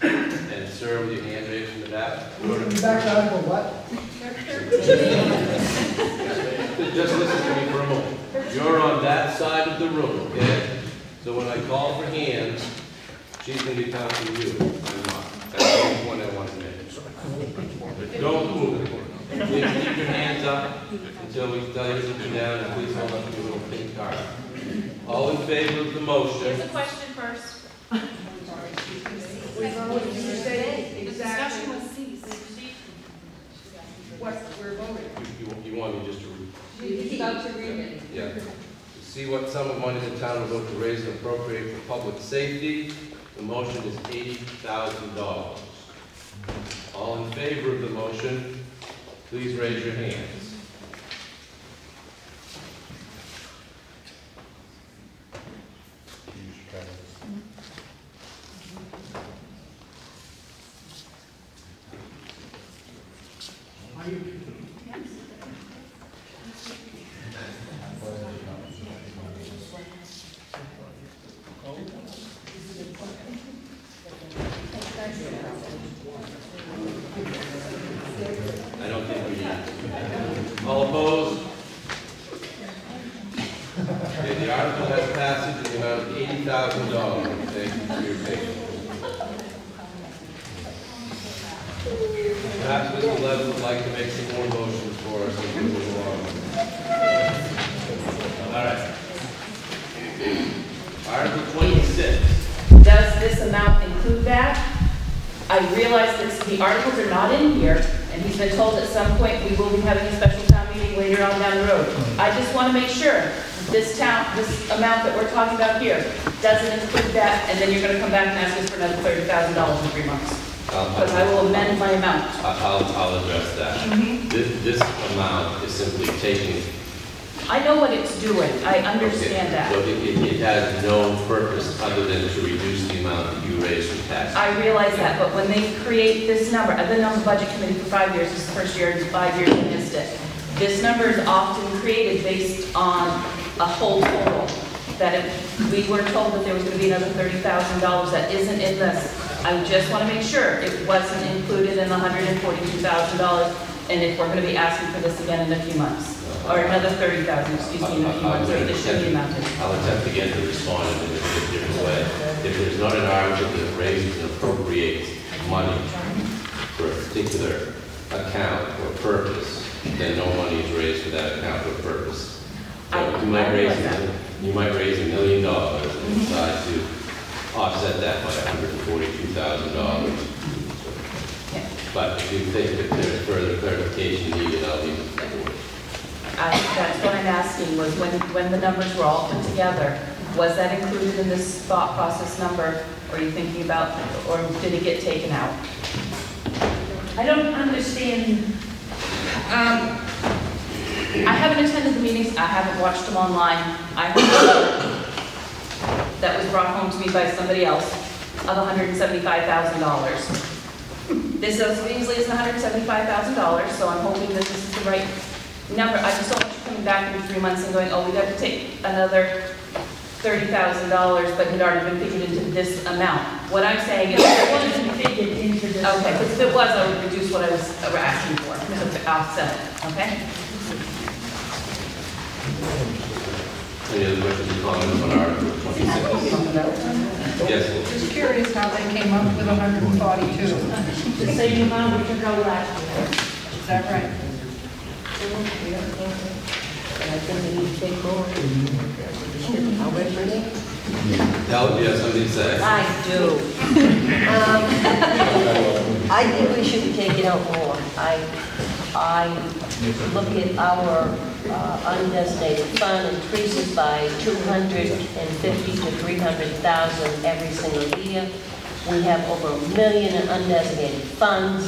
And sir, with your hand raised in the back. Back to Article what? Just listen to me for a moment. You're on that side of the room, okay? So when I call for hands, she's going to be counting you. I'm not. That's the point I want to make. But don't move. Please keep your hands up until we tell you to sit down, and please hold up your little pink card. All in favor of the motion? Here's a question first. What did you say? The discussion was ceased. What we're voting? You want me just to He's about to read it. yeah. To see what sum of money the town will vote to raise and appropriate for public safety. The motion is $80,000. All in favor of the motion, please raise your hands. Okay, the article has passage in the amount of $80,000. Thank you for your patience. Perhaps Mr. Levin would like to make some more motions for us as we move along. All right. Article 26. Does this amount include that? I realize that the articles are not in here, and he's been told at some point we will be having a special town meeting later on down the road. I just want to make sure this amount that we're talking about here doesn't include that, and then you're going to come back and ask us for another $30,000 in 3 months. Because I will amend my amount. I'll address that. This amount is simply taking. I know what it's doing. I understand that. So it has no purpose other than to reduce the amount that you raise from taxes. I realize that, but when they create this number, I've been on the budget committee for 5 years. This is the first year in 5 years against it. This number is often created based on a whole total. That if we were told that there was going to be another $30,000 that isn't in this, I just want to make sure it wasn't included in the $142,000, and if we're going to be asking for this again in a few months, or another $30,000, excuse me, in a few months, or this should be amounted. I'll attempt again to respond in a different way. If there's not an article that raises and appropriates money for a particular account or purpose, then no money is raised for that account or purpose. So you might raise $1 million and decide to offset that by $142,000. But if you think that there's further clarification needed, I'll leave it that way. That's what I'm asking, was when the numbers were all put together, was that included in this thought process number? Or are you thinking about, or did it get taken out? I don't understand. I haven't attended the meetings, I haven't watched them online. I heard that was brought home to me by somebody else of $175,000. This is easily as $175,000, so I'm hoping that this is the right number. I just don't want you coming back in 3 months and going, oh, we got to take another $30,000, but it had already been figured into this amount. What I'm saying is, it wasn't figured into this. Okay, because if it was, I would reduce what I was asking for to offset it, okay? Any other questions or comments on Article 26? Yes, please. Just curious how they came up with 142. The same amount we took out last year. Is that right? And I think we need to take more. I'll wait for me. That would be something to say. I do. I think we should be taking out more. I look at our undesignated fund increases by 250 to 300,000 every single year. We have over $1 million in undesignated funds.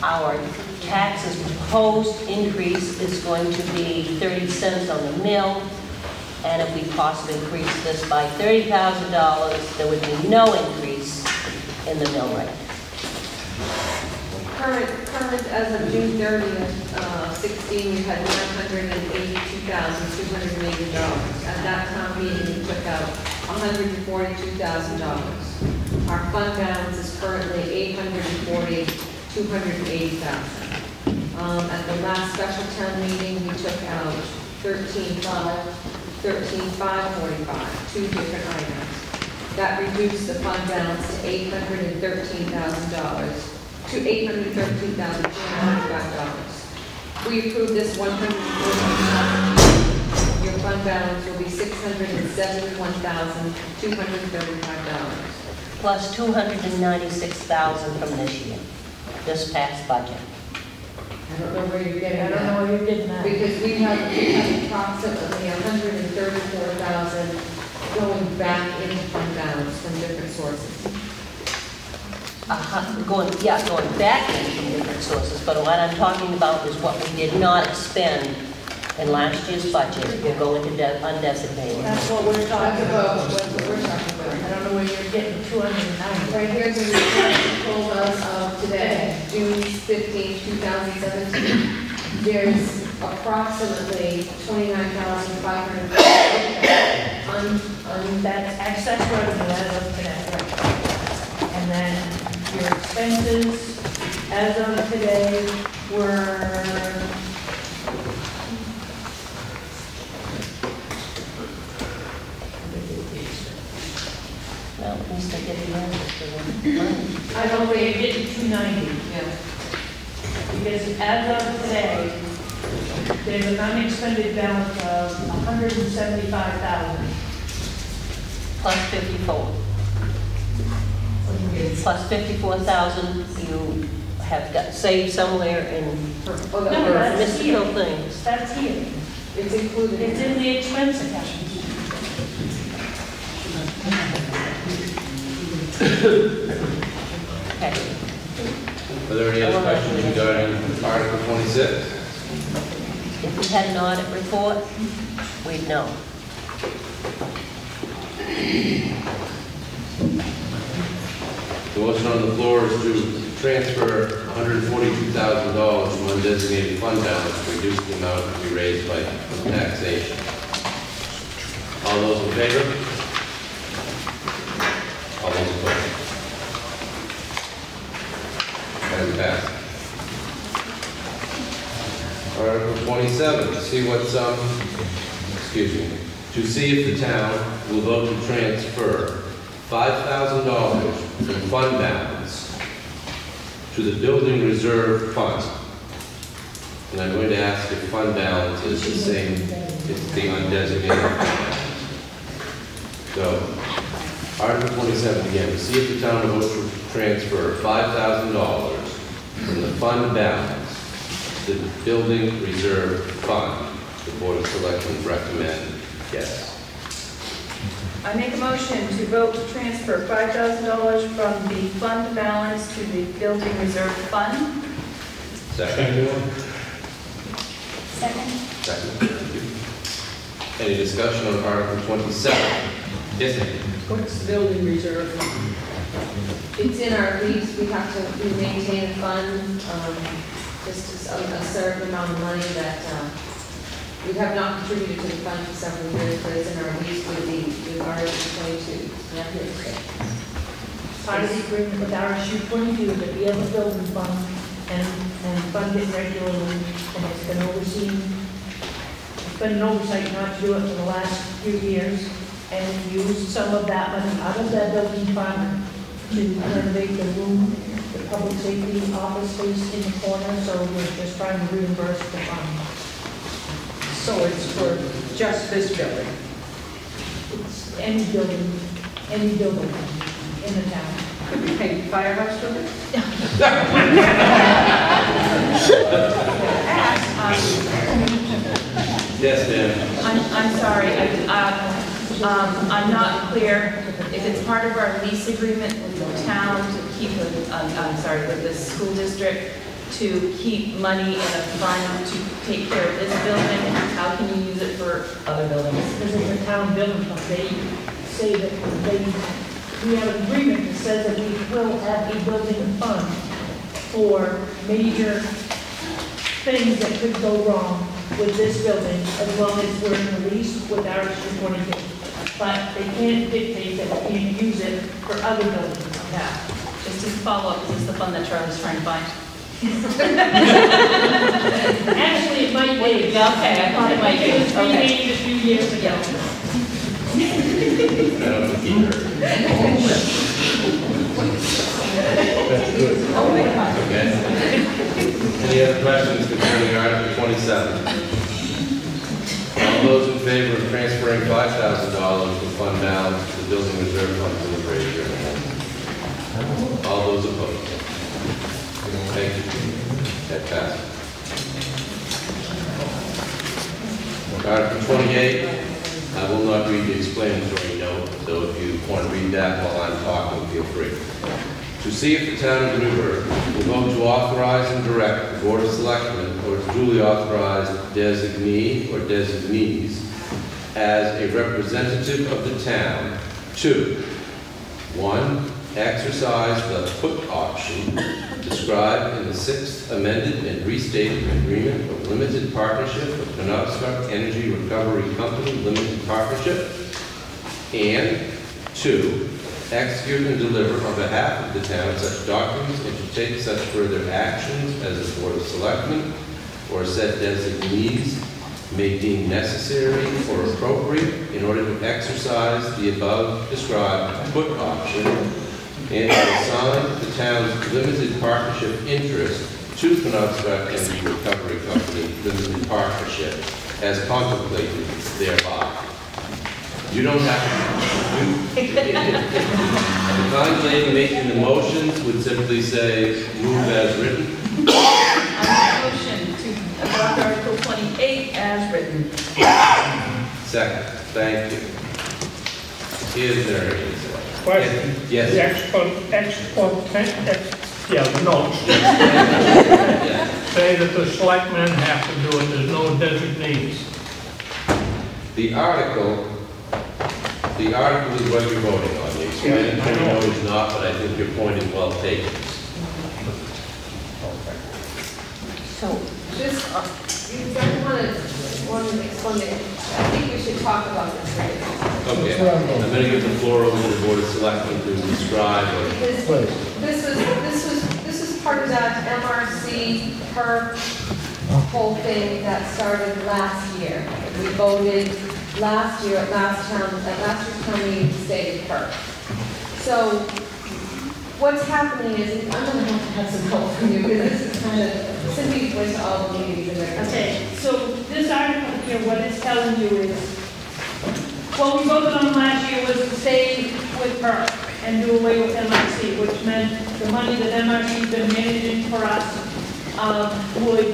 Our taxes proposed increase is going to be 30 cents on the mill. And if we possibly increase this by $30,000, there would be no increase in the mill rate. Current as of June 30th, 16, we had $982,280. At that town meeting, we took out $142,000. Our fund balance is currently $280,000. At the last special town meeting, we took out $13,545, two different items. That reduced the fund balance to $813,000. To $813,295. We approved this $140,000. Your fund balance will be $671,235. Plus $296,000 from this year, this past budget. I don't know where you're getting that. I don't know where you're getting that. Because we have approximately $134,000 going back into fund balance from different sources. Going back in from different sources, but what I'm talking about is what we did not expend in last year's budget. We're going to undesignated. That's what we're talking about. That's what we're talking about. I don't know where you're getting 290. Right here's the report you told us of today, June 15, 2017. There's approximately $29,500 that's excess revenue as of today. And then your expenses as of today were at least I get the answer to them. I don't think you're getting 290. Yeah. Because as of today, there's an unexpended balance of 175,000. Plus 54. Plus 54,000 you have got saved somewhere in No, for that's here. mystical things. That's here. It's included. It's in the expense account. Okay. Are there any other questions regarding Article 26? If we had an audit report, we'd know. The motion on the floor is to transfer $142,000 from undesignated fund balance to reduce the amount to be raised by taxation. All those in favor? All those opposed? Has passed. Article 27, to see what's, to see if the town will vote to transfer $5,000 from fund balance to the building reserve fund. And I'm going to ask if fund balance is the same as the undesignated fund. So, Article 27 again, to see if the town will vote to transfer $5,000 from the fund balance to the building reserve fund. The Board of Selectmen recommend yes. I make a motion to vote to transfer $5,000 from the fund balance to the building reserve fund. Second. Second. Second. Any discussion on Article 27? Yes, ma'am. What's the building reserve? It's in our lease, we have to, we maintain a fund, just a certain amount of money that, we have not contributed to the fund for several years, but it's in our lease with Article 22. Part of the agreement with RSU 22 that we have a building fund and fund it regularly, and it's been overseen. It's been an oversight not to do it for the last few years, and we used some of that money out of that building fund to renovate the room, the public safety office space in the corner, so we're just trying to reimburse the fund. So it's for just this building? It's any building in the town. Could we paint the firehouse with it? Yes, ma'am. I'm sorry, I'm not clear if it's part of our lease agreement with the town to keep, with the school district to keep money in a fund to take care of this building, how can you use it for other buildings? This is a town building fund. They say that we have an agreement that says that we will have a building fund for major things that could go wrong with this building, as long as we're in the lease with RSU 22. But they can't dictate that we can't use it for other buildings. Yeah, just to follow up, is this the fund that Charlie's trying to find? Actually, it might be. Okay, I thought it might be. It was renamed a few years ago. Okay. Any other questions concerning Article 27? All those in favor of transferring $5,000 from fund balance to the building reserve fund, please raise your hand. All those opposed? Thank you. That passes. Article 28, I will not read the explanatory note, so if you want to read that while I'm talking, feel free. To see if the town of Newburgh will vote to authorize and direct the Board of Selectmen or its duly authorized designee or designees as a representative of the town to 1. Exercise the put option described in the 6th amended and restated agreement of limited partnership with Penobscot Energy Recovery Company Limited Partnership, and 2. Execute and deliver on behalf of the town such documents and to take such further actions as the Board of Selectmen or said designees may deem necessary or appropriate in order to exercise exercise the above described put option and to assign the town's limited partnership interest to Penobscot Energy Recovery Company Limited Partnership as contemplated thereby. You don't have to, the kind lady making the motions would simply say, move as written. Motion to adopt Article 28 as written. Second, thank you. Is there any Question? Yes. The notes. Say that the selectmen have to do it, there's no designees. The article is what you're voting on. The explanatory note is not, but I think your point is well taken. So, just, because I want to explain it, I think we should talk about this right now. Okay, I'm going to give the floor over to the Board of Selectmen to describe what... This is part of that MRC PERC whole thing that started last year. We voted last year at last year's town meeting to stay with PERC. So what's happening is, I'm going to have some help from you because this is kind of, Cindy's voice to all the meetings and everything. Okay, so this article here, what it's telling you is, what we voted on last year was to stay with PERC and do away with MRC, which meant the money that MRC's been managing for us would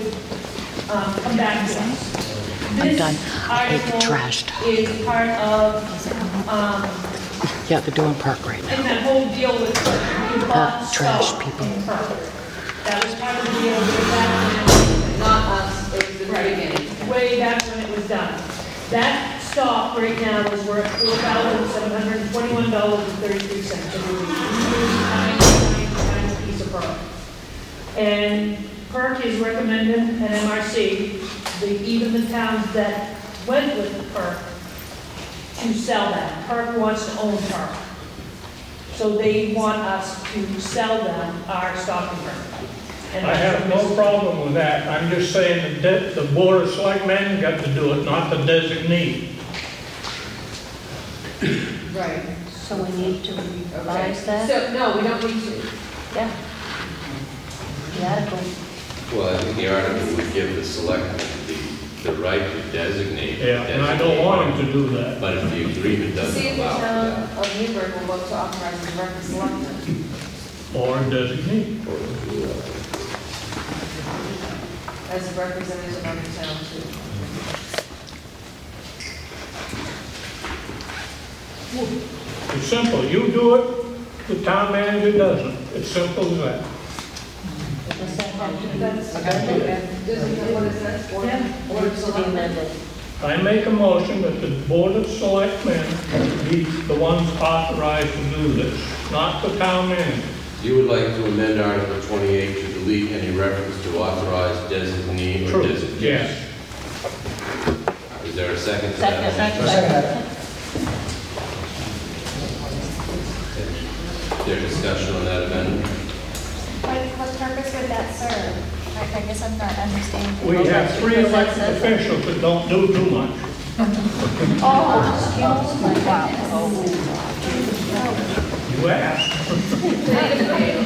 come back to us. This article is part of, yeah, they're doing PERC right now. in that whole deal with PERC. We bought trash stock people. in PERC. That was part of the deal way back when. Not us, it was the beginning. Way back when it was done. That stock right now is worth $4,721.33. It's a tiny piece of PERC. And PERC is recommending an MRC, even the towns that went with the PERC, to sell that. PERC wants to own PERC. So they want us to sell them our stock in PERC. And I have no problem with that. I'm just saying that the Board of Selectmen got to do it, not the designee. Right. So we need to revise that? So, no, we don't need to. Yeah. The article. Well, I think the article would give the selectmen the right to designate. Yeah, and I don't want them to do that. But if the agreement doesn't See if the allow for town that. of Newburgh will vote to authorize the director of selectmen. Or designee. As a representative of the town too. It's simple. You do it, the town manager doesn't. It's simple as that. Does that have to be What is that? Or to be amended? I make a motion that the Board of Selectmen be the ones authorized to do this, not the town manager. You would like to amend Article 28 to delete any reference to authorized designee or True. designee? Yes. Is there a second to that? Second. Is there discussion on that amendment? What purpose would that serve? I guess I'm not understanding. We have 3 elected officials that don't do too much. You asked.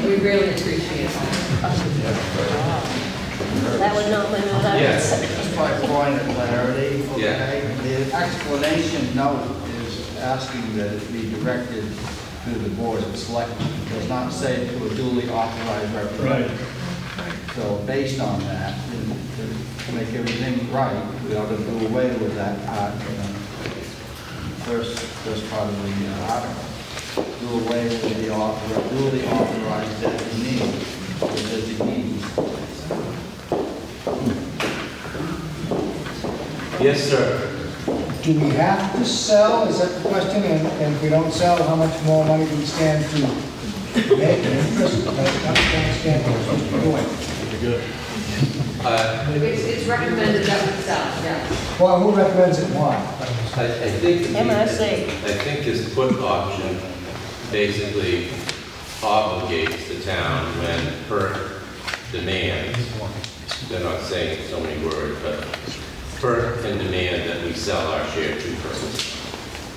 We really appreciate that. That would not limit that. Yes. Just by point of clarity, okay? Yeah. The explanation note is asking that it be directed to the Board of Selectmen. It does not say to a duly authorized representative. So based on that, to make everything right, we ought to do away with that part, first part of the article. Do away with the duly authorized designee or designees. Yes, sir. Do we have to sell? Is that the question? And if we don't sell, how much more money do we stand to make an interest? Good. It's recommended that we sell, yeah. Well, who recommends it? Why? I think this put option basically obligates the town when PERC demands, they're not saying so many words, but PERC can demand that we sell our share to PERC.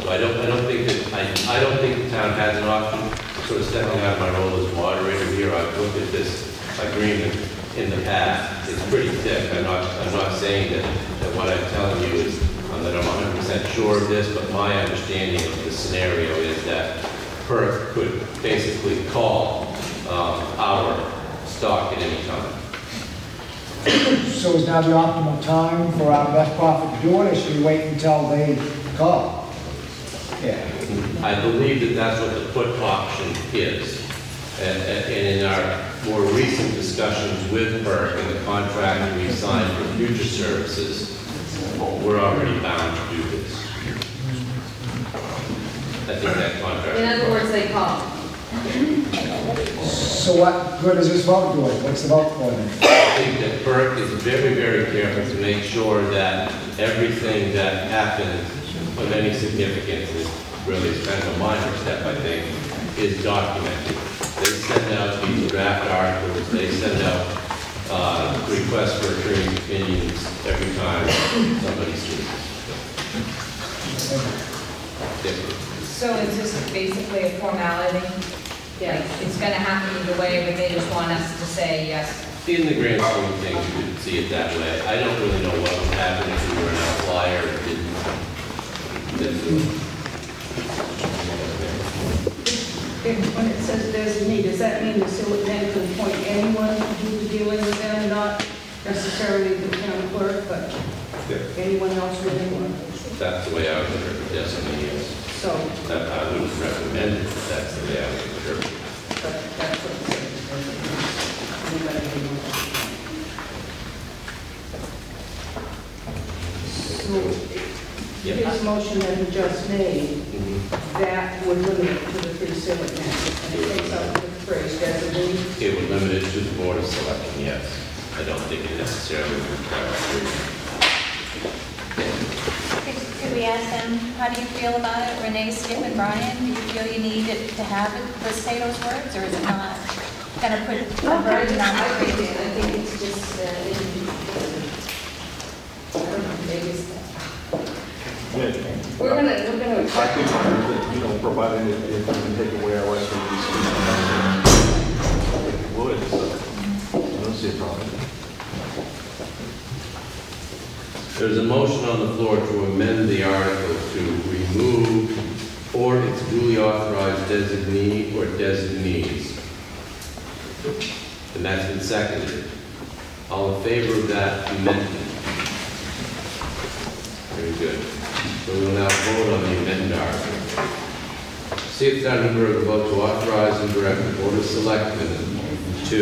So I don't think that, I don't think the town has an option. Sort of stepping out of my role as moderator here, I've looked at this agreement in the past. It's pretty thick. I'm not saying that what I'm telling you is that I'm 100% sure of this, but my understanding of the scenario is that PERC could basically call our stock at any time. So is now the optimal time for our best profit to do it, or should we wait until they call? Yeah. I believe that that's what the put option is. And in our more recent discussions with PERC and the contract we signed for future services, we're already bound to do this. I think that contract. In other words, they call. So what good is this vote doing? What's the vote for then? I think that PERC is very, very careful to make sure that everything that happens of any significance, is really is kind of a minor step, I think, is documented. They send out these draft articles, they send out requests for attorney's opinions every time somebody sues. So is this basically a formality? Yeah. It's gonna happen either way, but they just want us to say yes. In the grand scheme of things, you could see it that way. I don't really know what would happen if we were an outlier or didn't. When it says designee, does that mean the sewer then can appoint anyone who's dealing with them, not necessarily the town clerk, but anyone else with anyone? That's the way I would interpret designee is. So, That I wouldn't recommend it, but that's the way I would interpret it. but that's what it says. Anybody can do that. So, his motion that he just made, that would limit it to the 3 sewer accounts. And it takes out the phrase designee. It would limit it to the Board of Selectmen, yes. I don't think it necessarily would require Could we ask them, how do you feel about it? Renee, Skip, and Brian, do you feel you need it to have it, say those words, or is it not going to put a burden on the I think it's just, I don't know, maybe it's, we're gonna. I think that, providing it can take away our references, it would, so I don't see a problem. There's a motion on the floor to amend the article to remove or its duly authorized designee or designees. And that's been seconded. All in favor of that amendment? Very good. So we will now vote on the amended article. See if the town of Newburgh will vote to authorize and direct the Board of Selectmen to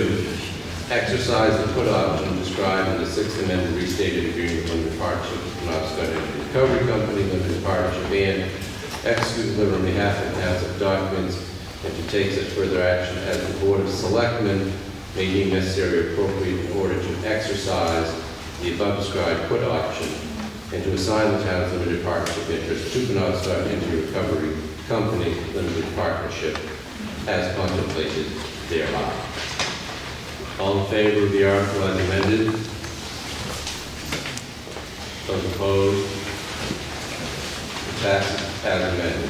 exercise the put option described in the 6th Amendment restated agreement with Limited Partnership with Penobscot Energy Recovery Company, Limited Partnership, and execute deliver on behalf of the towns of documents, and to take such further action as the Board of Selectmen may deem necessary or appropriate in order to exercise the above described put option, and to assign the town's limited partnership interest to Penobscot Energy Recovery Company, Limited Partnership, as contemplated thereby. All in favor of the article as amended? Those opposed? It passes as amended.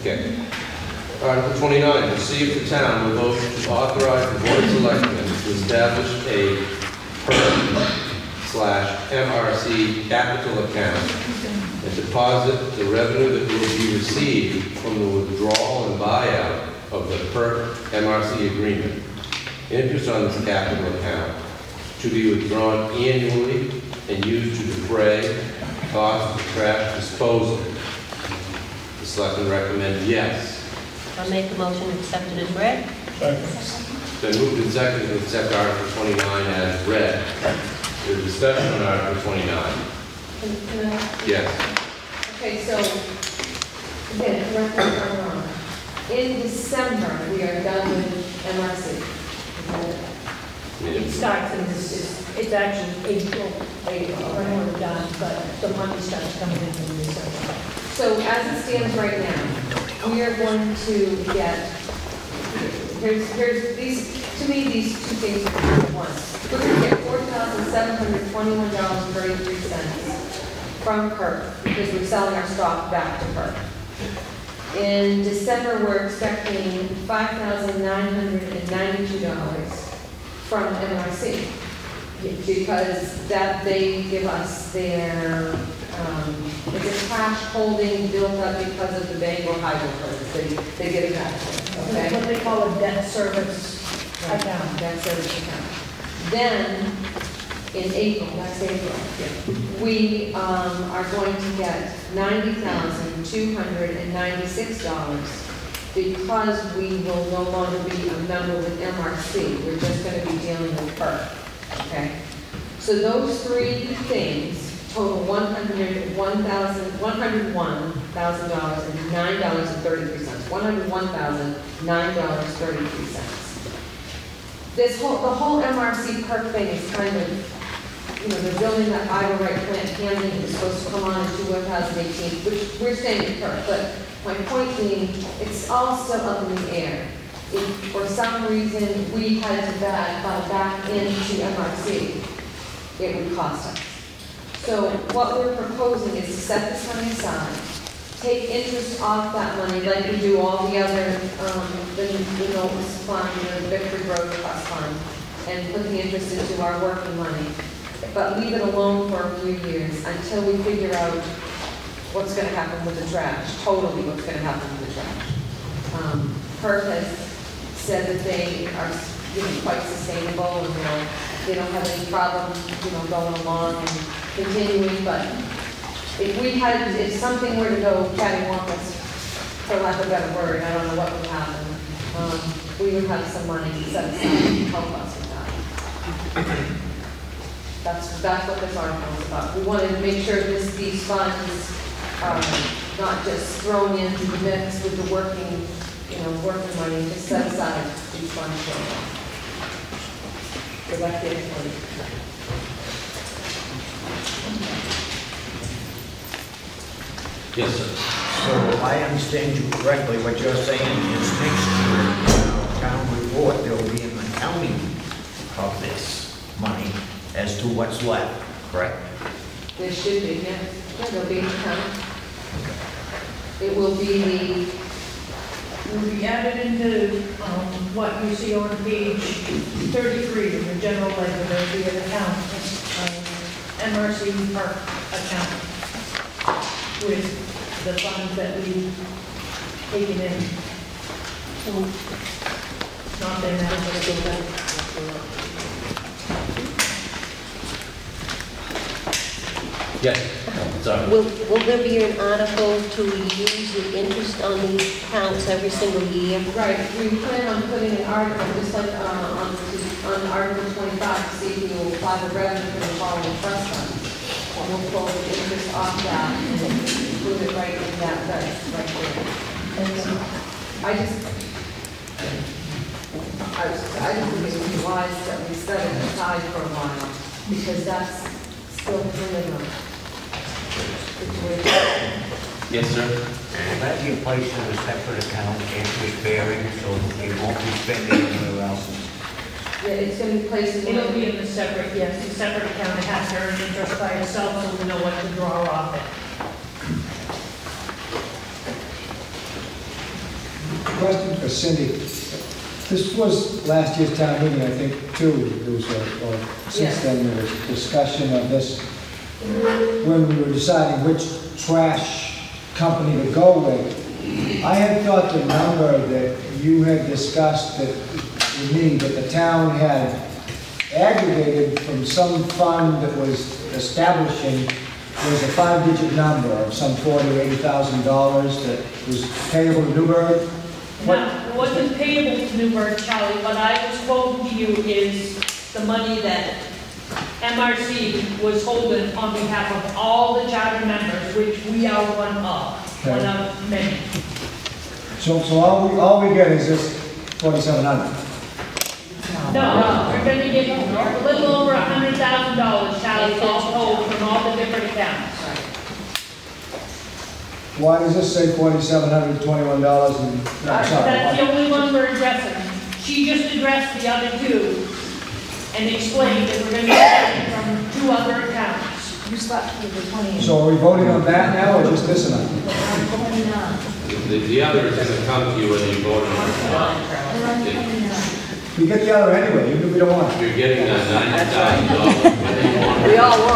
Okay. Article 29, to see if the town will vote to authorize the Board of Selectmen to establish a PERC/MRC capital account and deposit the revenue that will be received from the withdrawal and buyout of the PERC/MRC agreement. Interest on this capital account to be withdrawn annually and used to defray costs of trash disposal. The Selectmen recommend yes. I'll make the motion to accept it as read. Been moved and seconded to accept Article 29 as read. There's discussion on Article 29. Can I? Yes. Okay, so, again, correct me if I'm wrong. In December, we are done with MRC. It starts in this, it's actually April, when we're done. done, but the money starts coming into the reserve. So as it stands right now, we are going to get, here's these, to me, these two things are at once. We're going to get $4,721.33 from PERC because we're selling our stock back to PERC. In December, we're expecting $5,992 from MRC because that they give us their, it's a cash holding built up because of the Bangor hydro crisis. They get it back to us, okay? What they call a debt service account. Debt service account. Then, in April, next April, we are going to get $90,296 because we will no longer be a member with MRC. We're just going to be dealing with PERC, okay? So those three things total $101,000 and $9.33. $101,009.33. The whole MRC PERC thing is kind of, they're building that Iowa Right plant. Camden is supposed to come on in 2018, which we're staying in PERC. But my point being, it's all still up in the air. If for some reason we had to buy back into MRC, it would cost us. So what we're proposing is to set this money aside, take interest off that money like we do all the other, the Nobles Fund, the Victory Road Trust Fund, and put the interest into our working money. But leave it alone for a few years until we figure out what's going to happen with the trash, totally what's going to happen with the trash. PERC has said that they are quite sustainable and they don't have any problem, going along and continuing, but if something were to go cattywampus, for lack of a better word, I don't know what would happen, we would have some money set aside to help us with that. That's what this article is about. We wanted to make sure these funds are not just thrown into the mix with the working money, just set aside these funds for us. So that's the explanation. Yes, sir. So if I understand you correctly, what you're saying is next year, in our town report, there will be an accounting of this money as to what's left, correct? There should be, yes. Yeah, there'll be an account. It will be added into what you see on page 33 in the general ledger. There'll be an account, MRC PERC account, with the funds that we've taken in. Not that I'm going to go back. Yes, sorry. Will there be an article to use the interest on these accounts every single year? Right, we plan on putting an article, just like on Article 25, to see if we will apply the revenue for the following trust funds. And we'll pull the interest off that and include it right in that list, right there. And I just think it would be wise that we set it aside for a while, because that's still minimum. Yes, sir. Will that be placed in a separate account, interest bearing, so they won't be spending anywhere else? Yeah, it's going to be placed in. It'll be in the separate, yes, the separate account. It has to earn interest by itself, so we know what to draw off it. Question for Cindy. This was last year's town meeting, I think, too. There was since then there was discussion of this when we were deciding which trash company to go with. I had thought the number that you had discussed with me, that the town had aggregated from some fund that was establishing, was a 5-digit number of some $40,000 or $80,000 that was payable to Newburgh. No, it wasn't payable to Newburgh, Charlie. What I was quoting to you is the money that MRC was holding on behalf of all the charter members, which we are one of many. So all we get is this $4,700. No, we're gonna get a little over $100,000, Charlie, all told from all the different accounts. Why does this say $4,721 and, no, That's sorry. the only one we're addressing. She just addressed the other two and explained that we're gonna get it from two other accounts. You slept with the 20. So are we voting on that now or just this amount? The other is going to come to you whether you vote on it. We get the other anyway, even if we don't want it. You're getting $90,000 whether you want it. We all were.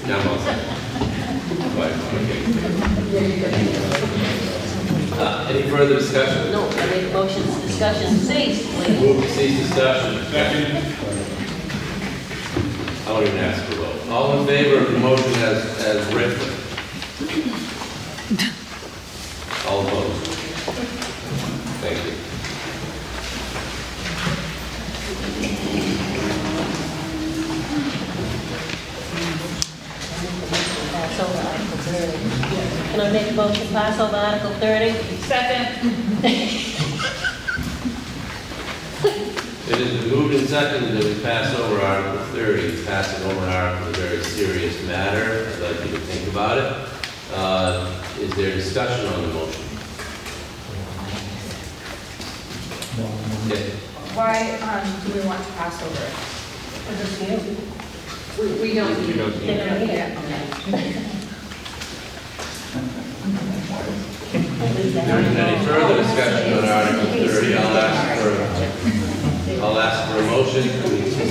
Now I'm all set. Right, okay. Any further discussion? No, I make motion, discussion cease, please. Move to cease discussion. Second. I won't even ask for a vote. All in favor of the motion as written? All opposed? Thank you. Pass over Article 30. Can I make a motion, pass over Article 30? Second. It has been moved and seconded that we pass over Article 30. Passing over an article is a very serious matter. I'd like you to think about it. Is there discussion on the motion? Yes. Why do we want to pass over it? We don't need it. They don't need it, okay. If there's any further discussion on Article 30, I'll ask for a motion,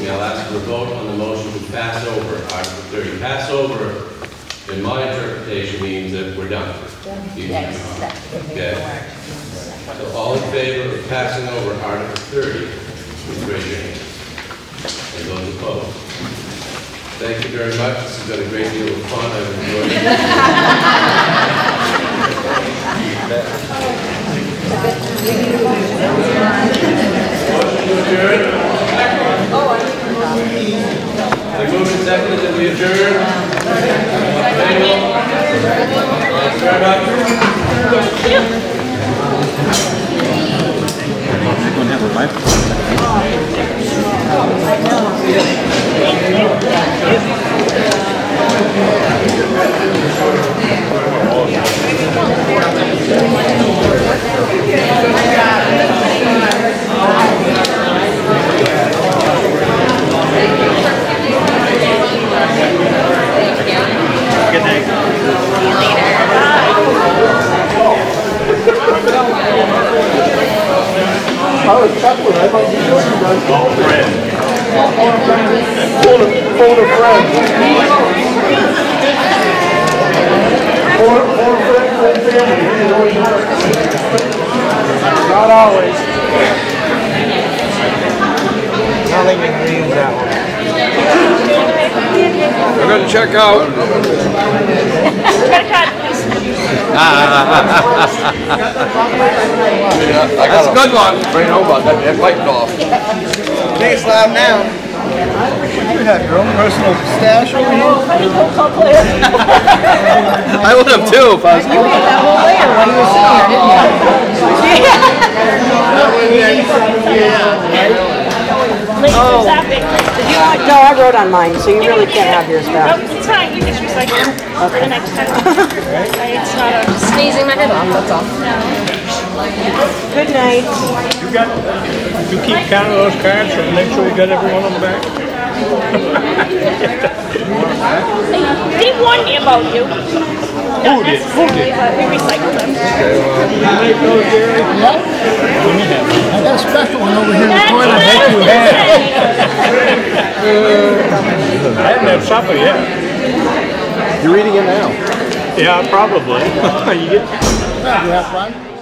I'll ask for a vote on the motion to pass over Article 30. Pass over, in my interpretation, means that we're done. Okay. So all in favor of passing over Article 30, please raise your hand. And those opposed? Thank you very much. This has been a great deal of fun. I've enjoyed I move and second that we adjourn. Thank you very much. I was chuckling. I thought you were guys all friends. Phone a friend. Phone friend, family. Not always. I don't think we can use that one. We're going to check out. That's a good one. Right over, that lightened off. Think it's loud now. You have your own personal stash over here? I would have too if I was. You ate that whole layer while you were sitting here, didn't you? Oh. Did you want, no, I wrote on mine, so you really can't have yours back. Nope, it's fine. We can just recycle it for the next time. It's not a Sneezing my head off, that's all. Good night. You keep count of those cards and make sure you got everyone on the back. They warned me about you. Who did? Who did? But we recycled them. You make those, Gary? I got a special one over here in the corner. I bet you have. I haven't had supper yet. You're reading it now. Yeah, probably. You get. Yeah, right?